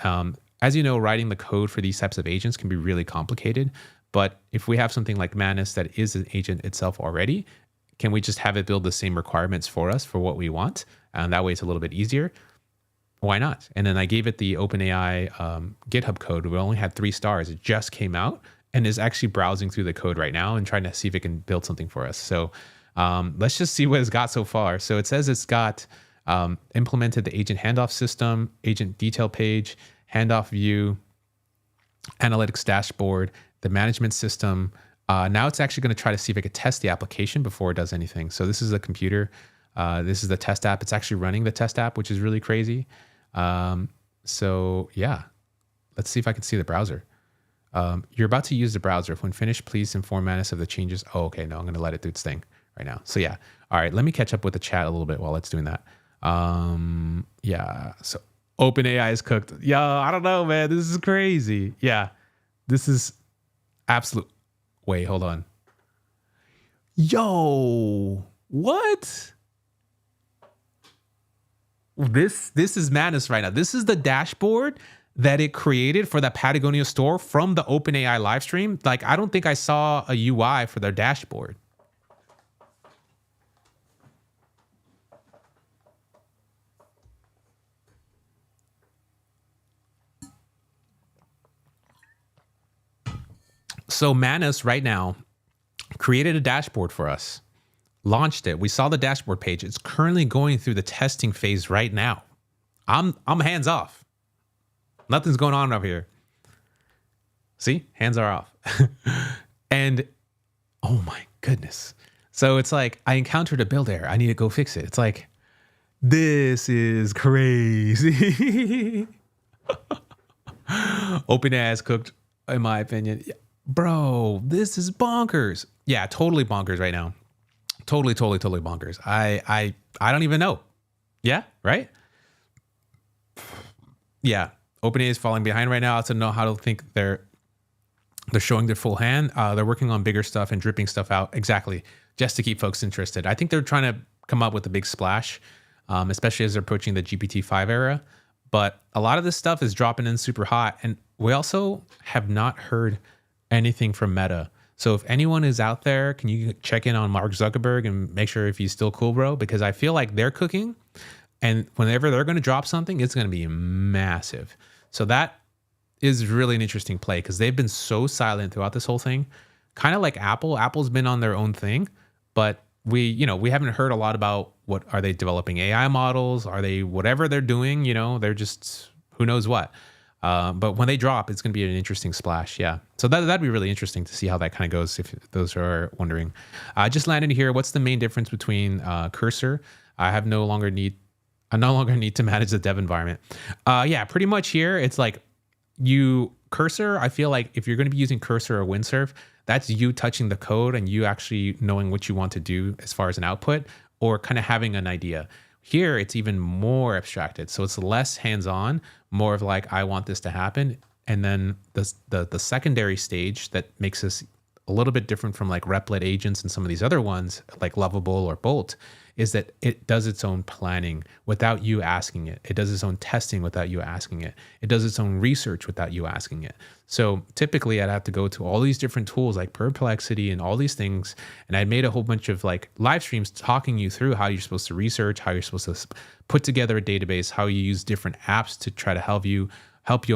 as you know, writing the code for these types of agents can be really complicated. But if we have something like Manus that is an agent itself already, can we just have it build the same requirements for us for what we want? And that way it's a little bit easier. Why not? And then I gave it the OpenAI GitHub code. We only had 3 stars. It just came out and is actually browsing through the code right now and trying to see if it can build something for us. So let's just see what it's got so far. So it says it's got implemented the agent handoff system, agent detail page, handoff view, analytics dashboard, the management system. Now it's actually going to try to see if it could test the application before it does anything. So this is a computer. This is the test app. It's actually running the test app, which is really crazy. So yeah, let's see if I can see the browser. You're about to use the browser. When finished, please inform Manus of the changes. Oh, okay. No, I'm going to let it do its thing right now. So yeah. All right. Let me catch up with the chat a little bit while it's doing that. Yeah. So OpenAI is cooked. Yo, I don't know, man. This is crazy. Yeah. This is absolute. Wait, hold on. Yo, what? This is Manus right now. This is the dashboard that it created for that Patagonia store from the OpenAI live stream. Like, I don't think I saw a UI for their dashboard. So Manus right now created a dashboard for us, launched it. We saw the dashboard page. It's currently going through the testing phase right now. I'm hands off. Nothing's going on over here. See, hands are off. And oh my goodness. So it's like, I encountered a build error. I need to go fix it. It's like, this is crazy. OpenAI is cooked, in my opinion. Bro, this is bonkers. Yeah, totally bonkers right now. Totally bonkers. I don't even know. Yeah, right? Yeah. OpenAI is falling behind right now. I also know how to think they're showing their full hand. They're working on bigger stuff and dripping stuff out. Exactly. Just to keep folks interested. I think they're trying to come up with a big splash, especially as they're approaching the GPT-5 era. But a lot of this stuff is dropping in super hot. And we also have not heard anything from Meta. So if anyone is out there, can you check in on Mark Zuckerberg and make sure if he's still cool, bro? Because I feel like they're cooking. And whenever they're going to drop something, it's going to be massive. So that is really an interesting play because they've been so silent throughout this whole thing. Kind of like Apple. Apple's been on their own thing, but we haven't heard a lot about what are they developing AI models? Are they whatever they're doing? They're just who knows what. But when they drop, it's going to be an interesting splash. Yeah. So that'd be really interesting to see how that kind of goes if those are wondering. I just landed here. What's the main difference between Cursor? I no longer need to manage the dev environment. Yeah, pretty much here. It's like Cursor. I feel like if you're going to be using Cursor or Windsurf, that's you touching the code and you actually knowing what you want to do as far as an output or kind of having an idea. Here, it's even more abstracted. So it's less hands-on, more of like, I want this to happen. And then the secondary stage that makes us a little bit different from like Replit agents and some of these other ones like Lovable or Bolt is that it does its own planning without you asking it. It does its own testing without you asking it. It does its own research without you asking it. So typically I'd have to go to all these different tools like Perplexity and all these things. And I'd made a whole bunch of like live streams talking you through how you're supposed to research, how you're supposed to put together a database, how you use different apps to try to help you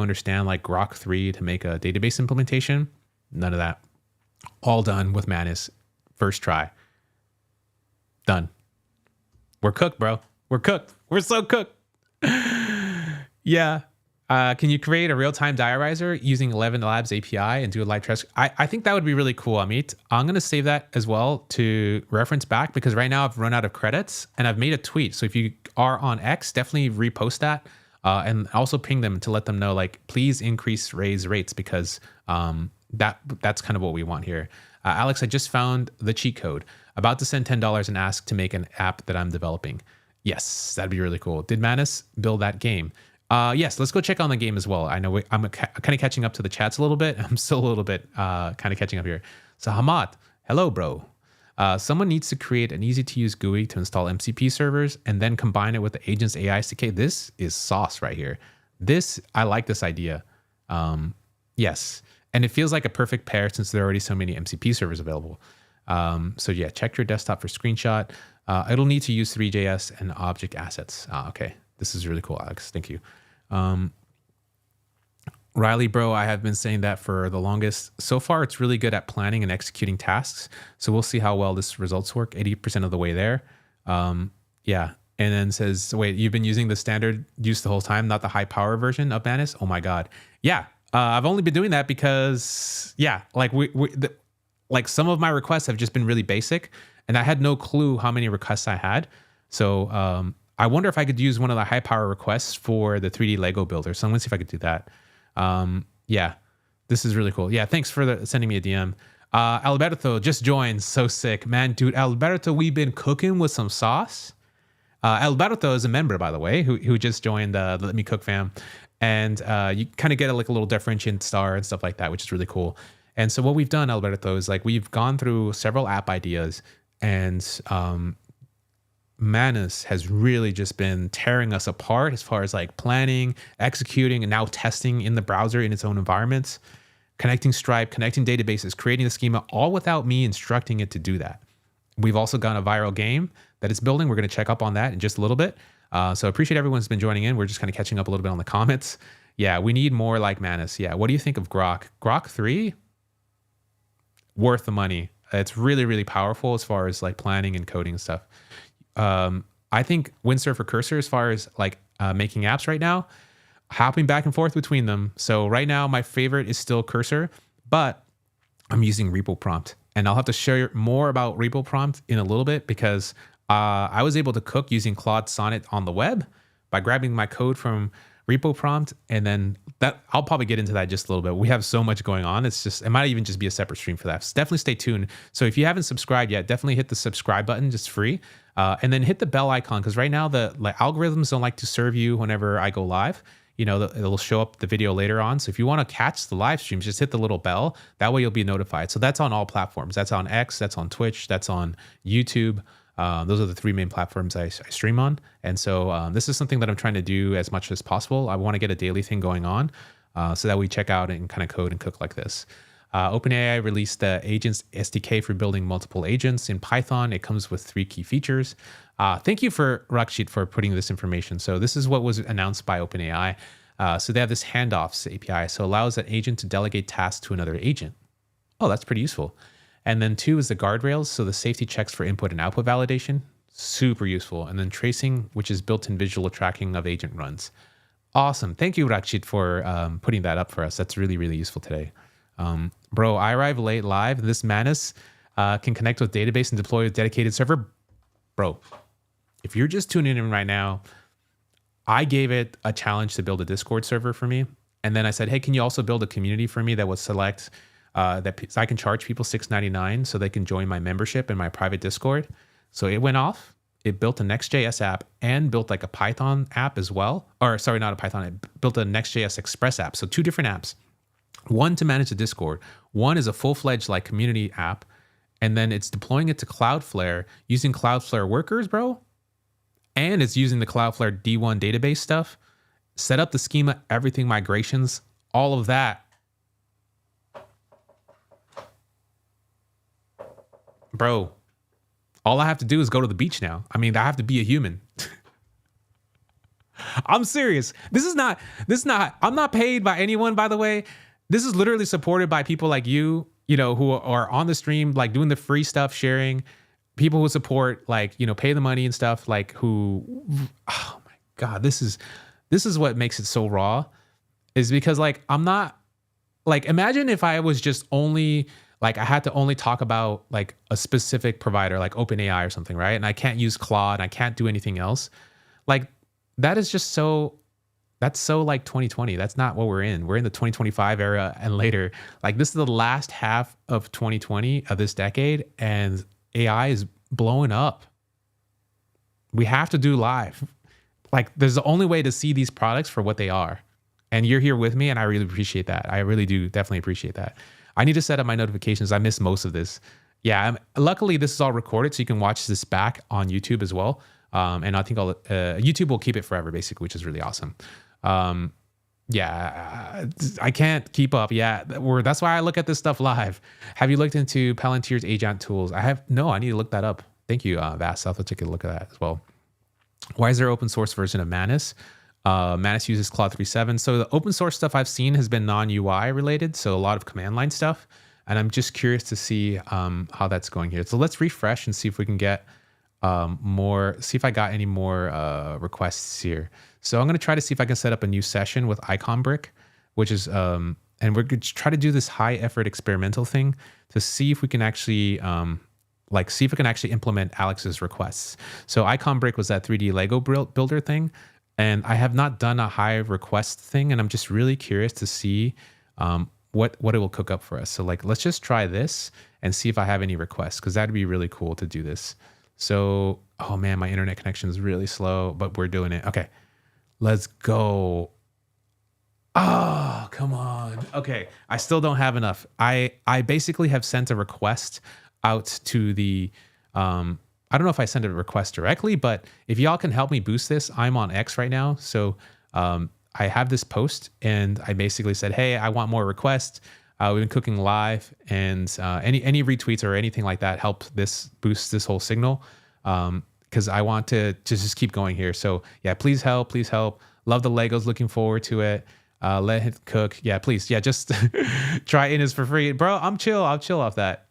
understand like Grok 3 to make a database implementation. None of that. All done with Manus. First try. Done. We're cooked, bro. We're cooked. We're so cooked. Yeah. Can you create a real-time diarizer using 11 Labs API and do a live test? I think that would be really cool, Amit. I'm going to save that as well to reference back because right now I've run out of credits and I've made a tweet. So if you are on X, definitely repost that and also ping them to let them know, like, please raise rates because that's kind of what we want here. Alex, I just found the cheat code. About to send $10 and ask to make an app that I'm developing. Yes, that'd be really cool. Did Manus build that game? Yes, let's go check on the game as well. I know I'm kind of catching up to the chats a little bit. I'm still a little bit kind of catching up here. So Hamad, hello, bro. Someone needs to create an easy-to-use GUI to install MCP servers and then combine it with the Agents AI SDK. This is sauce right here. I like this idea. Yes, and it feels like a perfect pair since there are already so many MCP servers available. So yeah, check your desktop for screenshot. It'll need to use 3JS and object assets. Okay, this is really cool, Alex. Thank you. Riley, bro, I have been saying that for the longest. So far, it's really good at planning and executing tasks. So we'll see how well this results work. 80% of the way there. Yeah. And then says, wait, you've been using the standard use the whole time, not the high power version of Manus? Oh my God. Yeah. I've only been doing that because, yeah, like like some of my requests have just been really basic and I had no clue how many requests I had. So I wonder if I could use one of the high power requests for the 3D Lego builder. So I'm gonna see if I could do that. Yeah, this is really cool. Yeah, thanks for sending me a DM. Alberto just joined. So sick, man. Dude, Alberto, we've been cooking with some sauce. Alberto is a member, by the way, who just joined the Let Me Cook fam. And you kind of get a little differentiant star and stuff like that, which is really cool. And so what we've done, Alberto, is like we've gone through several app ideas and Manus has really just been tearing us apart as far as like planning, executing, and now testing in the browser in its own environments, connecting Stripe, connecting databases, creating the schema, all without me instructing it to do that. We've also got a viral game that it's building. We're going to check up on that in just a little bit. So I appreciate everyone's been joining in. We're just kind of catching up a little bit on the comments. Yeah, we need more like Manus. Yeah, what do you think of Grok? Grok 3? Worth the money. It's really, really powerful as far as like planning and coding and stuff. I think Windsurfer Cursor, as far as like making apps right now, hopping back and forth between them. So right now, my favorite is still Cursor, but I'm using Repo Prompt. And I'll have to share more about Repo Prompt in a little bit because I was able to cook using Claude Sonnet on the web by grabbing my code from Repo Prompt. And then that I'll probably get into that just a little bit. We have so much going on. It might even just be a separate stream for that. So definitely stay tuned. So if you haven't subscribed yet, definitely hit the subscribe button, just free. And then hit the bell icon because right now the algorithms don't like to serve you whenever I go live. You know, it'll show up the video later on. So if you want to catch the live streams, just hit the little bell. That way you'll be notified. So that's on all platforms. That's on X, that's on Twitch, that's on YouTube. Those are the three main platforms I stream on. And so this is something that I'm trying to do as much as possible. I want to get a daily thing going on so that we check out and kind of code and cook like this. OpenAI released the Agents SDK for building multiple agents in Python. It comes with 3 key features. Thank you for Rakshit for putting this information. So this is what was announced by OpenAI. So they have this handoffs API. So it allows an agent to delegate tasks to another agent. Oh, that's pretty useful. And then 2 is the guardrails. So the safety checks for input and output validation, super useful. And then tracing, which is built-in visual tracking of agent runs. Awesome. Thank you, Rakshit, for putting that up for us. That's really, really useful today. Bro, I arrived late live. This Manus can connect with database and deploy a dedicated server. Bro, if you're just tuning in right now, I gave it a challenge to build a Discord server for me. And then I said, hey, can you also build a community for me that would select that I can charge people $6.99 so they can join my membership in my private Discord. So it went off. It built a Next.js app and built like a Python app as well. Or sorry, not a Python. It built a Next.js Express app. So 2 different apps. One to manage the Discord. One is a full-fledged like community app. and then it's deploying it to Cloudflare using Cloudflare workers, bro. And it's using the Cloudflare D1 database stuff, set up the schema, everything, migrations, all of that. Bro, all I have to do is go to the beach now. I mean, I have to be a human. I'm serious. This is not, I'm not paid by anyone, by the way. This is literally supported by people like you, who are on the stream, like doing the free stuff, sharing. People who support, like, pay the money and stuff, like oh my God, this is what makes it so raw, is because like, I'm not like, imagine if I was just only like, I had to only talk about like a specific provider, like OpenAI or something, right? And I can't use Claude and I can't do anything else. Like that is just that's so like 2020. That's not what we're in. We're in the 2025 era and later. Like this is the last half of 2020 of this decade, and AI is blowing up. We have to do live. Like there's the only way to see these products for what they are. And you're here with me, and I really appreciate that. I really do definitely appreciate that. I need to set up my notifications. I missed most of this. Yeah, luckily this is all recorded, so you can watch this back on YouTube as well. And I think YouTube will keep it forever, basically, which is really awesome. Yeah, I can't keep up. Yeah, that's why I look at this stuff live. Have you looked into Palantir's agent tools? I need to look that up. Thank you, Vast. I'll take a look at that as well. Why is there an open source version of Manus? Manus uses Claude 3.7. So the open source stuff I've seen has been non-UI related, so a lot of command line stuff. And I'm just curious to see how that's going here. So let's refresh and see if we can get see if I got any more requests here. So I'm going to try to see if I can set up a new session with IconBrick, which is, and we're going to try to do this high effort experimental thing to see if we can actually, see if we can actually implement Alex's requests. So IconBrick was that 3D Lego builder thing. And I have not done a high request thing. And I'm just really curious to see what it will cook up for us. So like, let's just try this and see if I have any requests, because that'd be really cool to do this. So, oh man, my internet connection is really slow, but we're doing it. Okay, let's go. Oh, come on. Okay, I still don't have enough. I basically have sent a request out to the, I don't know if I sent a request directly, but if y'all can help me boost this, I'm on X right now. So I have this post and I basically said, hey, I want more requests. We've been cooking live, and any retweets or anything like that help this boost this whole signal, because I want to just keep going here. So yeah, please help, please help. Love the Legos, looking forward to it. Let it cook. Yeah, please. Yeah, just try Innis for free. Bro, I'll chill off that.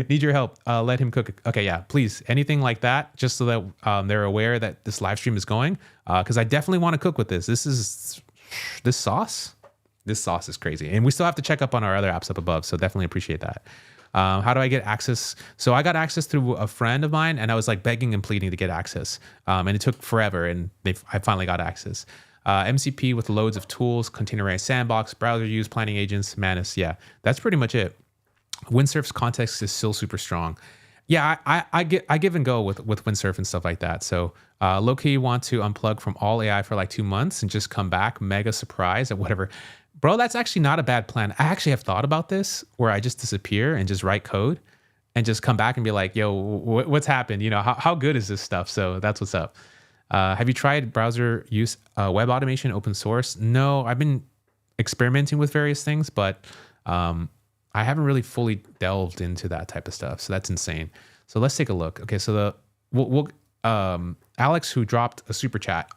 Need your help. Let him cook. Okay, yeah, please. Anything like that, just so that they're aware that this live stream is going. Because I definitely want to cook with this. This sauce is crazy. And we still have to check up on our other apps up above. So definitely appreciate that. How do I get access? So I got access through a friend of mine, and I was like begging and pleading to get access. And it took forever, and I finally got access. MCP with loads of tools, containerized sandbox, browser use, planning agents, Manus. Yeah, that's pretty much it. Windsurf's context is still super strong. Yeah, I give and go with Windsurf and stuff like that. So low-key want to unplug from all AI for like 2 months and just come back, mega surprise at whatever. Bro, that's actually not a bad plan. I actually have thought about this, where I just disappear and just write code and just come back and be like, yo, what's happened? How good is this stuff? So that's what's up. Have you tried browser use web automation open source? No, I've been experimenting with various things, but I haven't really fully delved into that type of stuff. So that's insane. So let's take a look. Okay, so Alex, who dropped a super chat,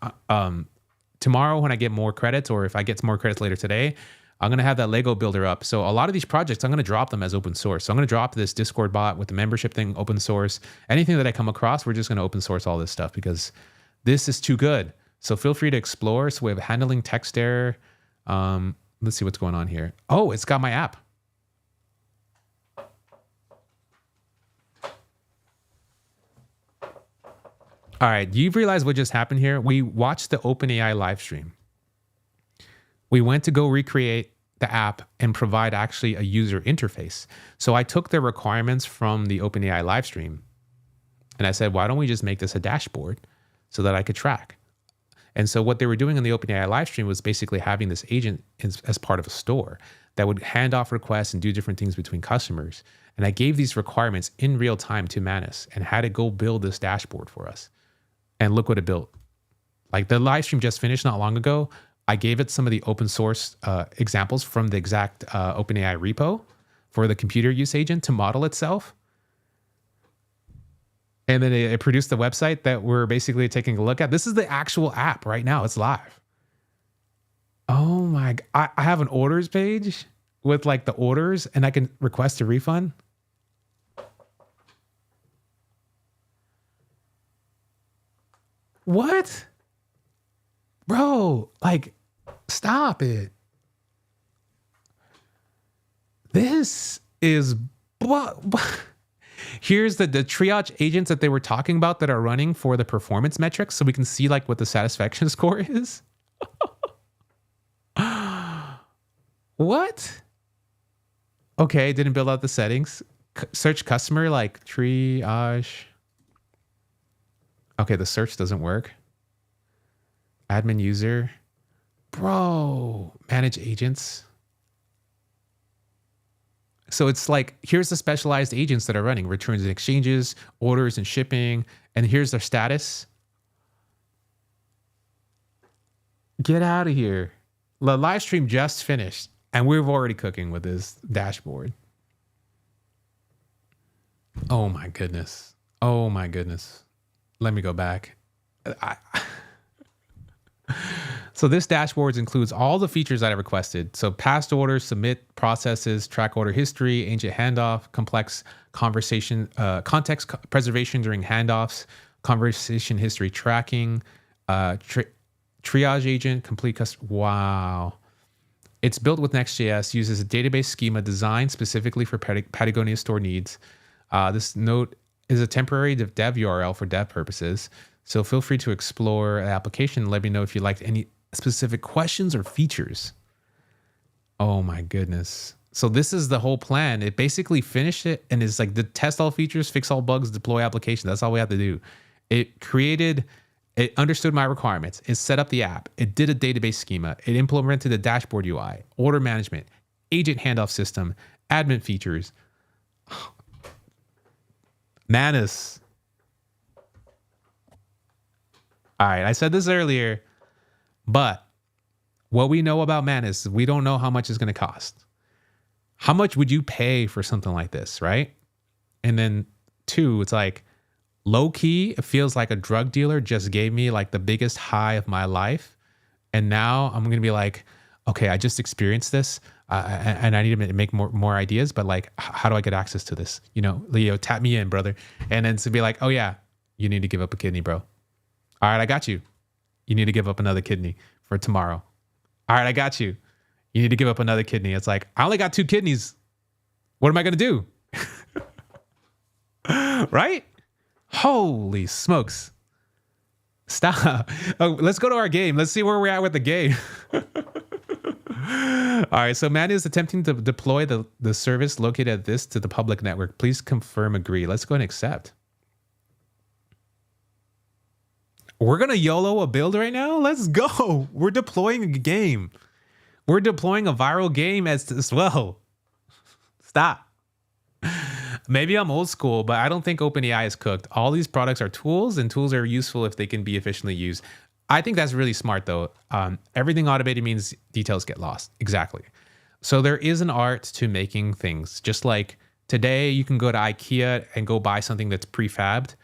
tomorrow when I get more credits, or if I get more credits later today, I'm going to have that Lego builder up. So a lot of these projects, I'm going to drop them as open source. So I'm going to drop this Discord bot with the membership thing open source. Anything that I come across, we're just going to open source all this stuff, because this is too good. So feel free to explore. So we have handling text error. Let's see what's going on here. Oh, it's got my app. All right, do you realize what just happened here? We watched the OpenAI live stream. We went to go recreate the app and provide actually a user interface. So I took the requirements from the OpenAI live stream and I said, why don't we just make this a dashboard so that I could track? And so what they were doing in the OpenAI live stream was basically having this agent as part of a store. that would hand off requests and do different things between customers. And I gave these requirements in real time to Manus and had it go build this dashboard for us. And look what it built. Like the live stream just finished not long ago. I gave it some of the open source examples from the exact OpenAI repo for the computer use agent to model itself. And then it produced the website that we're basically taking a look at. This is the actual app right now. It's live. Oh my, I have an orders page with like the orders and I can request a refund. What? Bro, like, stop it. This is, here's the triage agents that they were talking about that are running for the performance metrics so we can see like what the satisfaction score is. What? Okay, didn't build out the settings. Search customer like triage. Okay, the search doesn't work. Admin user. Bro, manage agents. So it's like, here's the specialized agents that are running returns and exchanges, orders and shipping, and here's their status. Get out of here. The live stream just finished and we're already cooking with this dashboard. Oh my goodness. Oh my goodness. Let me go back. So this dashboard includes all the features that I requested. So past orders, submit processes, track order history, agent handoff, complex conversation, context preservation during handoffs, conversation history tracking, triage agent, complete custom. Wow. It's built with Next.js, uses a database schema designed specifically for Patagonia store needs. This note is a temporary dev URL for dev purposes. So feel free to explore the application and let me know if you liked any specific questions or features. Oh my goodness. So this is the whole plan. It basically finished it and is like the test all features, fix all bugs, deploy application. That's all we have to do. It understood my requirements. It set up the app. It did a database schema. It implemented a dashboard UI, order management, agent handoff system, admin features. Manus. All right, I said this earlier, but what we know about Manus, we don't know how much it's going to cost. How much would you pay for something like this, right? And then two, it's like low key, it feels like a drug dealer just gave me like the biggest high of my life. And now I'm going to be like, okay, I just experienced this and I need to make more ideas, but like, how do I get access to this? You know, Leo, tap me in, brother. And then to be like, oh yeah, you need to give up a kidney, bro. All right, I got you. You need to give up another kidney for tomorrow. All right, I got you. You need to give up another kidney. It's like, I only got 2 kidneys. What am I going to do? Right? Holy smokes. Stop. Oh, let's go to our game. Let's see where we're at with the game. All right, so Manny is attempting to deploy the service located at this to the public network. Please confirm, agree. Let's go and accept. We're going to YOLO a build right now? Let's go. We're deploying a game. We're deploying a viral game as well. Stop. Maybe I'm old school, but I don't think OpenAI is cooked. All these products are tools, and tools are useful if they can be efficiently used. I think that's really smart, though. Everything automated means details get lost. Exactly. So there is an art to making things. Just like today, you can go to IKEA and go buy something that's prefabbed.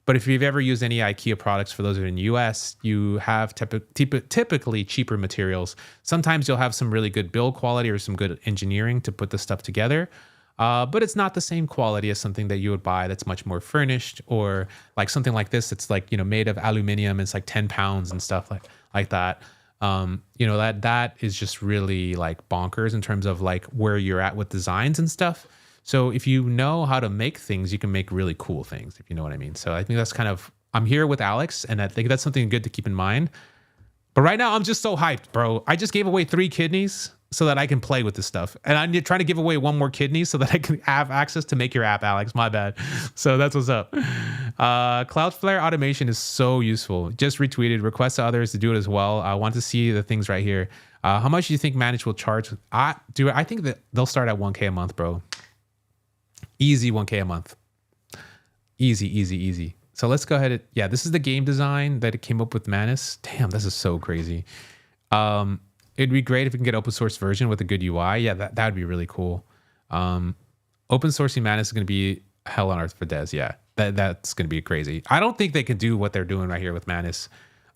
But if you've ever used any IKEA products, for those of you in the US, you have typically cheaper materials. Sometimes you'll have some really good build quality or some good engineering to put the stuff together. But it's not the same quality as something that you would buy that's much more furnished, or like something like this. It's like, made of aluminum. It's like 10 pounds and stuff like that. That is just really like bonkers in terms of like where you're at with designs and stuff. So if you know how to make things, you can make really cool things, if you know what I mean. So I think that's I'm here with Alex, and I think that's something good to keep in mind. But right now, I'm just so hyped, bro. I just gave away 3 kidneys so that I can play with this stuff. And I'm trying to give away 1 more kidney so that I can have access to make your app, Alex. My bad. So that's what's up. Cloudflare automation is so useful. Just retweeted. Request to others to do it as well. I want to see the things right here. How much do you think Manage will charge? I think that they'll start at 1K a month, bro. Easy 1K a month. Easy. So let's go ahead. This is the game design that it came up with Manus. Damn, this is so crazy. It'd be great if we can get open source version with a good UI. Yeah, that would be really cool. Open sourcing Manus is going to be hell on earth for devs. Yeah, that's going to be crazy. I don't think they can do what they're doing right here with Manus.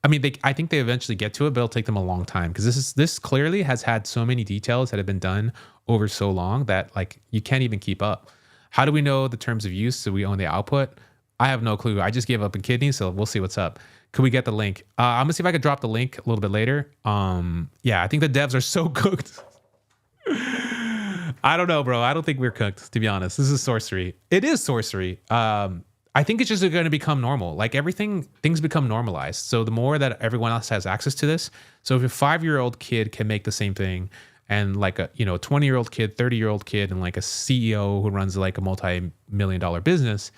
I mean, I think they eventually get to it, but it'll take them a long time because this clearly has had so many details that have been done over so long that like you can't even keep up. How do we know the terms of use so we own the output? I have no clue. I just gave up in kidney, so we'll see what's up. Could we get the link? I'm gonna see if I could drop the link a little bit later. I think the devs are so cooked. I don't know, bro. I don't think we're cooked, to be honest. This is sorcery. It is sorcery. I think it's just going to become normal. Like things become normalized. So the more that everyone else has access to this, so if a 5-year-old kid can make the same thing, and like a 20-year-old kid, 30-year-old kid, and like a CEO who runs like a multi-million-dollar business,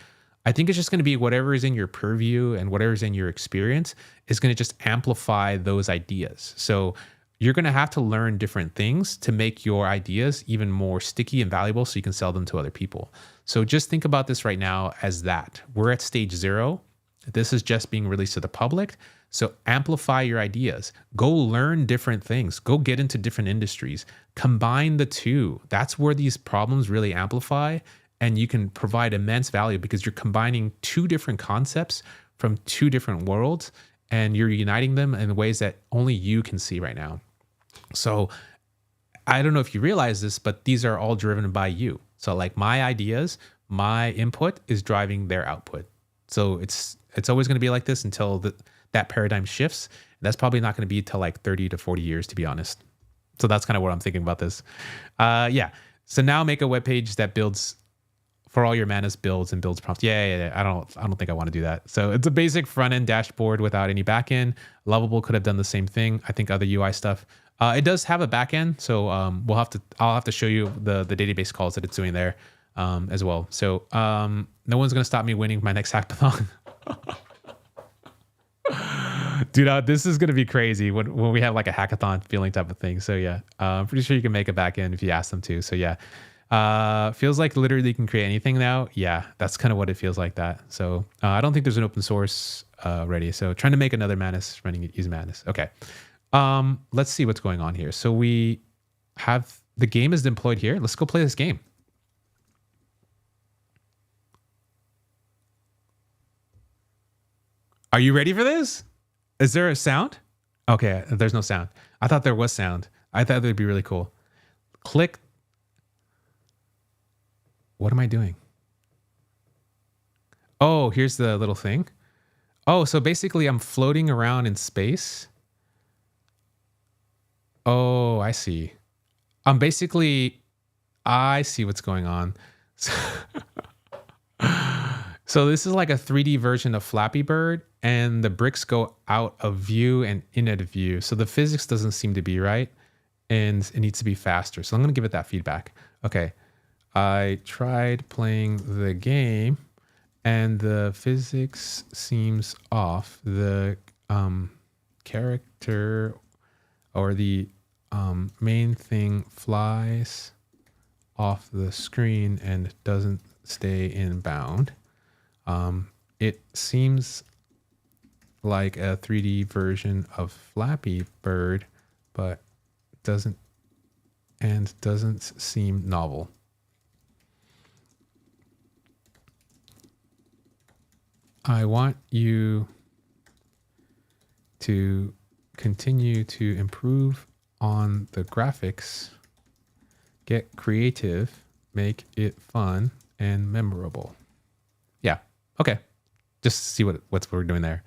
I think it's just going to be whatever is in your purview and whatever is in your experience is going to just amplify those ideas. So you're going to have to learn different things to make your ideas even more sticky and valuable so you can sell them to other people. So just think about this right now as that. We're at stage 0. This is just being released to the public. So amplify your ideas. Go learn different things. Go get into different industries. Combine the two. That's where these problems really amplify, and you can provide immense value because you're combining 2 different concepts from 2 different worlds, and you're uniting them in ways that only you can see right now. So I don't know if you realize this, but these are all driven by you. So like my ideas, my input is driving their output. So it's always going to be like this until that paradigm shifts. That's probably not going to be till like 30 to 40 years, to be honest. So that's kind of what I'm thinking about this. So now make a web page that builds for all your Manus builds and builds prompts. Yeah. I don't think I want to do that. So it's a basic front end dashboard without any back end. Lovable could have done the same thing. I think other UI stuff. It does have a back end, so I'll have to show you the database calls that it's doing there as well. So no one's gonna stop me winning my next hackathon. Dude, this is gonna be crazy when we have like a hackathon feeling type of thing. So yeah, I'm pretty sure you can make a back end if you ask them to. So yeah, feels like literally you can create anything now. Yeah, that's kind of what it feels like that. So I don't think there's an open source ready. So trying to make another Manus running it using Manus. Okay. Let's see what's going on here. So we have the game is deployed here. Let's go play this game. Are you ready for this? Is there a sound? Okay, there's no sound. I thought there was sound. I thought that would be really cool. Click. What am I doing? Oh, here's the little thing. Oh, so basically I'm floating around in space. Oh, I see. I see what's going on. So this is like a 3D version of Flappy Bird, and the bricks go out of view and in at view. So the physics doesn't seem to be right, and it needs to be faster. So I'm going to give it that feedback. Okay. I tried playing the game, and the physics seems off. The character or the main thing flies off the screen and doesn't stay in bound. It seems like a 3D version of Flappy Bird, but doesn't seem novel. I want you to continue to improve on the graphics, get creative, make it fun and memorable. Yeah. Okay. Just see what we're doing there.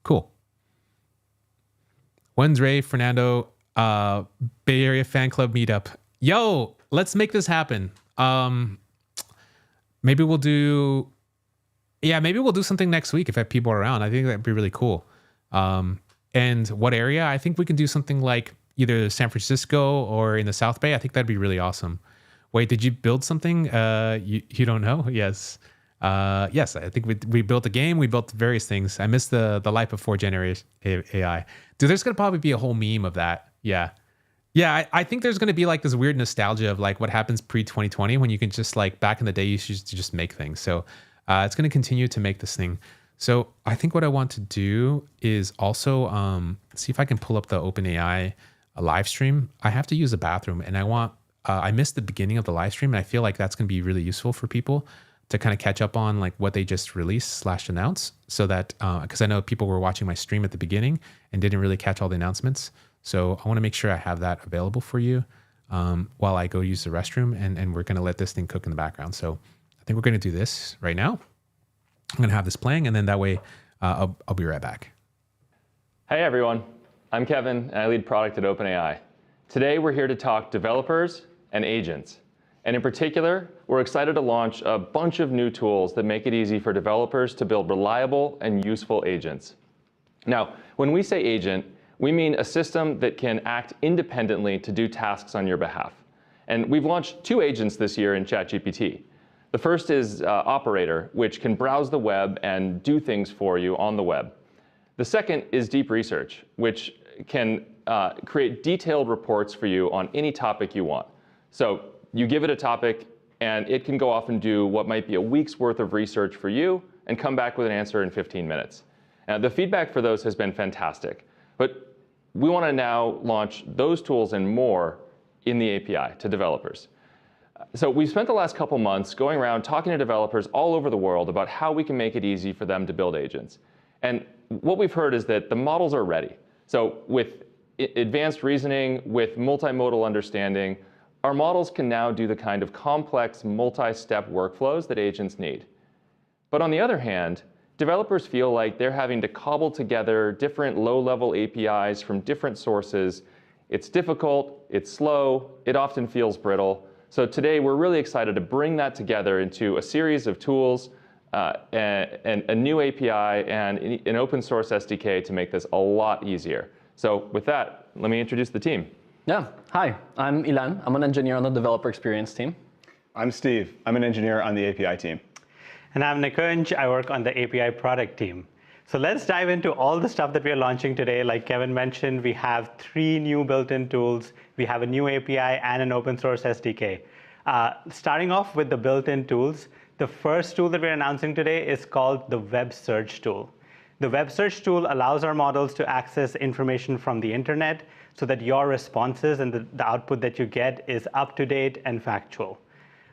Cool. When's Ray Fernando Bay Area fan club meetup? Yo, let's make this happen. Maybe we'll do something next week if people are around. I think that'd be really cool. And what area? I think we can do something like either San Francisco or in the South Bay. I think that'd be really awesome. Wait, did you build something? You don't know? Yes. Yes, I think we built a game. We built various things. I missed the life before generation AI. Dude, there's going to probably be a whole meme of that. Yeah. Yeah, I think there's going to be like this weird nostalgia of like what happens pre-2020 when you can just like back in the day you used to just make things. So it's going to continue to make this thing. So I think what I want to do is also see if I can pull up the OpenAI live stream. I have to use the bathroom, and I missed the beginning of the live stream, and I feel like that's going to be really useful for people to kind of catch up on like what they just released / announce, so that because I know people were watching my stream at the beginning and didn't really catch all the announcements. So I want to make sure I have that available for you while I go use the restroom, and we're going to let this thing cook in the background. So I think we're going to do this right now. I'm going to have this playing, and then that way I'll be right back. Hey everyone, I'm Kevin, and I lead product at OpenAI. Today we're here to talk developers and agents. And in particular, we're excited to launch a bunch of new tools that make it easy for developers to build reliable and useful agents. Now, when we say agent, we mean a system that can act independently to do tasks on your behalf. And we've launched 2 agents this year in ChatGPT. The first is Operator, which can browse the web and do things for you on the web. The second is Deep Research, which can create detailed reports for you on any topic you want. So you give it a topic, and it can go off and do what might be a week's worth of research for you and come back with an answer in 15 minutes. The feedback for those has been fantastic. But we want to now launch those tools and more in the API to developers. So we've spent the last couple months going around talking to developers all over the world about how we can make it easy for them to build agents. And what we've heard is that the models are ready. So with advanced reasoning, with multimodal understanding, our models can now do the kind of complex multi-step workflows that agents need. But on the other hand, developers feel like they're having to cobble together different low-level APIs from different sources. It's difficult, it's slow, it often feels brittle. So today we're really excited to bring that together into a series of tools and a new API and an open source SDK to make this a lot easier. So with that, let me introduce the team. Yeah, hi, I'm Ilan. I'm an engineer on the developer experience team. I'm Steve. I'm an engineer on the API team. And I'm Nikunj. I work on the API product team. So let's dive into all the stuff that we are launching today. Like Kevin mentioned, we have 3 new built-in tools. We have a new API and an open source SDK. Starting off with the built-in tools, the first tool that we're announcing today is called the Web Search tool. The Web Search tool allows our models to access information from the internet so that your responses and the output that you get is up-to-date and factual.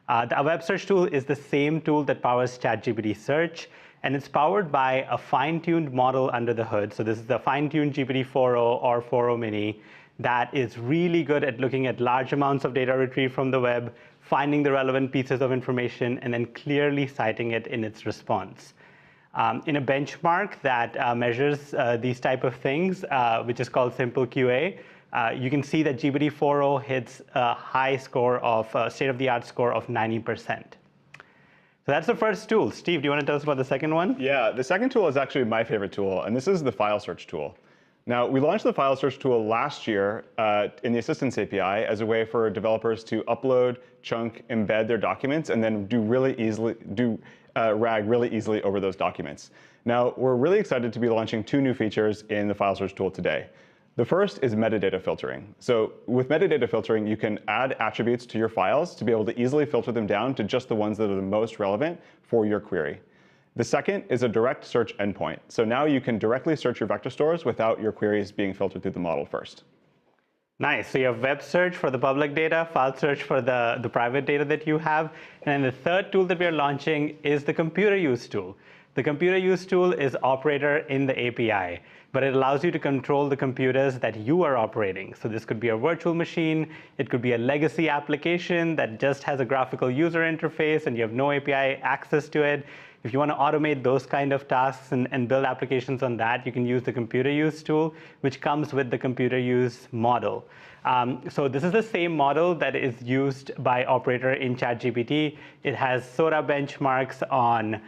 The Web Search tool is the same tool that powers ChatGPT Search, and it's powered by a fine-tuned model under the hood. So this is the fine-tuned GPT-4o or 4o mini that is really good at looking at large amounts of data retrieved from the web, finding the relevant pieces of information, and then clearly citing it in its response. In a benchmark that measures these type of things, which is called Simple QA, you can see that GPT-4o hits a high score of state-of-the-art score of 90%. So that's the first tool. Steve, do you want to tell us about the second one? Yeah, the second tool is actually my favorite tool, and this is the file search tool. Now, we launched the file search tool last year in the Assistance API as a way for developers to upload, chunk, embed their documents, and then RAG really easily over those documents. Now, we're really excited to be launching 2 new features in the file search tool today. The first is metadata filtering. So with metadata filtering, you can add attributes to your files to be able to easily filter them down to just the ones that are the most relevant for your query. The second is a direct search endpoint. So now you can directly search your vector stores without your queries being filtered through the model first. Nice. So you have web search for the public data, file search for the private data that you have. And then the third tool that we are launching is the computer use tool. The computer use tool is Operator in the API, but it allows you to control the computers that you are operating. So this could be a virtual machine. It could be a legacy application that just has a graphical user interface and you have no API access to it. If you want to automate those kind of tasks and build applications on that, you can use the computer use tool, which comes with the computer use model. So this is the same model that is used by Operator in ChatGPT. It has SOTA benchmarks on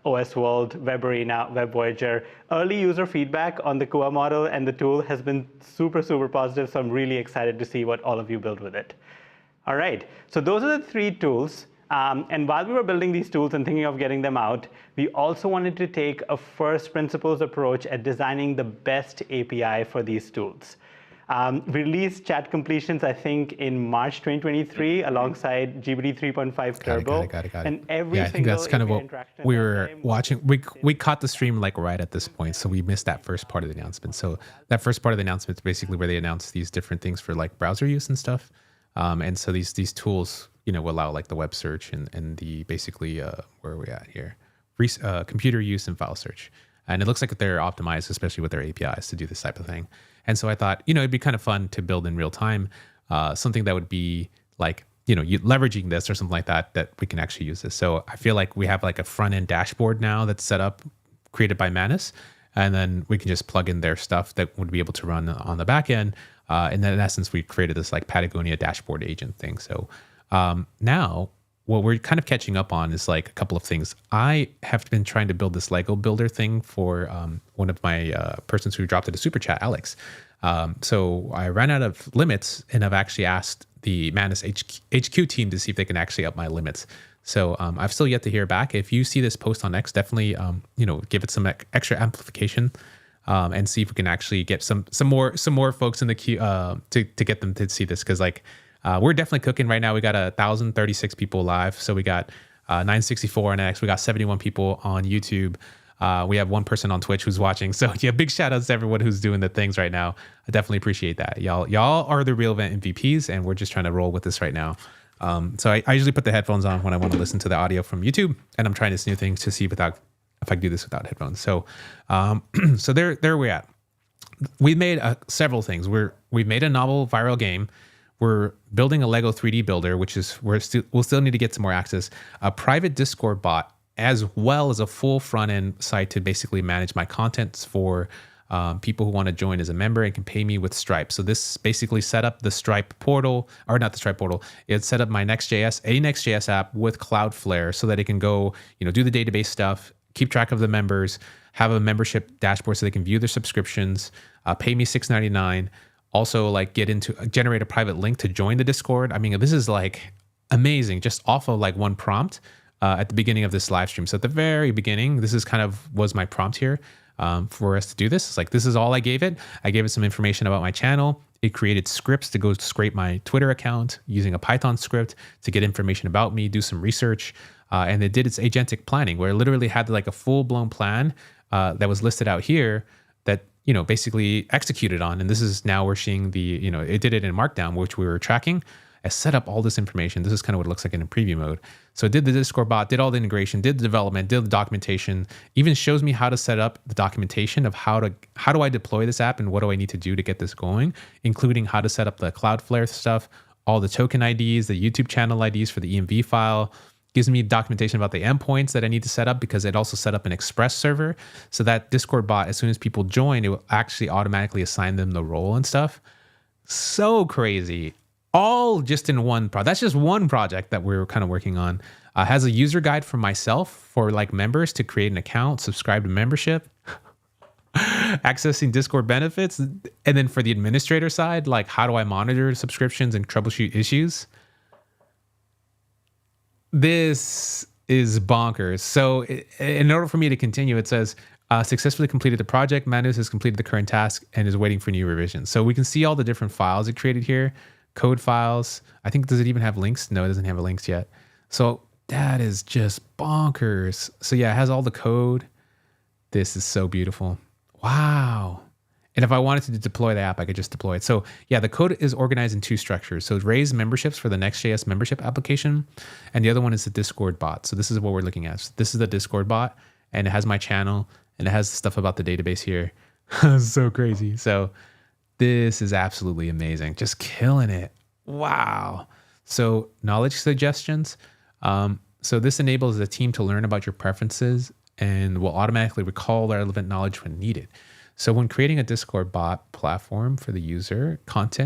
OS World, Web Arena, Web Voyager. Early user feedback on the Kua model and the tool has been super, super positive. So I'm really excited to see what all of you build with it. All right, so those are the 3 tools. And while we were building these tools and thinking of getting them out, we also wanted to take a first principles approach at designing the best API for these tools. We released chat completions, I think, in March 2023 alongside GPT 3.5 Turbo. Got it. And every Yeah, I think that's single kind of API what interaction we at that were time watching. We caught the stream like right at this point, so we missed that first part of the announcement. So that first part of the announcement is basically where they announced these different things for like browser use and stuff. And so these tools, will allow like the web search and the basically where are we at here? Computer use and file search. And it looks like they're optimized, especially with their APIs, to do this type of thing. And so I thought, it'd be kind of fun to build in real time something that would be like, you leveraging this or something like that we can actually use this. So I feel like we have like a front end dashboard now that's set up, created by Manus, and then we can just plug in their stuff that would be able to run on the back end. And then in essence, we created this like Patagonia dashboard agent thing. So now what we're kind of catching up on is like a couple of things. I have been trying to build this Lego builder thing for one of my persons who dropped it a super chat, Alex. So I ran out of limits, and I've actually asked the Manus HQ team to see if they can actually up my limits. So I've still yet to hear back. If you see this post on X, definitely give it some extra amplification and see if we can actually get some more folks in the queue to get them to see this, because like. We're definitely cooking right now. We got 1,036 people live. So we got 964 on X. We got 71 people on YouTube. We have one person on Twitch who's watching. So yeah, big shout outs to everyone who's doing the things right now. I definitely appreciate that. Y'all are the real event MVPs, and we're just trying to roll with this right now. So I usually put the headphones on when I want to listen to the audio from YouTube, and I'm trying this new thing to see if I can do this without headphones. So so there we're at. We made several things. We made a novel viral game. We're building a Lego 3D builder, which is we'll still need to get some more access. A private Discord bot, as well as a full front end site to basically manage my contents for people who want to join as a member and can pay me with Stripe. So this basically set up the Stripe portal, or not the Stripe portal. It set up my Next.js app with Cloudflare so that it can go, do the database stuff, keep track of the members, have a membership dashboard so they can view their subscriptions, pay me $6.99. Also, like generate a private link to join the Discord. I mean, this is like amazing, just off of like one prompt at the beginning of this live stream. So at the very beginning, this is kind of was my prompt here for us to do this. It's like, this is all I gave it. I gave it some information about my channel. It created scripts to go scrape my Twitter account using a Python script to get information about me, do some research. And it did its agentic planning, where it literally had like a full-blown plan that was listed out here that basically executed on. And this is now we're seeing it did it in Markdown, which we were tracking. I set up all this information. This is kind of what it looks like in a preview mode. So it did the Discord bot, did all the integration, did the development, did the documentation, even shows me how to set up the documentation of how do I deploy this app and what do I need to do to get this going, including how to set up the Cloudflare stuff, all the token IDs, the YouTube channel IDs for the EMV file. Gives me documentation about the endpoints that I need to set up, because it also set up an Express server. So that Discord bot, as soon as people join, it will actually automatically assign them the role and stuff. So crazy. All just in one project. That's just one project that we're kind of working on. Has a user guide for myself for like members to create an account, subscribe to membership, accessing Discord benefits. And then for the administrator side, like how do I monitor subscriptions and troubleshoot issues? This is bonkers. So in order for me to continue, it says, successfully completed the project. Manus has completed the current task and is waiting for new revisions. So we can see all the different files it created here. Code files. I think, does it even have links? No, it doesn't have links yet. So that is just bonkers. So yeah, it has all the code. This is so beautiful. Wow. And if I wanted to deploy the app, I could just deploy it. So yeah, the code is organized in two structures. So raise memberships for the Next.js membership application. And the other one is the Discord bot. So this is what we're looking at. So this is the Discord bot, and it has my channel, and it has stuff about the database here. So crazy. So this is absolutely amazing. Just killing it. Wow. So knowledge suggestions. So this enables the team to learn about your preferences and will automatically recall the relevant knowledge when needed. So when creating a Discord bot platform for the user,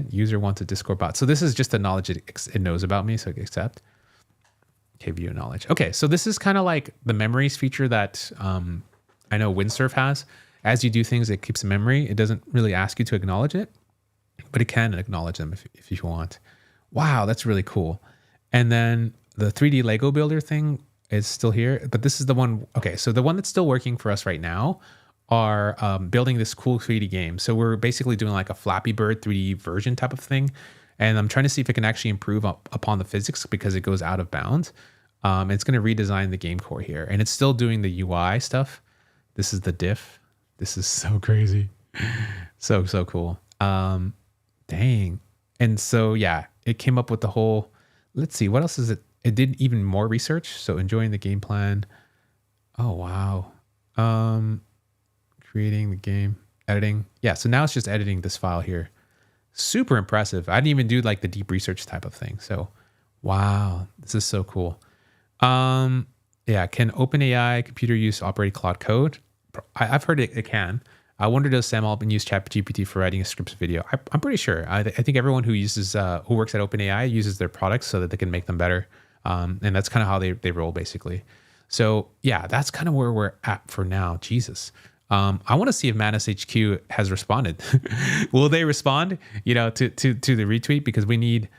user wants a Discord bot. So this is just the knowledge it knows about me, so accept. Okay, view knowledge. Okay, so this is kind of like the memories feature that I know Windsurf has. As you do things, it keeps a memory. It doesn't really ask you to acknowledge it, but it can acknowledge them if you want. Wow, that's really cool. And then the 3D Lego builder thing is still here, but this is the one. Okay, so the one that's still working for us right now are building this cool 3D game. So we're basically doing like a Flappy Bird 3D version type of thing. And I'm trying to see if it can actually improve upon the physics because it goes out of bounds. It's going to redesign the game core here. And it's still doing the UI stuff. This is the diff. This is so crazy. So cool. Dang. And so, yeah, it came up with the whole, let's see, what else is it? It did even more research. So enjoying the game plan. Oh, wow. Creating the game, editing. Yeah, so now it's just editing this file here. Super impressive. I didn't even do like the deep research type of thing. So, wow, this is so cool. Yeah, can OpenAI computer use operating cloud code? I've heard it can. I wonder does Sam Altman use ChatGPT for writing a scripts video? I'm pretty sure. I think everyone who uses who works at OpenAI uses their products so that they can make them better. And that's kind of how they roll basically. So yeah, that's kind of where we're at for now. Jesus. I want to see if Manus HQ has responded. Will they respond, to the retweet? Because we need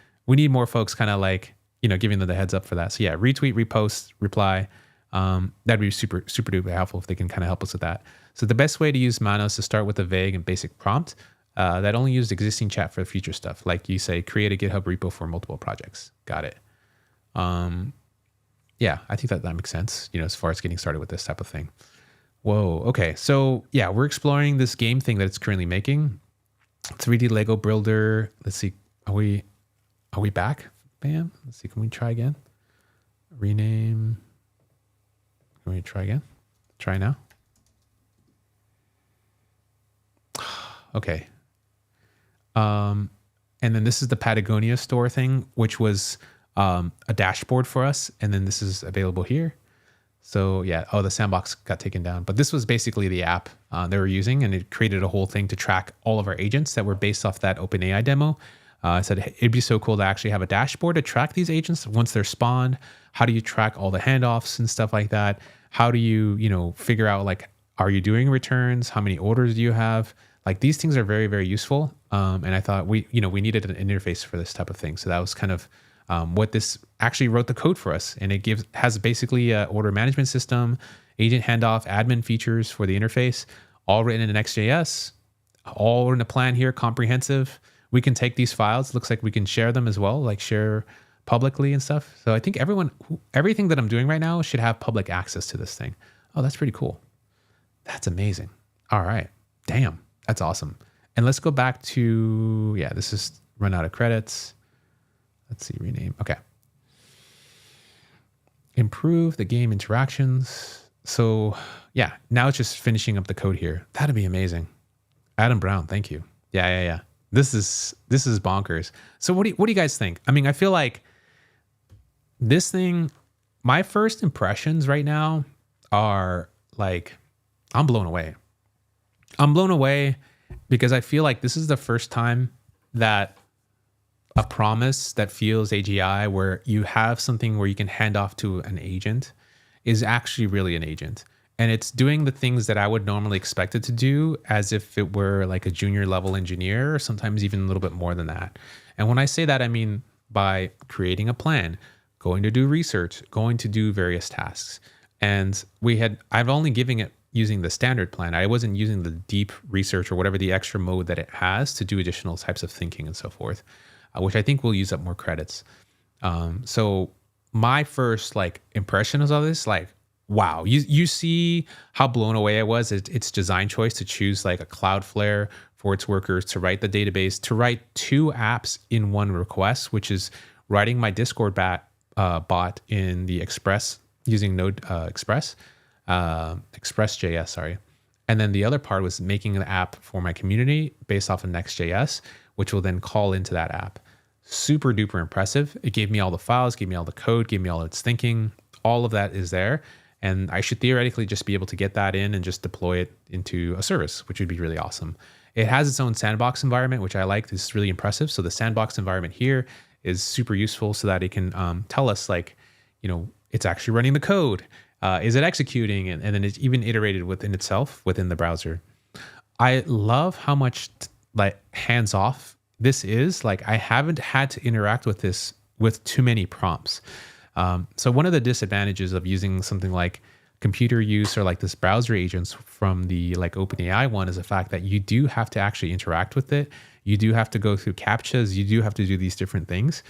more folks kind of like, giving them the heads up for that. So yeah, retweet, repost, reply. That'd be super, super duper helpful if they can kind of help us with that. So the best way to use Manus is to start with a vague and basic prompt that only used existing chat for the future stuff. Like you say, create a GitHub repo for multiple projects. Got it. Yeah, I think that makes sense, as far as getting started with this type of thing. Whoa. Okay. So yeah, we're exploring this game thing that it's currently making. 3D Lego builder. Let's see. Are we back? Bam. Let's see. Can we try again? Rename. Can we try again? Try now. Okay. And then this is the Patagonia store thing, which was a dashboard for us. And then this is available here. So yeah, the sandbox got taken down, but this was basically the app they were using, and it created a whole thing to track all of our agents that were based off that OpenAI demo. I said it'd be so cool to actually have a dashboard to track these agents once they're spawned. How do you track all the handoffs and stuff like that? How do you, figure out like, are you doing returns? How many orders do you have? Like these things are very, very useful. And I thought we needed an interface for this type of thing. So that was kind of what this actually wrote the code for us. And it has basically a order management system, agent handoff, admin features for the interface, all written in Next.js, all in a plan here, comprehensive. We can take these files. Looks like we can share them as well, like share publicly and stuff. So I think everything that I'm doing right now should have public access to this thing. Oh, that's pretty cool. That's amazing. All right. Damn. That's awesome. And let's go back to, this is run out of credits. Let's see, rename. Okay. Improve the game interactions. So yeah, now it's just finishing up the code here. That'd be amazing. Adam Brown, thank you. Yeah. This is bonkers. So what do you guys think? I mean, I feel like this thing, my first impressions right now are like, I'm blown away. I'm blown away because I feel like this is the first time that a promise that feels AGI, where you have something where you can hand off to an agent, is actually really an agent. And it's doing the things that I would normally expect it to do as if it were like a junior level engineer, or sometimes even a little bit more than that. And when I say that, I mean by creating a plan, going to do research, going to do various tasks. And I've only given it using the standard plan. I wasn't using the deep research or whatever the extra mode that it has to do additional types of thinking and so forth, which I think will use up more credits. So my first like impressions of this, like, wow, you see how blown away I was at its design choice to choose like a Cloudflare for its workers, to write the database, to write 2 apps in one request, which is writing my Discord bot in the Express using Node Express.js, sorry. And then the other part was making an app for my community based off of Next.js, which will then call into that app. Super duper impressive. It gave me all the files, gave me all the code, gave me all its thinking. All of that is there. And I should theoretically just be able to get that in and just deploy it into a service, which would be really awesome. It has its own sandbox environment, which I like. This is really impressive. So the sandbox environment here is super useful so that it can tell us like, it's actually running the code. Is it executing? And then it's even iterated within itself within the browser. I love how much like hands off this is. Like I haven't had to interact with this with too many prompts. So one of the disadvantages of using something like computer use or like this browser agents from the like OpenAI one is the fact that you do have to actually interact with it. You do have to go through CAPTCHAs. You do have to do these different things.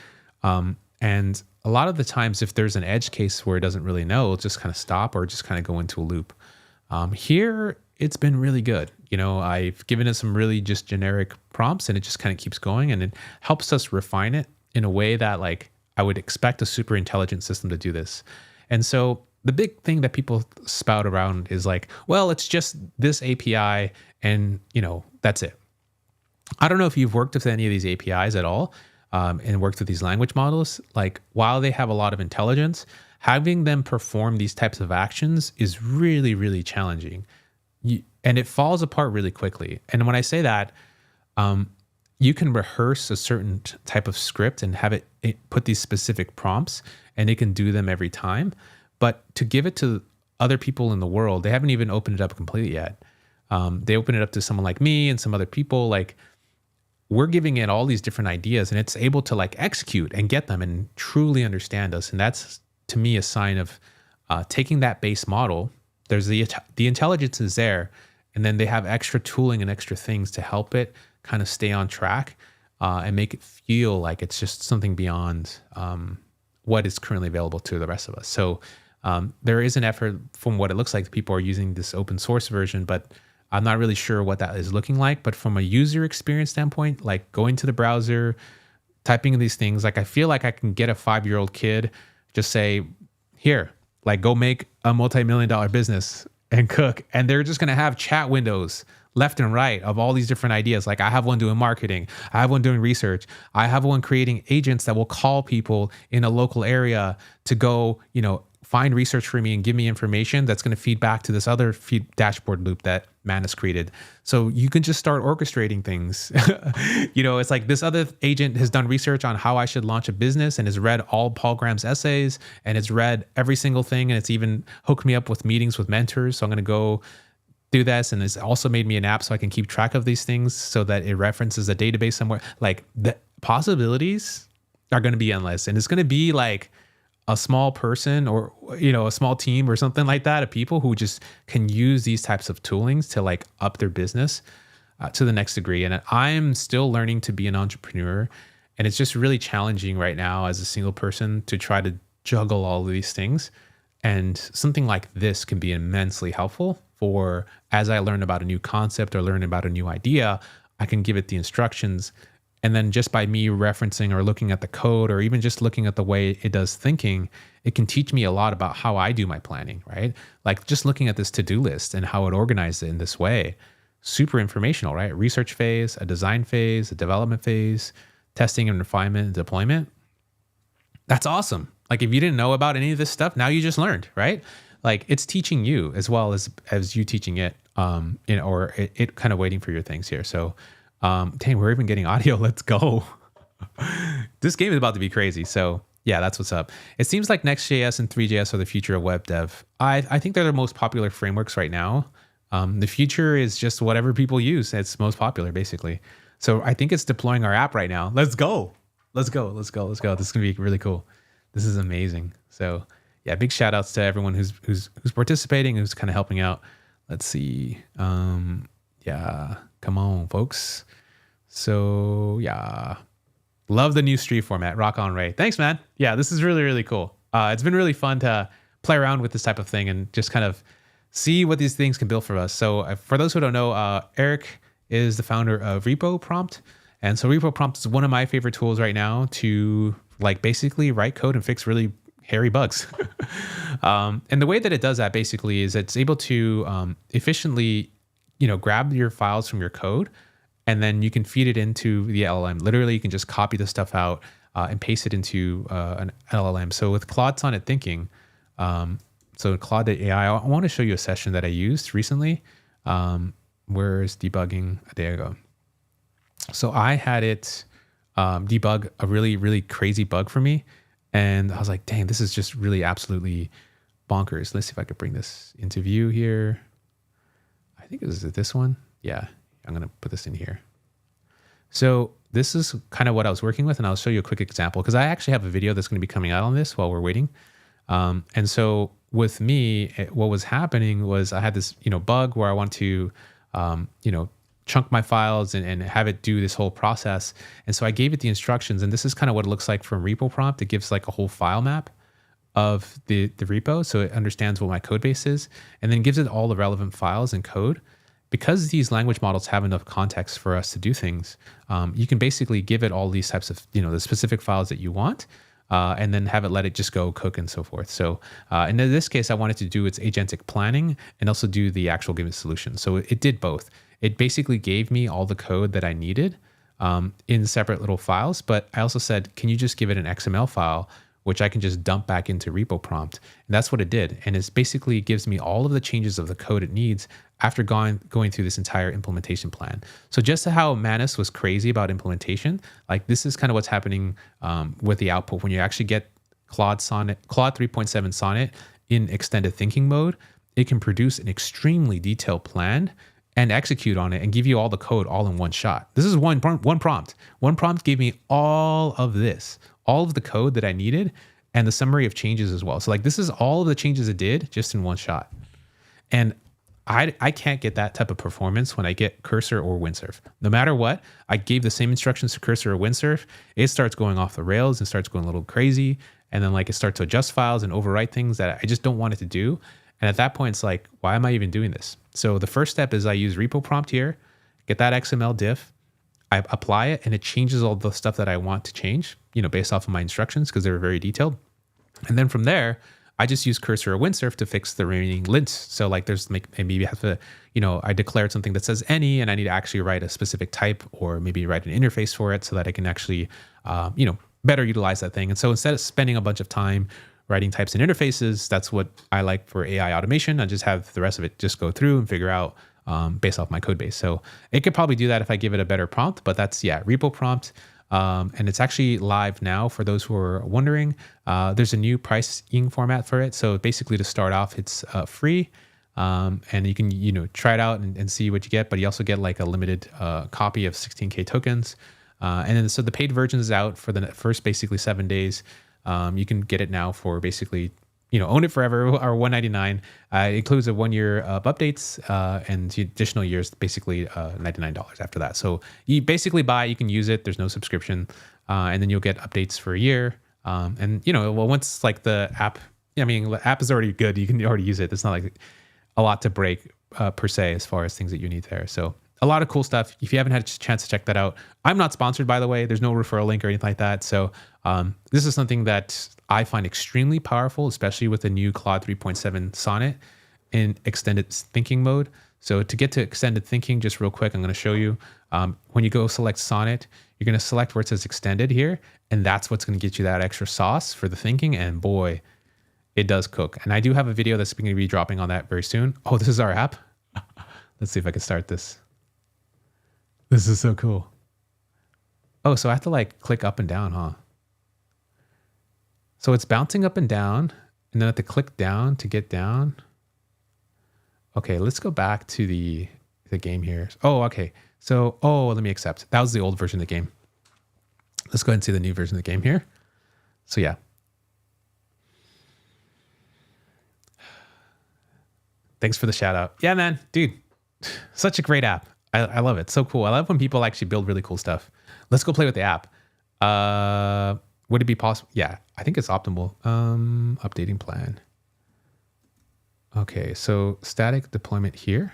And a lot of the times, if there's an edge case where it doesn't really know, it'll just kind of stop or just kind of go into a loop. Here, it's been really good. I've given it some really just generic prompts and it just kind of keeps going, and it helps us refine it in a way that like I would expect a super intelligent system to do this. And so the big thing that people spout around is like, well, it's just this API and that's it. I don't know if you've worked with any of these APIs at all and worked with these language models. Like, while they have a lot of intelligence, having them perform these types of actions is really, really challenging. And it falls apart really quickly. And when I say that, you can rehearse a certain type of script and have it put these specific prompts, and it can do them every time. But to give it to other people in the world, they haven't even opened it up completely yet. They open it up to someone like me and some other people. Like, we're giving it all these different ideas, and it's able to like execute and get them and truly understand us. And that's, to me, a sign of taking that base model. There's the intelligence is there, and then they have extra tooling and extra things to help it kind of stay on track and make it feel like it's just something beyond what is currently available to the rest of us. So there is an effort, from what it looks like, people are using this open source version, but I'm not really sure what that is looking like. But from a user experience standpoint, like going to the browser, typing in these things, like I feel like I can get a 5-year-old kid, just say, here, like go make a multi-million-dollar business and cook. And they're just going to have chat windows left and right of all these different ideas. Like, I have one doing marketing. I have one doing research. I have one creating agents that will call people in a local area to go, find research for me and give me information that's going to feed back to this other dashboard loop that Manus created. So you can just start orchestrating things. It's like this other agent has done research on how I should launch a business and has read all Paul Graham's essays and it's read every single thing. And it's even hooked me up with meetings with mentors. So I'm going to go do this. And it's also made me an app so I can keep track of these things so that it references a database somewhere. Like, the possibilities are going to be endless. And it's going to be like a small person or, a small team or something like that of people who just can use these types of toolings to like up their business to the next degree. And I'm still learning to be an entrepreneur. And it's just really challenging right now as a single person to try to juggle all of these things. And something like this can be immensely helpful for, as I learn about a new concept or learn about a new idea, I can give it the instructions. And then just by me referencing or looking at the code or even just looking at the way it does thinking, it can teach me a lot about how I do my planning, right? Like just looking at this to-do list and how it organizes it in this way, super informational, right? Research phase, a design phase, a development phase, testing and refinement and deployment. That's awesome. Like, if you didn't know about any of this stuff, now you just learned, right? Like, it's teaching you as well as you teaching it, or it kind of waiting for your things here. So, dang, we're even getting audio. Let's go. This game is about to be crazy. So yeah, that's what's up. It seems like Next.js and Three.js are the future of web dev. I think they're the most popular frameworks right now. The future is just whatever people use. It's most popular, basically. So I think it's deploying our app right now. Let's go. Let's go. Let's go. Let's go. This is going to be really cool. This is amazing. So yeah, big shout outs to everyone who's participating, who's kind of helping out. Let's see. Yeah, come on, folks. So yeah, love the new street format. Rock on, Ray. Thanks, man. Yeah, this is really, really cool. It's been really fun to play around with this type of thing and just kind of see what these things can build for us. So for those who don't know, Eric is the founder of Repo Prompt. And so Repo Prompt is one of my favorite tools right now to like basically write code and fix really hairy bugs. And the way that it does that basically is it's able to efficiently, grab your files from your code, and then you can feed it into the LLM. Literally, you can just copy the stuff out and paste it into an LLM. So with Claude Sonnet Thinking, so Claude.ai, I want to show you a session that I used recently. Where's debugging? There you go. So I had it debug a really, really crazy bug for me. And I was like, dang, this is just really absolutely bonkers. Let's see if I could bring this into view here. I think it was this one. Yeah, I'm going to put this in here. So this is kind of what I was working with, and I'll show you a quick example because I actually have a video that's going to be coming out on this while we're waiting. And so with me, what was happening was I had this, bug where I want to, chunk my files and have it do this whole process. And so I gave it the instructions, and this is kind of what it looks like from repo prompt. It gives like a whole file map of the repo, so it understands what my code base is, and then gives it all the relevant files and code. Because these language models have enough context for us to do things, you can basically give it all these types of, the specific files that you want, and then have it let it just go cook and so forth. So in this case, I wanted to do its agentic planning and also do the actual given solution. So it did both. It basically gave me all the code that I needed in separate little files, but I also said, can you just give it an XML file, which I can just dump back into repo prompt? And that's what it did. And it basically gives me all of the changes of the code it needs after going through this entire implementation plan. So just how Manus was crazy about implementation, like this is kind of what's happening with the output when you actually get Claude 3.7 Sonnet in extended thinking mode. It can produce an extremely detailed plan and execute on it and give you all the code all in one shot. This is one prompt. One prompt gave me all of this, all of the code that I needed, and the summary of changes as well. So like this is all of the changes it did just in one shot. And I can't get that type of performance when I get Cursor or Windsurf. No matter what, I gave the same instructions to Cursor or Windsurf, it starts going off the rails and starts going a little crazy. And then like it starts to adjust files and overwrite things that I just don't want it to do. And at that point, it's like, why am I even doing this? So the first step is I use repo prompt here, get that XML diff, I apply it, and it changes all the stuff that I want to change, based off of my instructions because they're very detailed. And then from there, I just use Cursor or Windsurf to fix the remaining lints. So like there's maybe you have to, I declared something that says any, and I need to actually write a specific type or maybe write an interface for it so that I can actually, better utilize that thing. And so instead of spending a bunch of time writing types and interfaces, that's what I like for AI automation. I just have the rest of it just go through and figure out based off my code base. So it could probably do that if I give it a better prompt, but that's, repo prompt. And it's actually live now for those who are wondering. There's a new pricing format for it. So basically to start off, it's free. And you can, try it out and see what you get, but you also get like a limited copy of 16K tokens. And then so the paid version is out for the first basically 7 days. You can get it now for basically, own it forever or $199. It includes a 1 year of updates and the additional years, basically $99 after that. So you basically buy, you can use it. There's no subscription. And then you'll get updates for a year. And, once like the app, the app is already good. You can already use it. It's not like a lot to break per se as far as things that you need there. So a lot of cool stuff. If you haven't had a chance to check that out, I'm not sponsored, by the way. There's no referral link or anything like that. So this is something that I find extremely powerful, especially with the new Claude 3.7 Sonnet in extended thinking mode. So to get to extended thinking, just real quick, I'm going to show you. When you go select Sonnet, you're going to select where it says extended here, and that's what's going to get you that extra sauce for the thinking. And boy, it does cook. And I do have a video that's going to be dropping on that very soon. Oh, this is our app. Let's see if I can start this. This is so cool. Oh, so I have to like click up and down, huh? So it's bouncing up and down, and then I have to click down to get down. Okay, let's go back to the game here. Oh, okay. So, let me accept. That was the old version of the game. Let's go ahead and see the new version of the game here. So yeah. Thanks for the shout out. Yeah, man, dude, such a great app. I love it. So cool. I love when people actually build really cool stuff. Let's go play with the app. Would it be possible? Yeah, I think it's optimal. Updating plan. Okay, so static deployment here.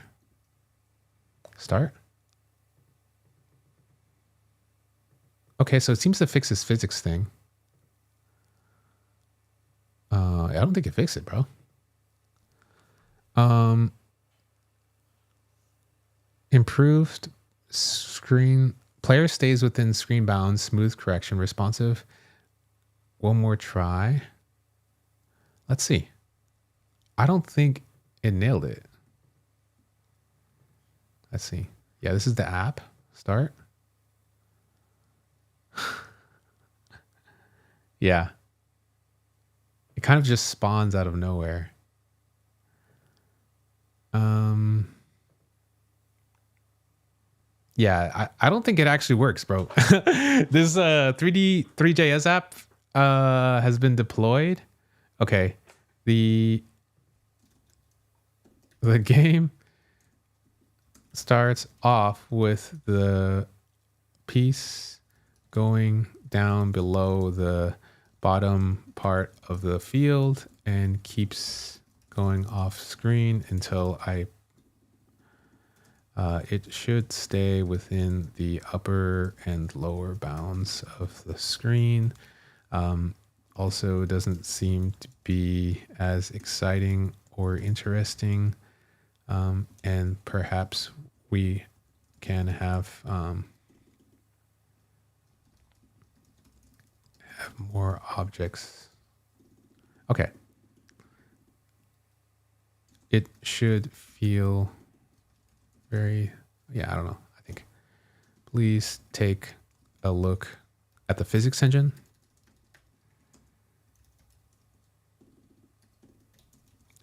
Start. Okay, so it seems to fix this physics thing. I don't think it fixed it, bro. Improved screen. Player stays within screen bounds. Smooth correction. Responsive. One more try. Let's see. I don't think it nailed it. Let's see. Yeah, this is the app. Start. Yeah. It kind of just spawns out of nowhere. Yeah, I don't think it actually works, bro. This 3JS app has been deployed. Okay, the game starts off with the piece going down below the bottom part of the field and keeps going off screen until it should stay within the upper and lower bounds of the screen. Also doesn't seem to be as exciting or interesting. And perhaps we can have more objects. Okay. It should feel very, I don't know. I think please take a look at the physics engine.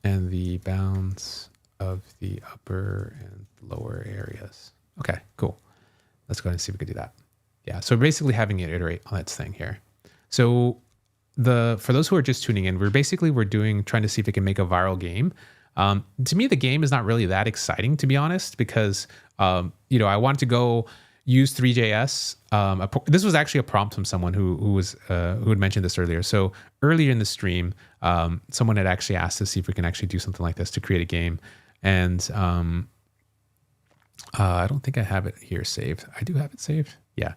And the bounds of the upper and lower areas. Okay, cool. Let's go ahead and see if we can do that. Yeah, so basically having it iterate on its thing here. So for those who are just tuning in, we're trying to see if it can make a viral game. To me, the game is not really that exciting, to be honest, because I wanted to go use 3JS. This was actually a prompt from someone who had mentioned this earlier. So earlier in the stream, someone had actually asked to see if we can actually do something like this to create a game. And I don't think I have it here saved. I do have it saved. Yeah,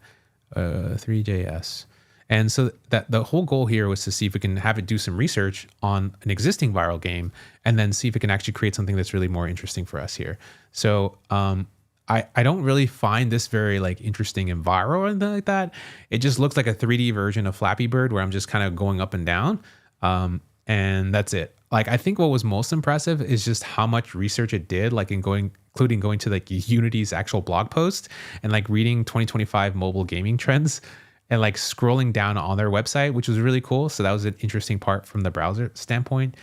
3JS. And so that the whole goal here was to see if we can have it do some research on an existing viral game and then see if it can actually create something that's really more interesting for us here. So I don't really find this very like interesting and viral or anything like that. It just looks like a 3D version of Flappy Bird where I'm just kind of going up and down. And that's it. Like, I think what was most impressive is just how much research it did, like including going to like Unity's actual blog post and like reading 2025 mobile gaming trends and like scrolling down on their website, which was really cool. So that was an interesting part from the browser standpoint.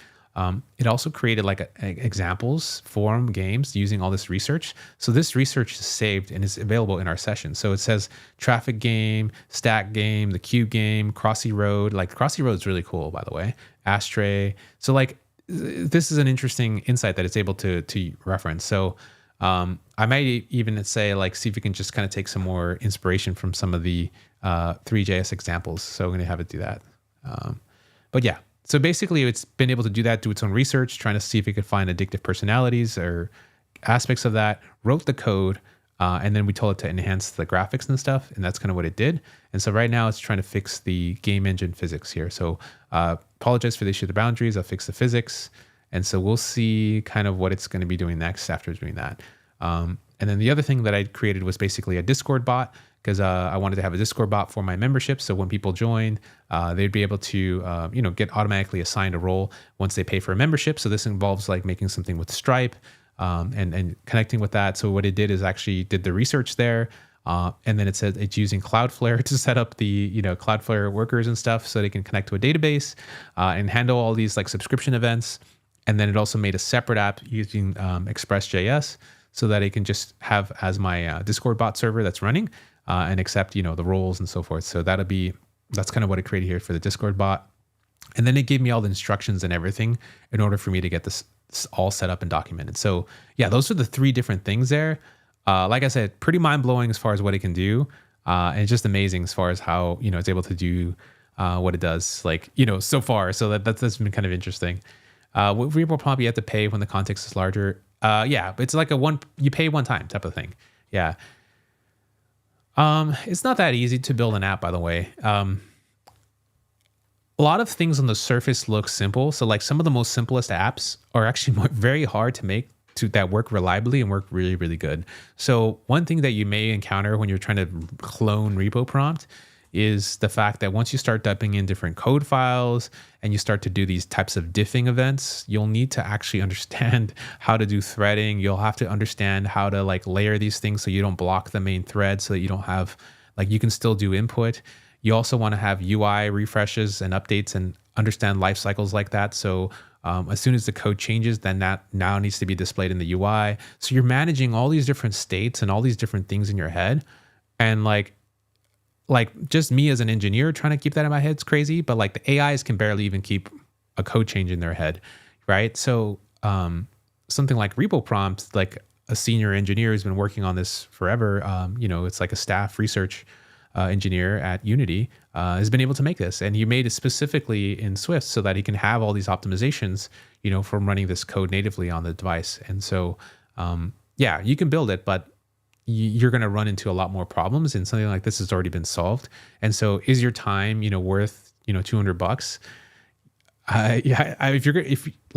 It also created like examples from games using all this research. So this research is saved and is available in our session. So it says traffic game, stack game, the cube game, Crossy Road. Like Crossy Road is really cool, by the way. Ashtray. So like this is an interesting insight that it's able to reference. So I might even say like see if we can just kind of take some more inspiration from some of the 3JS examples. So I'm going to have it do that. But yeah. So basically, it's been able to do that, do its own research, trying to see if it could find addictive personalities or aspects of that, wrote the code, and then we told it to enhance the graphics and stuff, and that's kind of what it did. And so right now, it's trying to fix the game engine physics here. So apologize for the issue of the boundaries. I'll fix the physics. And so we'll see kind of what it's going to be doing next after doing that. And then the other thing that I created was basically a Discord bot, because I wanted to have a Discord bot for my membership. So when people joined, they'd be able to, get automatically assigned a role once they pay for a membership. So this involves like making something with Stripe and connecting with that. So what it did is actually did the research there. And then it said it's using Cloudflare to set up the, Cloudflare workers and stuff so they can connect to a database and handle all these like subscription events. And then it also made a separate app using Express.js so that it can just have as my Discord bot server that's running. And accept, the roles and so forth. So that's kind of what it created here for the Discord bot. And then it gave me all the instructions and everything in order for me to get this all set up and documented. So yeah, those are the three different things there. Like I said, pretty mind blowing as far as what it can do. And it's just amazing as far as how, it's able to do what it does, like, so far. So that's been kind of interesting. We will probably have to pay when the context is larger. Yeah, it's like you pay one time type of thing. Yeah. It's not that easy to build an app, by the way. A lot of things on the surface look simple. So like some of the most simplest apps are actually very hard to make that work reliably and work really, really good. So one thing that you may encounter when you're trying to clone repo prompt is the fact that once you start dumping in different code files and you start to do these types of diffing events, you'll need to actually understand how to do threading. You'll have to understand how to like layer these things so you don't block the main thread, so that you don't have, like, you can still do input. You also want to have UI refreshes and updates and understand life cycles like that. So as soon as the code changes, then that now needs to be displayed in the UI. So you're managing all these different states and all these different things in your head. And like just me as an engineer trying to keep that in my head is crazy, but like the AIs can barely even keep a code change in their head, right? So something like repo prompts, like a senior engineer who's been working on this forever, it's like a staff research engineer at Unity, has been able to make this. And he made it specifically in Swift so that he can have all these optimizations, from running this code natively on the device. And so, you can build it, but you're going to run into a lot more problems, and something like this has already been solved. And so is your time, worth, $200?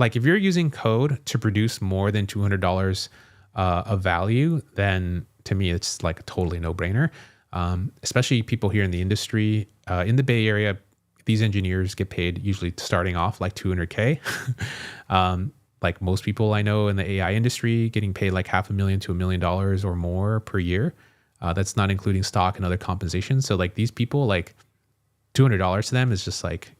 If you're using code to produce more than $200 of value, then to me, it's like a totally no brainer. Especially people here in the industry, in the Bay Area, these engineers get paid usually starting off like $200K. Like most people I know in the AI industry, getting paid like $500,000 to $1 million or more per year. That's not including stock and other compensations. So like these people, like $200 to them is just like,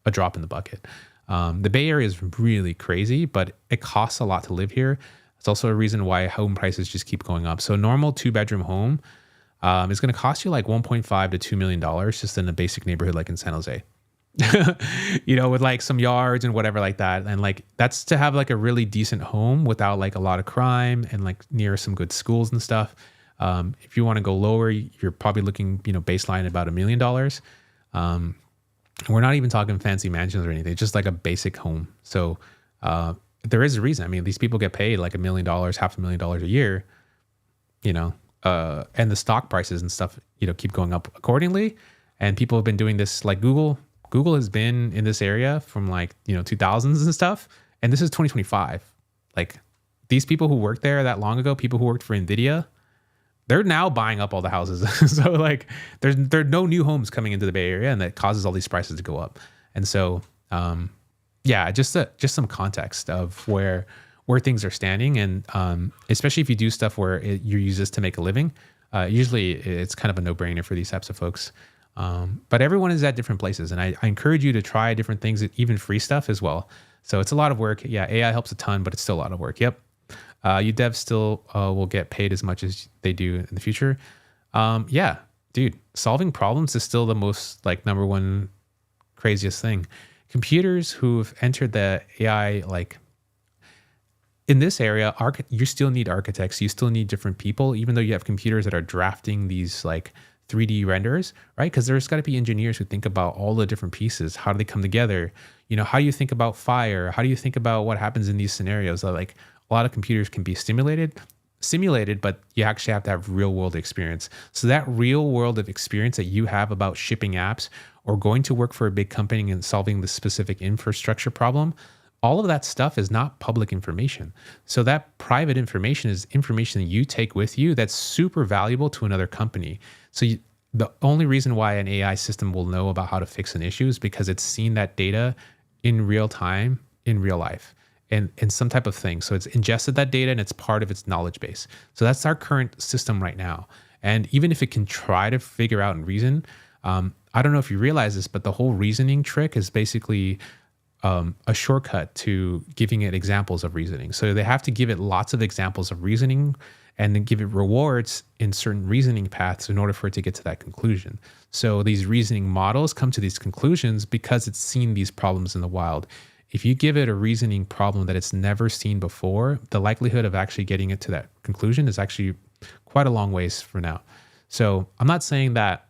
a drop in the bucket. The Bay Area is really crazy, but it costs a lot to live here. It's also a reason why home prices just keep going up. So a normal 2-bedroom home is going to cost you like $1.5 to $2 million just in a basic neighborhood like in San Jose. With like some yards and whatever like that. And like that's to have like a really decent home without like a lot of crime and like near some good schools and stuff. If you want to go lower, you're probably looking, baseline about $1 million. We're not even talking fancy mansions or anything, just like a basic home. So there is a reason. I mean, these people get paid like $1 million, $500,000 a year, and the stock prices and stuff, keep going up accordingly. And people have been doing this, like Google has been in this area from like, 2000s and stuff. And this is 2025. Like these people who worked there that long ago, people who worked for NVIDIA, they're now buying up all the houses. So like there are no new homes coming into the Bay Area, and that causes all these prices to go up. And so, just some context of where things are standing. And especially if you do stuff where you use this to make a living, usually it's kind of a no-brainer for these types of folks. But everyone is at different places, and I encourage you to try different things, even free stuff as well. So it's a lot of work. Yeah, AI helps a ton, but it's still a lot of work. Yep. You devs still will get paid as much as they do in the future. Dude, solving problems is still the most like number one craziest thing. Computers who've entered the AI, like in this area, you still need architects. You still need different people, even though you have computers that are drafting these like 3D renders, right? Because there's got to be engineers who think about all the different pieces. How do they come together? How do you think about fire? How do you think about what happens in these scenarios? Like a lot of computers can be simulated, but you actually have to have real world experience. So that real world of experience that you have about shipping apps or going to work for a big company and solving the specific infrastructure problem, all of that stuff is not public information. So that private information is information that you take with you that's super valuable to another company. So the only reason why an AI system will know about how to fix an issue is because it's seen that data in real time, in real life, and some type of thing. So it's ingested that data and it's part of its knowledge base. So that's our current system right now. And even if it can try to figure out and reason, I don't know if you realize this, but the whole reasoning trick is basically a shortcut to giving it examples of reasoning. So they have to give it lots of examples of reasoning and then give it rewards in certain reasoning paths in order for it to get to that conclusion. So these reasoning models come to these conclusions because it's seen these problems in the wild. If you give it a reasoning problem that it's never seen before, the likelihood of actually getting it to that conclusion is actually quite a long ways from now. So I'm not saying that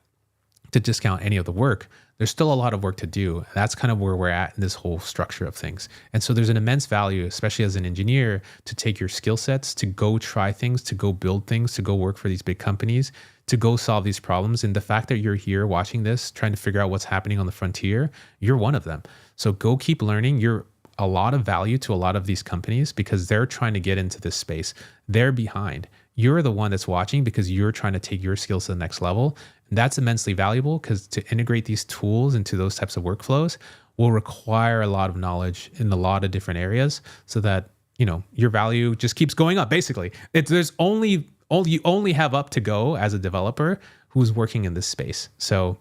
to discount any of the work. There's still a lot of work to do. That's kind of where we're at in this whole structure of things. And so there's an immense value, especially as an engineer, to take your skill sets, to go try things, to go build things, to go work for these big companies, to go solve these problems. And the fact that you're here watching this, trying to figure out what's happening on the frontier, you're one of them. So go keep learning. You're a lot of value to a lot of these companies because they're trying to get into this space. They're behind. You're the one that's watching because you're trying to take your skills to the next level. And that's immensely valuable because to integrate these tools into those types of workflows will require a lot of knowledge in a lot of different areas so that, your value just keeps going up. Basically, you only have up to go as a developer who's working in this space. So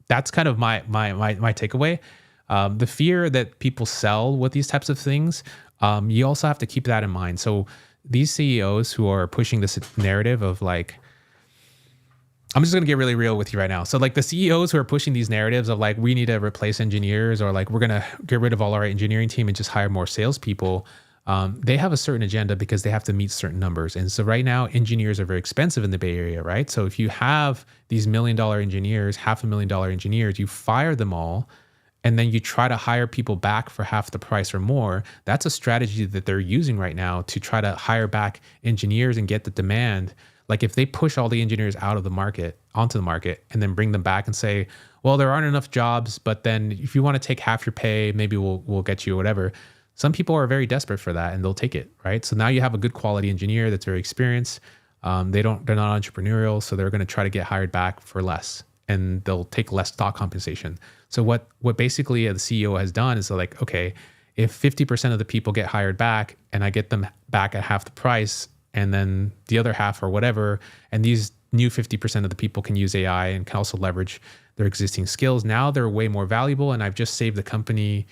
that's kind of my takeaway. The fear that people sell with these types of things, you also have to keep that in mind. So these CEOs who are pushing this narrative of like, I'm just gonna get really real with you right now. So like the CEOs who are pushing these narratives of like we need to replace engineers or like we're gonna get rid of all our engineering team and just hire more salespeople, they have a certain agenda because they have to meet certain numbers. And so right now, engineers are very expensive in the Bay Area, right? So if you have these $1 million engineers, $500,000 engineers, you fire them all, and then you try to hire people back for half the price or more. That's a strategy that they're using right now to try to hire back engineers and get the demand. Like if they push all the engineers out of the market onto the market and then bring them back and say, well, there aren't enough jobs, but then if you want to take half your pay, maybe we'll get you whatever. Some people are very desperate for that and they'll take it, right? So now you have a good quality engineer that's very experienced. They're not entrepreneurial, so they're going to try to get hired back for less, and they'll take less stock compensation. So what basically the CEO has done is like, okay, if 50% of the people get hired back and I get them back at half the price, and then the other half or whatever, and these new 50% of the people can use AI and can also leverage their existing skills. Now they're way more valuable, and I've just saved the company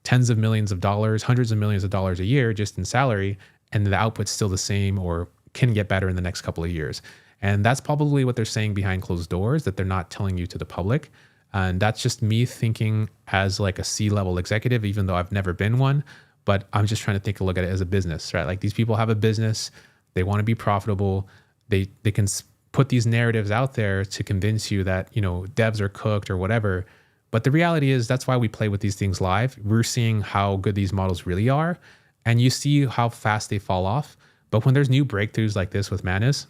tens of millions of dollars, hundreds of millions of dollars a year just in salary, and the output's still the same or can get better in the next couple of years. And that's probably what they're saying behind closed doors that they're not telling you to the public. And that's just me thinking as like a C-level executive, even though I've never been one, but I'm just trying to take a look at it as a business, right? Like these people have a business, they want to be profitable. They can put these narratives out there to convince you that, you know, devs are cooked or whatever. But the reality is that's why we play with these things live. We're seeing how good these models really are, and you see how fast they fall off. But when there's new breakthroughs like this with Manus,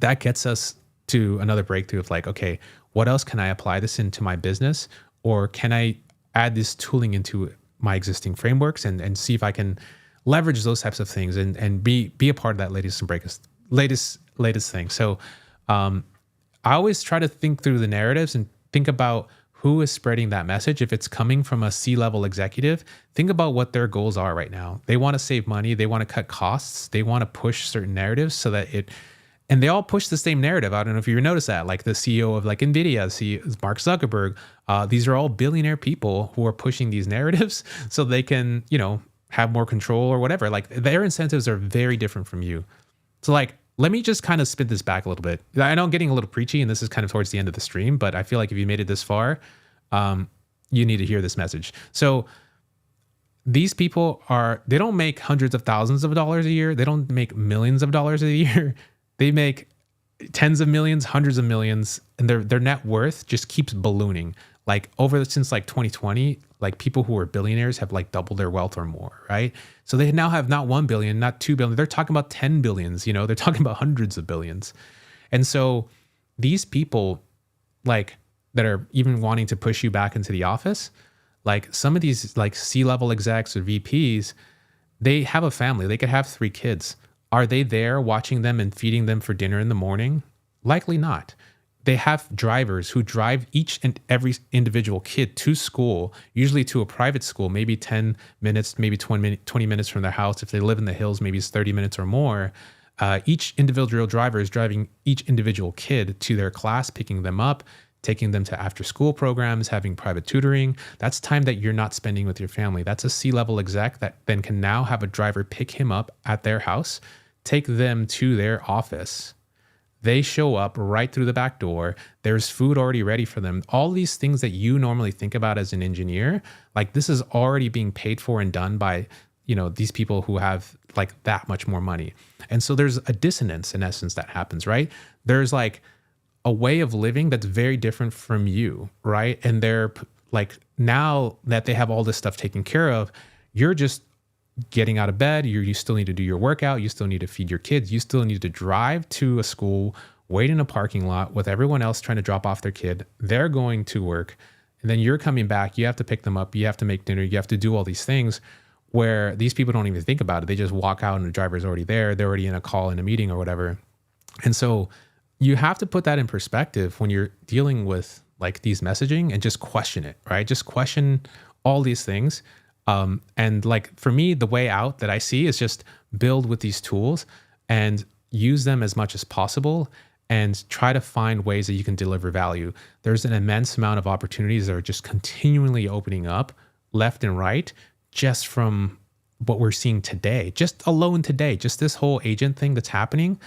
that gets us to another breakthrough of like, okay, what else can I apply this into my business? Or can I add this tooling into my existing frameworks and see if I can leverage those types of things and be a part of that latest thing. So I always try to think through the narratives and think about who is spreading that message. If it's coming from a C-level executive, think about what their goals are right now. They want to save money. They want to cut costs. They want to push certain narratives so that and they all push the same narrative. I don't know if you noticed that, like the CEO of like NVIDIA, CEO, Mark Zuckerberg, these are all billionaire people who are pushing these narratives so they can, you know, have more control or whatever. Like their incentives are very different from you. So like, let me just kind of spin this back a little bit. I know I'm getting a little preachy and this is kind of towards the end of the stream, but I feel like if you made it this far, you need to hear this message. So these people they don't make hundreds of thousands of dollars a year. They don't make millions of dollars a year. They make tens of millions, hundreds of millions, and their net worth just keeps ballooning. Like since like 2020, like people who are billionaires have like doubled their wealth or more, right? So they now have not 1 billion, not 2 billion. They're talking about 10 billions, you know, they're talking about hundreds of billions. And so these people like that are even wanting to push you back into the office, like some of these like C-level execs or VPs, they have a family. They could have 3 kids. Are they there watching them and feeding them for dinner in the morning? Likely not. They have drivers who drive each and every individual kid to school, usually to a private school, maybe 10 minutes, maybe 20 minutes from their house. If they live in the hills, maybe it's 30 minutes or more. Each individual driver is driving each individual kid to their class, picking them up, taking them to after school programs, having private tutoring. That's time that you're not spending with your family. That's a C-level exec that then can now have a driver pick him up at their house, take them to their office. They show up right through the back door. There's food already ready for them. All these things that you normally think about as an engineer, like this is already being paid for and done by, you know, these people who have like that much more money. And so there's a dissonance in essence that happens, right? There's like a way of living that's very different from you, right? And they're like, now that they have all this stuff taken care of, you're just getting out of bed, you still need to do your workout, you still need to feed your kids, you still need to drive to a school, wait in a parking lot with everyone else trying to drop off their kid. They're going to work, and then you're coming back, you have to pick them up, you have to make dinner, you have to do all these things where these people don't even think about it. They just walk out and the driver's already there, they're already in a call, in a meeting or whatever. And so you have to put that in perspective when you're dealing with like these messaging and just question it, right? Just question all these things. And like for me, the way out that I see is just build with these tools and use them as much as possible and try to find ways that you can deliver value. There's an immense amount of opportunities that are just continually opening up left and right just from what we're seeing today, just alone today, just this whole agent thing that's happening.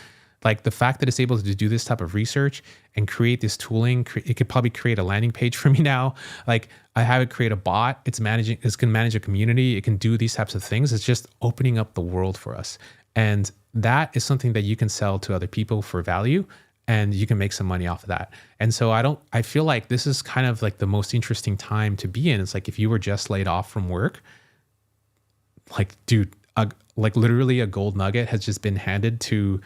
like the fact that it's able to do this type of research and create this tooling, it could probably create a landing page for me now. Like I have it create a bot. It's can manage a community. It can do these types of things. It's just opening up the world for us. And that is something that you can sell to other people for value, and you can make some money off of that. And so I feel like this is kind of like the most interesting time to be in. It's like if you were just laid off from work, like, dude, like literally a gold nugget has just been handed to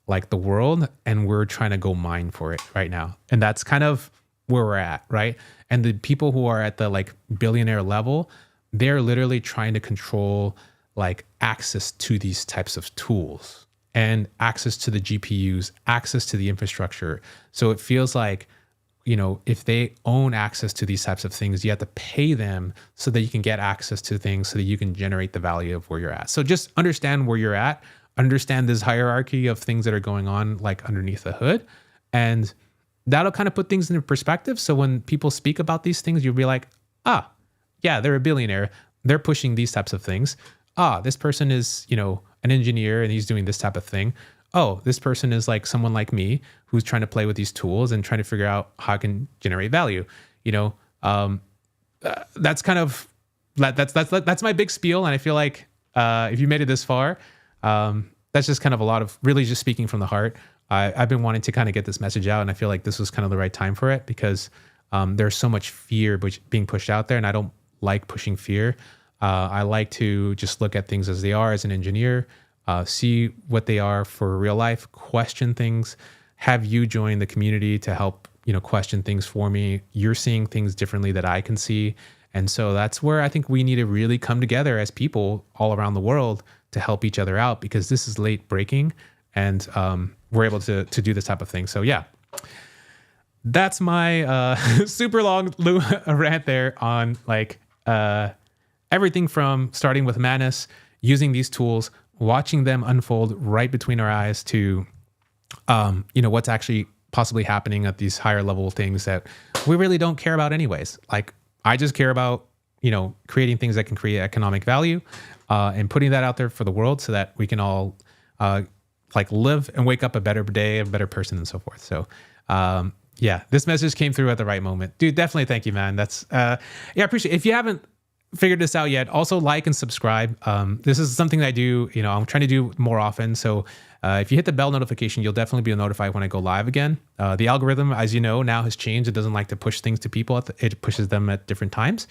like the world, and we're trying to go mine for it right now. And that's kind of where we're at, right? And the people who are at the like billionaire level, they're literally trying to control like access to these types of tools and access to the GPUs, access to the infrastructure. So it feels like, you know, if they own access to these types of things, you have to pay them so that you can get access to things so that you can generate the value of where you're at. So just understand where you're at, understand this hierarchy of things that are going on like underneath the hood, and that'll kind of put things into perspective. So when people speak about these things, you'll be like, ah, yeah, they're a billionaire. They're pushing these types of things. Ah, this person is, you know, an engineer and he's doing this type of thing. Oh, this person is like someone like me who's trying to play with these tools and trying to figure out how I can generate value. You know, that's kind of that's my big spiel. And I feel like if you made it this far, that's just kind of a lot of really just speaking from the heart. I've been wanting to kind of get this message out, and I feel like this was kind of the right time for it because there's so much fear being pushed out there, and I don't like pushing fear. I like to just look at things as they are as an engineer, see what they are for real life, question things, have you join the community to help, you know, question things for me. You're seeing things differently that I can see. And so that's where I think we need to really come together as people all around the world to help each other out, because this is late breaking, and we're able to do this type of thing. So yeah, that's my super long rant there on like everything from starting with Manus, using these tools, watching them unfold right between our eyes, to you know, what's actually possibly happening at these higher level things that we really don't care about anyways. Like I just care about, you know, creating things that can create economic value and putting that out there for the world so that we can all like live and wake up a better day, a better person, and so forth. So yeah, this message came through at the right moment. Dude, definitely thank you, man. That's yeah, I appreciate it. If you haven't figured this out yet, also like and subscribe. This is something that I do, you know, I'm trying to do more often. So if you hit the bell notification, you'll definitely be notified when I go live again. The algorithm, as you know, now has changed. It doesn't like to push things to people. It pushes them at different times.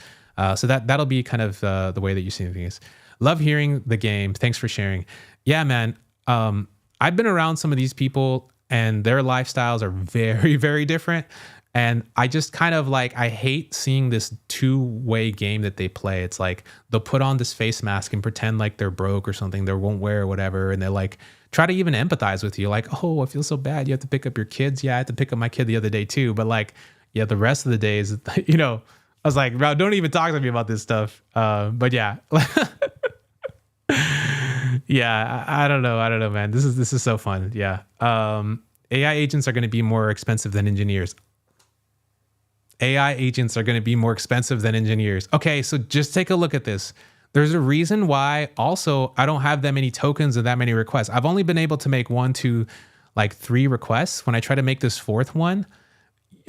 So that'll be kind of the way that you see things. Love hearing the game. Thanks for sharing. Yeah, man. I've been around some of these people and their lifestyles are very, very different. And I just kind of like, I hate seeing this two-way game that they play. It's like they'll put on this face mask and pretend like they're broke or something, they won't wear or whatever. And they're like, try to even empathize with you. Like, oh, I feel so bad. You have to pick up your kids. Yeah, I had to pick up my kid the other day too. But like, yeah, the rest of the days, you know, I was like, bro, don't even talk to me about this stuff. But yeah. Yeah, I don't know, man. This is so fun. Yeah. AI agents are going to be more expensive than engineers. AI agents are going to be more expensive than engineers. Okay, so just take a look at this. There's a reason why also I don't have that many tokens and that many requests. I've only been able to make 1, 2, like 3 requests. When I try to make this 4th one,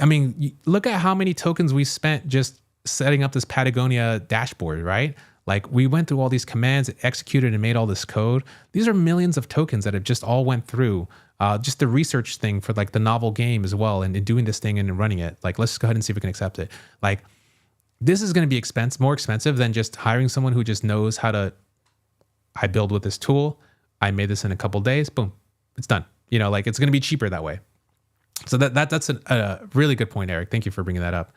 I mean, look at how many tokens we spent just setting up this Patagonia dashboard, right? Like we went through all these commands, executed and made all this code. These are millions of tokens that have just all went through. Just the research thing for like the novel game as well, and doing this thing and running it. Like, let's go ahead and see if we can accept it. Like, this is going to be more expensive than just hiring someone who just knows how to, I build with this tool. I made this in a couple days. Boom, it's done. You know, like it's going to be cheaper that way. So that's a really good point, Eric. Thank you for bringing that up.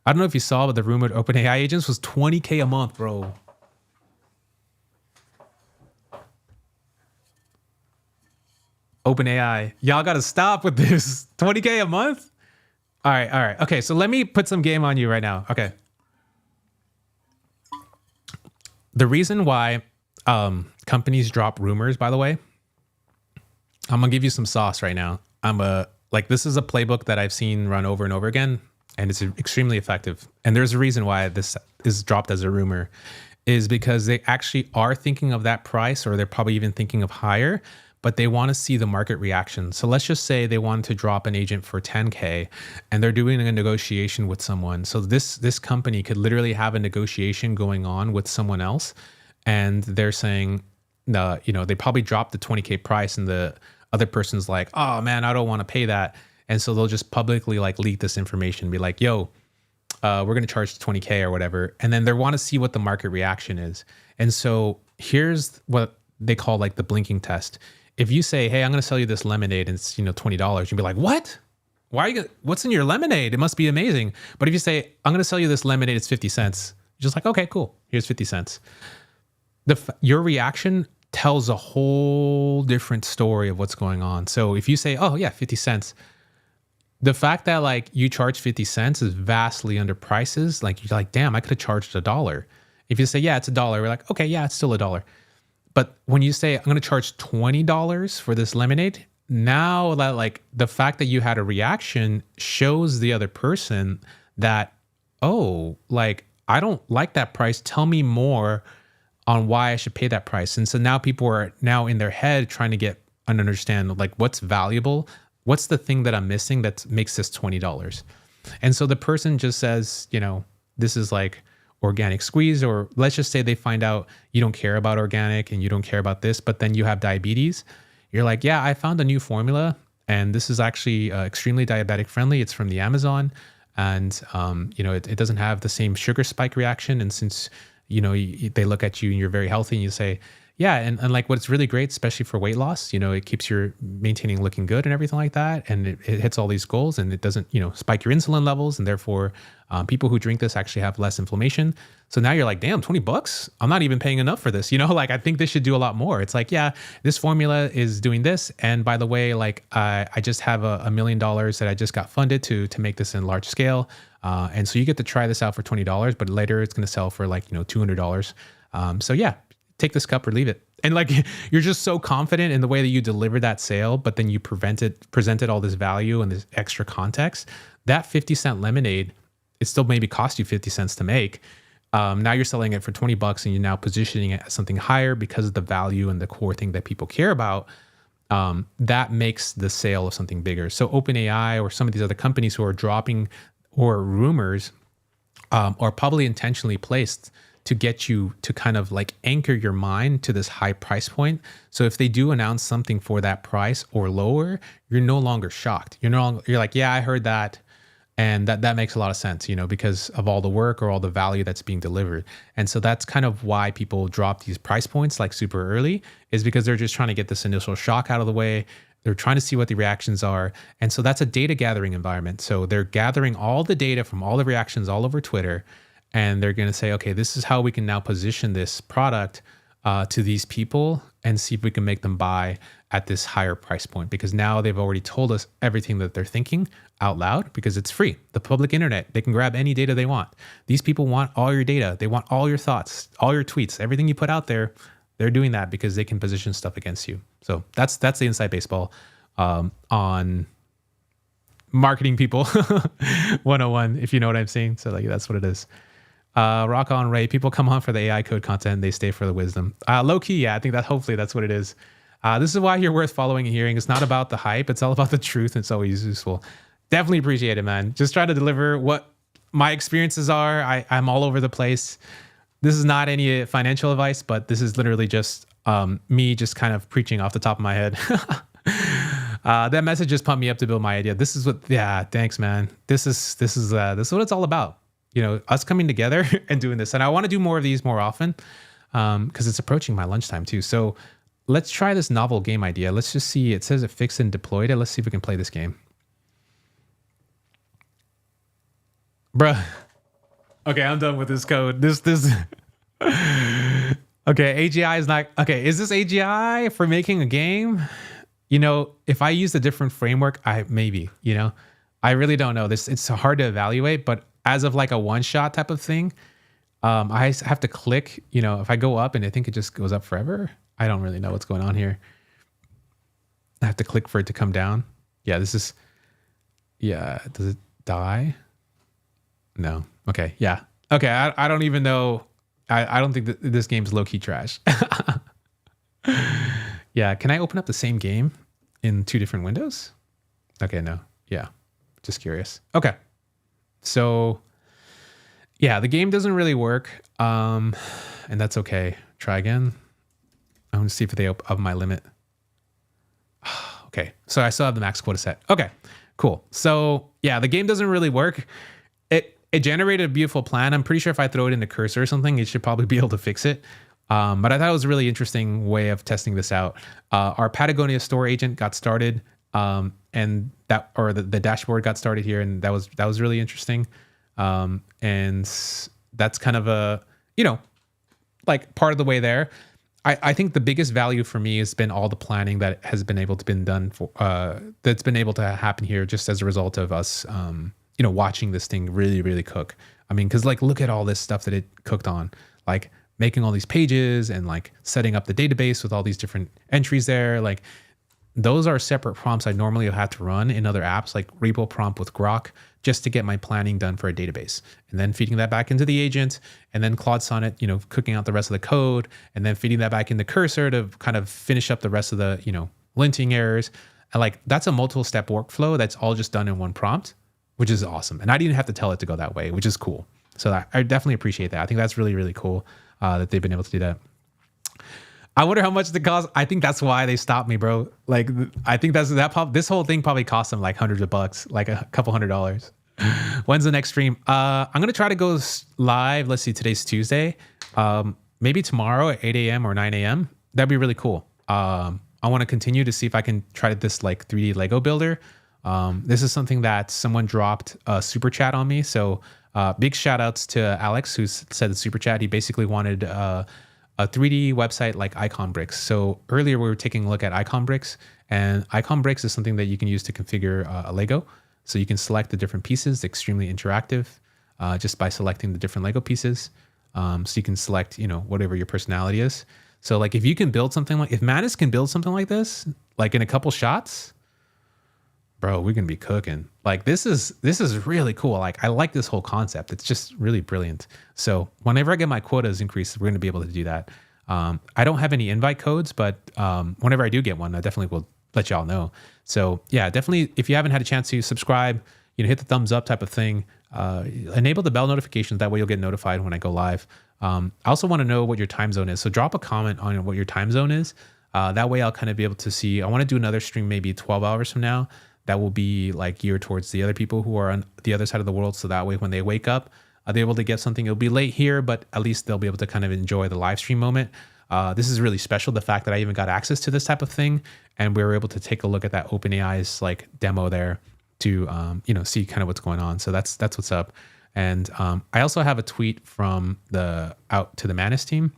I don't know if you saw, but the rumored OpenAI agents was $20K a month, bro. OpenAI, y'all got to stop with this. 20K a month? All right. Okay, so let me put some game on you right now. Okay. The reason why companies drop rumors, by the way, I'm gonna give you some sauce right now. This is a playbook that I've seen run over and over again, and it's extremely effective. And there's a reason why this is dropped as a rumor, is because they actually are thinking of that price, or they're probably even thinking of higher. but they want to see the market reaction. So let's just say they want to drop an agent for 10K and they're doing a negotiation with someone. So this company could literally have a negotiation going on with someone else, and they're saying, they probably dropped the 20K price, and the other person's like, oh man, I don't want to pay that. And so they'll just publicly like leak this information, be like, yo, we're going to charge 20K or whatever. And then they want to see what the market reaction is. And so here's what they call like the blinking test. If you say, hey, I'm going to sell you this lemonade and it's, $20, you'd be like, what? Why are you what's in your lemonade? It must be amazing. But if you say, I'm going to sell you this lemonade, it's 50 cents. You're just like, okay, cool. Here's 50 cents. Your reaction tells a whole different story of what's going on. So if you say, oh yeah, 50 cents, the fact that like you charge 50 cents is vastly under prices. Like you're like, damn, I could have charged $1. If you say, yeah, it's $1, we're like, okay, yeah, it's still $1. But when you say, I'm going to charge $20 for this lemonade, now that like the fact that you had a reaction shows the other person that, oh, like, I don't like that price. Tell me more on why I should pay that price. And so now people are now in their head trying to get and understand like what's valuable. What's the thing that I'm missing that makes this $20? And so the person just says, this is like organic squeeze, or let's just say they find out you don't care about organic and you don't care about this, but then you have diabetes. You're like, yeah, I found a new formula and this is actually extremely diabetic friendly. It's from the Amazon, and it doesn't have the same sugar spike reaction. And since, they look at you and you're very healthy and you say, yeah, and like what's really great, especially for weight loss, it keeps you maintaining looking good and everything like that. And it hits all these goals, and it doesn't, spike your insulin levels. And therefore, people who drink this actually have less inflammation. So now you're like, damn, $20? I'm not even paying enough for this. Like, I think this should do a lot more. It's like, yeah, this formula is doing this. And by the way, like, I just have $1 million that I just got funded to make this in large scale. And so you get to try this out for $20, but later it's going to sell for like, $200. So yeah, take this cup or leave it. And like, you're just so confident in the way that you deliver that sale, but then you presented all this value and this extra context. That 50-cent lemonade, it still maybe cost you 50 cents to make. Now you're selling it for $20 and you're now positioning it as something higher because of the value and the core thing that people care about. That makes the sale of something bigger. So OpenAI or some of these other companies who are dropping, or rumors, are probably intentionally placed to get you to kind of like anchor your mind to this high price point. So if they do announce something for that price or lower, you're no longer shocked. You're like, yeah, I heard that. And that makes a lot of sense, because of all the work or all the value that's being delivered. And so that's kind of why people drop these price points like super early, is because they're just trying to get this initial shock out of the way. They're trying to see what the reactions are. And so that's a data gathering environment. So they're gathering all the data from all the reactions all over Twitter. And they're going to say, okay, this is how we can now position this product to these people and see if we can make them buy at this higher price point, because now they've already told us everything that they're thinking out loud, because it's free. The public internet, they can grab any data they want. These people want all your data. They want all your thoughts, all your tweets, everything you put out there. They're doing that because they can position stuff against you. So that's the inside baseball on marketing people 101, if you know what I'm saying. So like, that's what it is. Rock on, Ray. People come on for the AI code content. They stay for the wisdom. Low key, yeah, I think that hopefully that's what it is. This is why you're worth following and hearing. It's not about the hype. It's all about the truth. And it's always useful. Definitely appreciate it, man. Just try to deliver what my experiences are. I'm all over the place. This is not any financial advice, but this is literally just me just kind of preaching off the top of my head. That message just pumped me up to build my idea. This is what, yeah, thanks, man. This is what it's all about. Us coming together and doing this. And I want to do more of these more often because it's approaching my lunchtime too. So let's try this novel game idea. Let's just see. It says it fixed and deployed it. Let's see if we can play this game. Bruh. Okay, I'm done with this code. This. Okay, AGI is not... Okay, is this AGI for making a game? If I used a different framework, I really don't know. It's hard to evaluate, but as of like a one-shot type of thing, I have to click, if I go up and I think it just goes up forever. I don't really know what's going on here. I have to click for it to come down. Yeah, does it die? No. Okay, yeah. Okay, I don't even know. I don't think that this game's low-key trash. Yeah, can I open up the same game in 2 different windows? Okay, no. Yeah, just curious. Okay, so yeah, the game doesn't really work, and that's okay. Try again. I want to see if they up my limit. Okay, so I still have the max quota set. Okay, cool. So yeah, the game doesn't really work. It generated a beautiful plan. I'm pretty sure if I throw it in the cursor or something, it should probably be able to fix it. But I thought it was a really interesting way of testing this out. Our Patagonia store agent got started, and the dashboard got started here, and that was really interesting. And that's kind of a, like part of the way there. I think the biggest value for me has been all the planning that has been able to been done for that's been able to happen here just as a result of us watching this thing really, really cook. I mean, because like look at all this stuff that it cooked on, like making all these pages and like setting up the database with all these different entries there. Like those are separate prompts I normally have to run in other apps like repo prompt with Grok just to get my planning done for a database, and then feeding that back into the agent, and then Claude Sonnet, cooking out the rest of the code, and then feeding that back into Cursor to kind of finish up the rest of the, linting errors. And like that's a multiple step workflow that's all just done in one prompt, which is awesome. And I didn't have to tell it to go that way, which is cool. So I definitely appreciate that. I think that's really, really cool that they've been able to do that. I wonder how much it costs. I think that's why they stopped me, bro. Like, I think this whole thing probably cost them like hundreds of bucks, like a couple $100s. When's the next stream? I'm going to try to go live. Let's see, today's Tuesday. Maybe tomorrow at 8 a.m. or 9 a.m. That'd be really cool. I want to continue to see if I can try this like 3D Lego builder. This is something that someone dropped a super chat on me. So big shout outs to Alex who said the super chat. He basically wanted a 3D website like Icon Bricks. So earlier we were taking a look at Icon Bricks, and Icon Bricks is something that you can use to configure a Lego. So you can select the different pieces, extremely interactive, just by selecting the different Lego pieces. So you can select, whatever your personality is. So like if you can build something if Manus can build something like this, like in a couple shots, bro, we're gonna be cooking. Like this is really cool. Like I like this whole concept. It's just really brilliant. So whenever I get my quotas increased, we're gonna be able to do that. I don't have any invite codes, but whenever I do get one, I definitely will let y'all know. So yeah, definitely if you haven't had a chance to subscribe, hit the thumbs up type of thing. Enable the bell notifications. That way you'll get notified when I go live. I also want to know what your time zone is. So drop a comment on what your time zone is. That way I'll kind of be able to see. I want to do another stream maybe 12 hours from now. That will be like geared towards the other people who are on the other side of the world. So that way when they wake up, they're able to get something. It'll be late here, but at least they'll be able to kind of enjoy the live stream moment. This is really special, the fact that I even got access to this type of thing. And we were able to take a look at that OpenAI's like demo there to, see kind of what's going on. So that's what's up. And I also have a tweet from out to the Manus team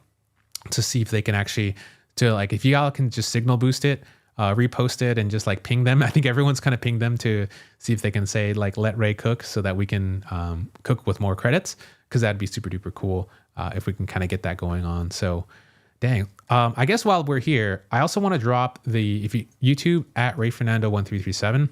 to see if they can actually, if y'all can just signal boost it, repost it and just like ping them. I think everyone's kind of pinged them to see if they can say like, let Ray cook so that we can cook with more credits, because that'd be super duper cool if we can kind of get that going on. So dang. I guess while we're here, I also want to drop YouTube at Ray Fernando 1337.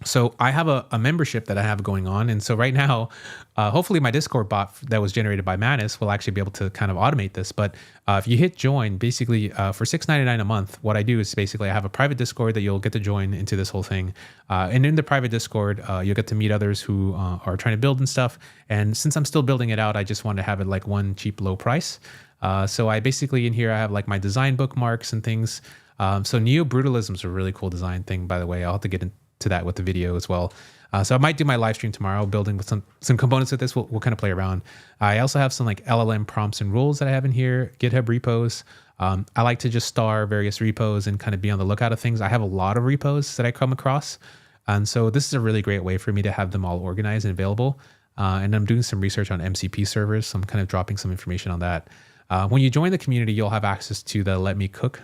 So I have a membership that I have going on. And so right now, hopefully my Discord bot that was generated by Manus will actually be able to kind of automate this. But if you hit join, basically for $6.99 a month, what I do is basically I have a private Discord that you'll get to join into this whole thing. And in the private Discord, you'll get to meet others who are trying to build and stuff. And since I'm still building it out, I just want to have it like one cheap, low price. So I basically in here, I have like my design bookmarks and things. So Neo-Brutalism is a really cool design thing, by the way. I'll have to get into that with the video as well. So I might do my live stream tomorrow, building with some components of this. We'll kind of play around. I also have some like LLM prompts and rules that I have in here, GitHub repos. I like to just star various repos and kind of be on the lookout of things. I have a lot of repos that I come across. And so this is a really great way for me to have them all organized and available. And I'm doing some research on MCP servers. So I'm kind of dropping some information on that. When you join the community, you'll have access to the Let Me Cook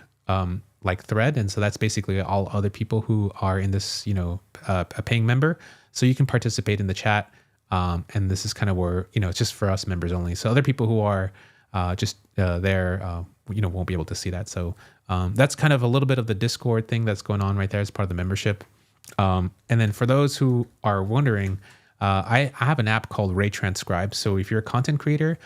thread. And so that's basically all other people who are in this, a paying member. So you can participate in the chat. And this is kind of where, it's just for us members only. So other people who are just there, won't be able to see that. So that's kind of a little bit of the Discord thing that's going on right there as part of the membership. And then for those who are wondering, I have an app called Ray Transcribe. So if you're a content creator,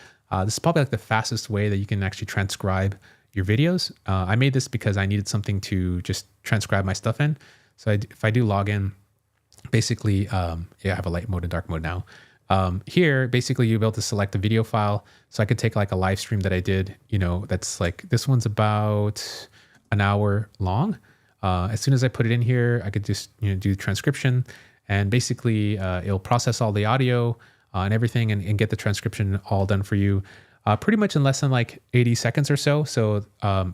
this is probably like the fastest way that you can actually transcribe your videos. I made this because I needed something to just transcribe my stuff in. So if I do log in, basically, yeah, I have a light mode and dark mode now. Here, basically, you'll be able to select a video file. So I could take like a live stream that I did, that's like, this one's about an hour long. As soon as I put it in here, I could just, do transcription, and basically it'll process all the audio and everything and get the transcription all done for you. Pretty much in less than like 80 seconds or so. So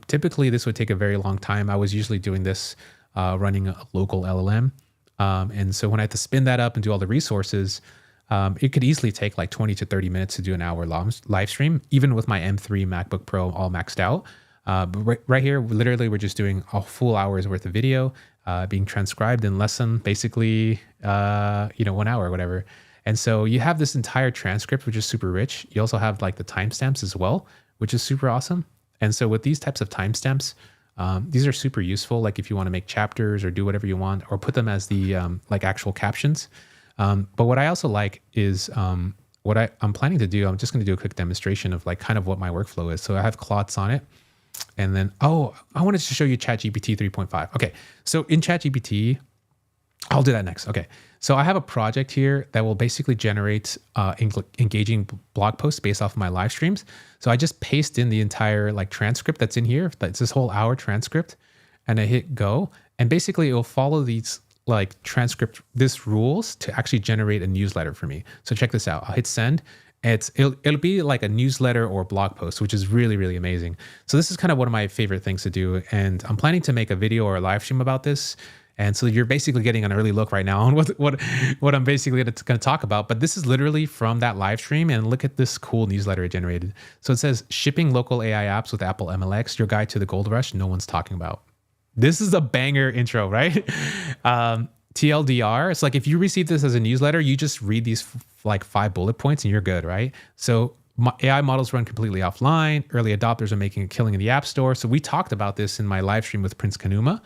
typically this would take a very long time. I was usually doing this running a local LLM. And so when I had to spin that up and do all the resources, it could easily take like 20 to 30 minutes to do an hour long live stream, even with my M3 MacBook Pro all maxed out. But right here, literally, we're just doing a full hour's worth of video being transcribed in less than basically, 1 hour or whatever. And so you have this entire transcript, which is super rich. You also have like the timestamps as well, which is super awesome. And so with these types of timestamps, these are super useful. Like if you want to make chapters or do whatever you want, or put them as the like actual captions. But what I also like is what I'm planning to do. I'm just going to do a quick demonstration of like kind of what my workflow is. So I have Claude Sonnet. And then, I wanted to show you ChatGPT 3.5. Okay, so in ChatGPT, I'll do that next. Okay, so I have a project here that will basically generate engaging blog posts based off of my live streams. So I just paste in the entire like transcript that's in here. That's this whole hour transcript, and I hit go, and basically it will follow these like this rules to actually generate a newsletter for me. So check this out. I'll hit send. It'll be like a newsletter or blog post, which is really, really amazing. So this is kind of one of my favorite things to do. And I'm planning to make a video or a live stream about this. And so you're basically getting an early look right now on what I'm basically going to talk about. But this is literally from that live stream. And look at this cool newsletter it generated. So it says, shipping local AI apps with Apple MLX, your guide to the gold rush no one's talking about. This is a banger intro, right? TLDR, it's like if you receive this as a newsletter, you just read these like 5 bullet points and you're good, right? So AI models run completely offline. Early adopters are making a killing in the App Store. So we talked about this in my live stream with Prince Kanuma,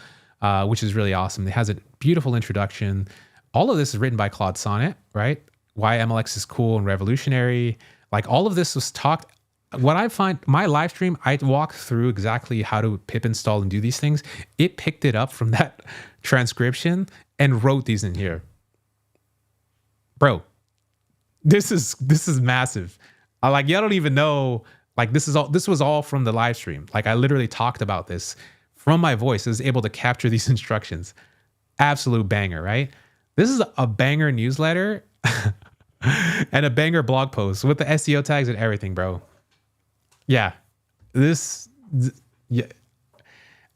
which is really awesome. It has a beautiful introduction. All of this is written by Claude Sonnet, right? Why MLX is cool and revolutionary. Like all of this was talked. What I find, my live stream, I walk through exactly how to pip install and do these things. It picked it up from that transcription and wrote these in here. Bro, this is massive. Y'all don't even know, like this was all from the live stream. Like I literally talked about this from my voice. I was able to capture these instructions. Absolute banger, right? This is a banger newsletter and a banger blog post with the SEO tags and everything, bro. Yeah, yeah.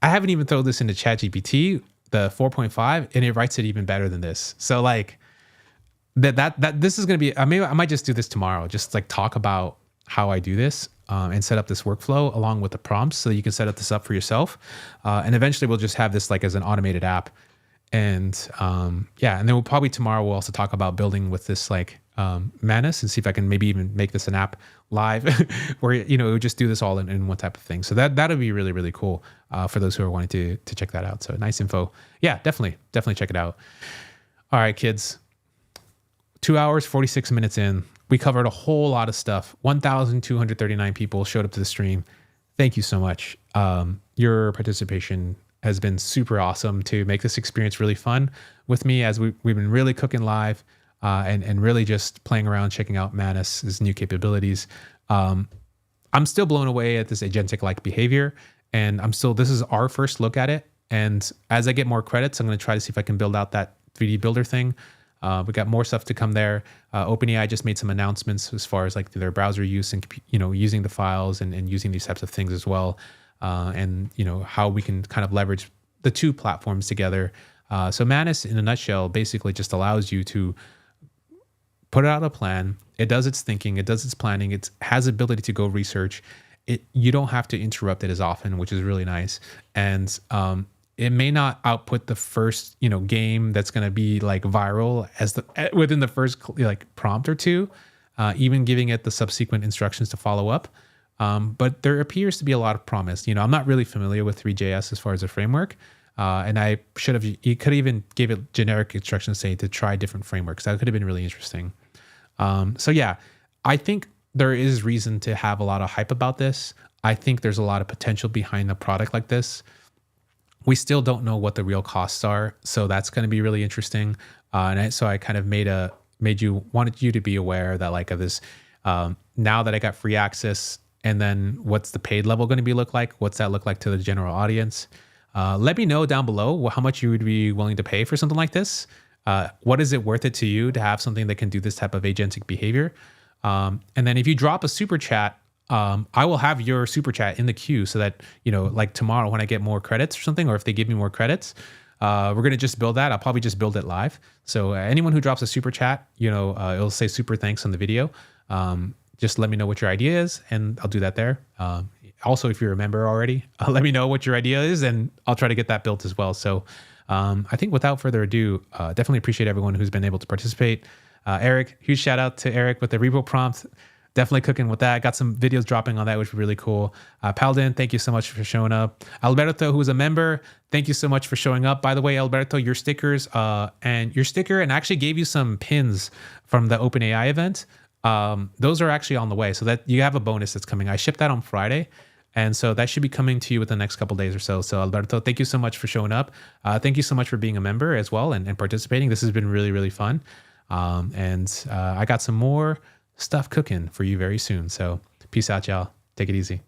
I haven't even thrown this into ChatGPT, the 4.5, and it writes it even better than this. So like that this is going to be, I might just do this tomorrow. Just like talk about how I do this and set up this workflow along with the prompts so you can set this up for yourself. And eventually we'll just have this like as an automated app. And yeah, and then tomorrow we'll also talk about building with this like Manus and see if I can maybe even make this an app live where, it would just do this all in one type of thing. So that'll be really, really cool for those who are wanting to check that out. So nice info. Yeah, definitely check it out. All right, kids, 2 hours, 46 minutes in. We covered a whole lot of stuff. 1,239 people showed up to the stream. Thank you so much. Your participation has been super awesome to make this experience really fun with me as we've been really cooking live. And really just playing around, checking out Manus's new capabilities. I'm still blown away at this agentic-like behavior, and this is our first look at it. And as I get more credits, I'm going to try to see if I can build out that 3D builder thing. We got more stuff to come there. OpenAI just made some announcements as far as like their browser use and using the files and using these types of things as well. And how we can kind of leverage the two platforms together. So Manus, in a nutshell, basically just allows you to put out a plan. It does its thinking. It does its planning. It has the ability to go research. You don't have to interrupt it as often, which is really nice. And it may not output the first game that's going to be like viral within the first like prompt or two, even giving it the subsequent instructions to follow up. But there appears to be a lot of promise. I'm not really familiar with 3JS as far as a framework. And I should have, you could even give it generic instructions saying to try different frameworks. That could have been really interesting. So yeah, I think there is reason to have a lot of hype about this. I think there's a lot of potential behind a product like this. We still don't know what the real costs are, so that's going to be really interesting. So I kind of wanted you to be aware that like of this. Now that I got free access, and then what's the paid level going to look like? What's that look like to the general audience? Let me know down below how much you would be willing to pay for something like this. What is it worth it to you to have something that can do this type of agentic behavior? And then if you drop a super chat, I will have your super chat in the queue so that, like tomorrow when I get more credits or something, or if they give me more credits, we're going to just build that. I'll probably just build it live. So anyone who drops a super chat, it'll say super thanks on the video. Just let me know what your idea is and I'll do that there. Also, if you're a member already, let me know what your idea is and I'll try to get that built as well. So I think without further ado, definitely appreciate everyone who's been able to participate. Eric, huge shout out to Eric with the repo prompt. Definitely cooking with that. Got some videos dropping on that, which was really cool. Paladin, thank you so much for showing up. Alberto, who is a member, thank you so much for showing up. By the way, Alberto, your stickers and I actually gave you some pins from the OpenAI event. Those are actually on the way, so that you have a bonus that's coming. I shipped that on Friday, and so that should be coming to you within the next couple days or so. So Alberto, thank you so much for showing up. Thank you so much for being a member as well and participating. This has been really, really fun. I got some more stuff cooking for you very soon. So peace out, y'all. Take it easy.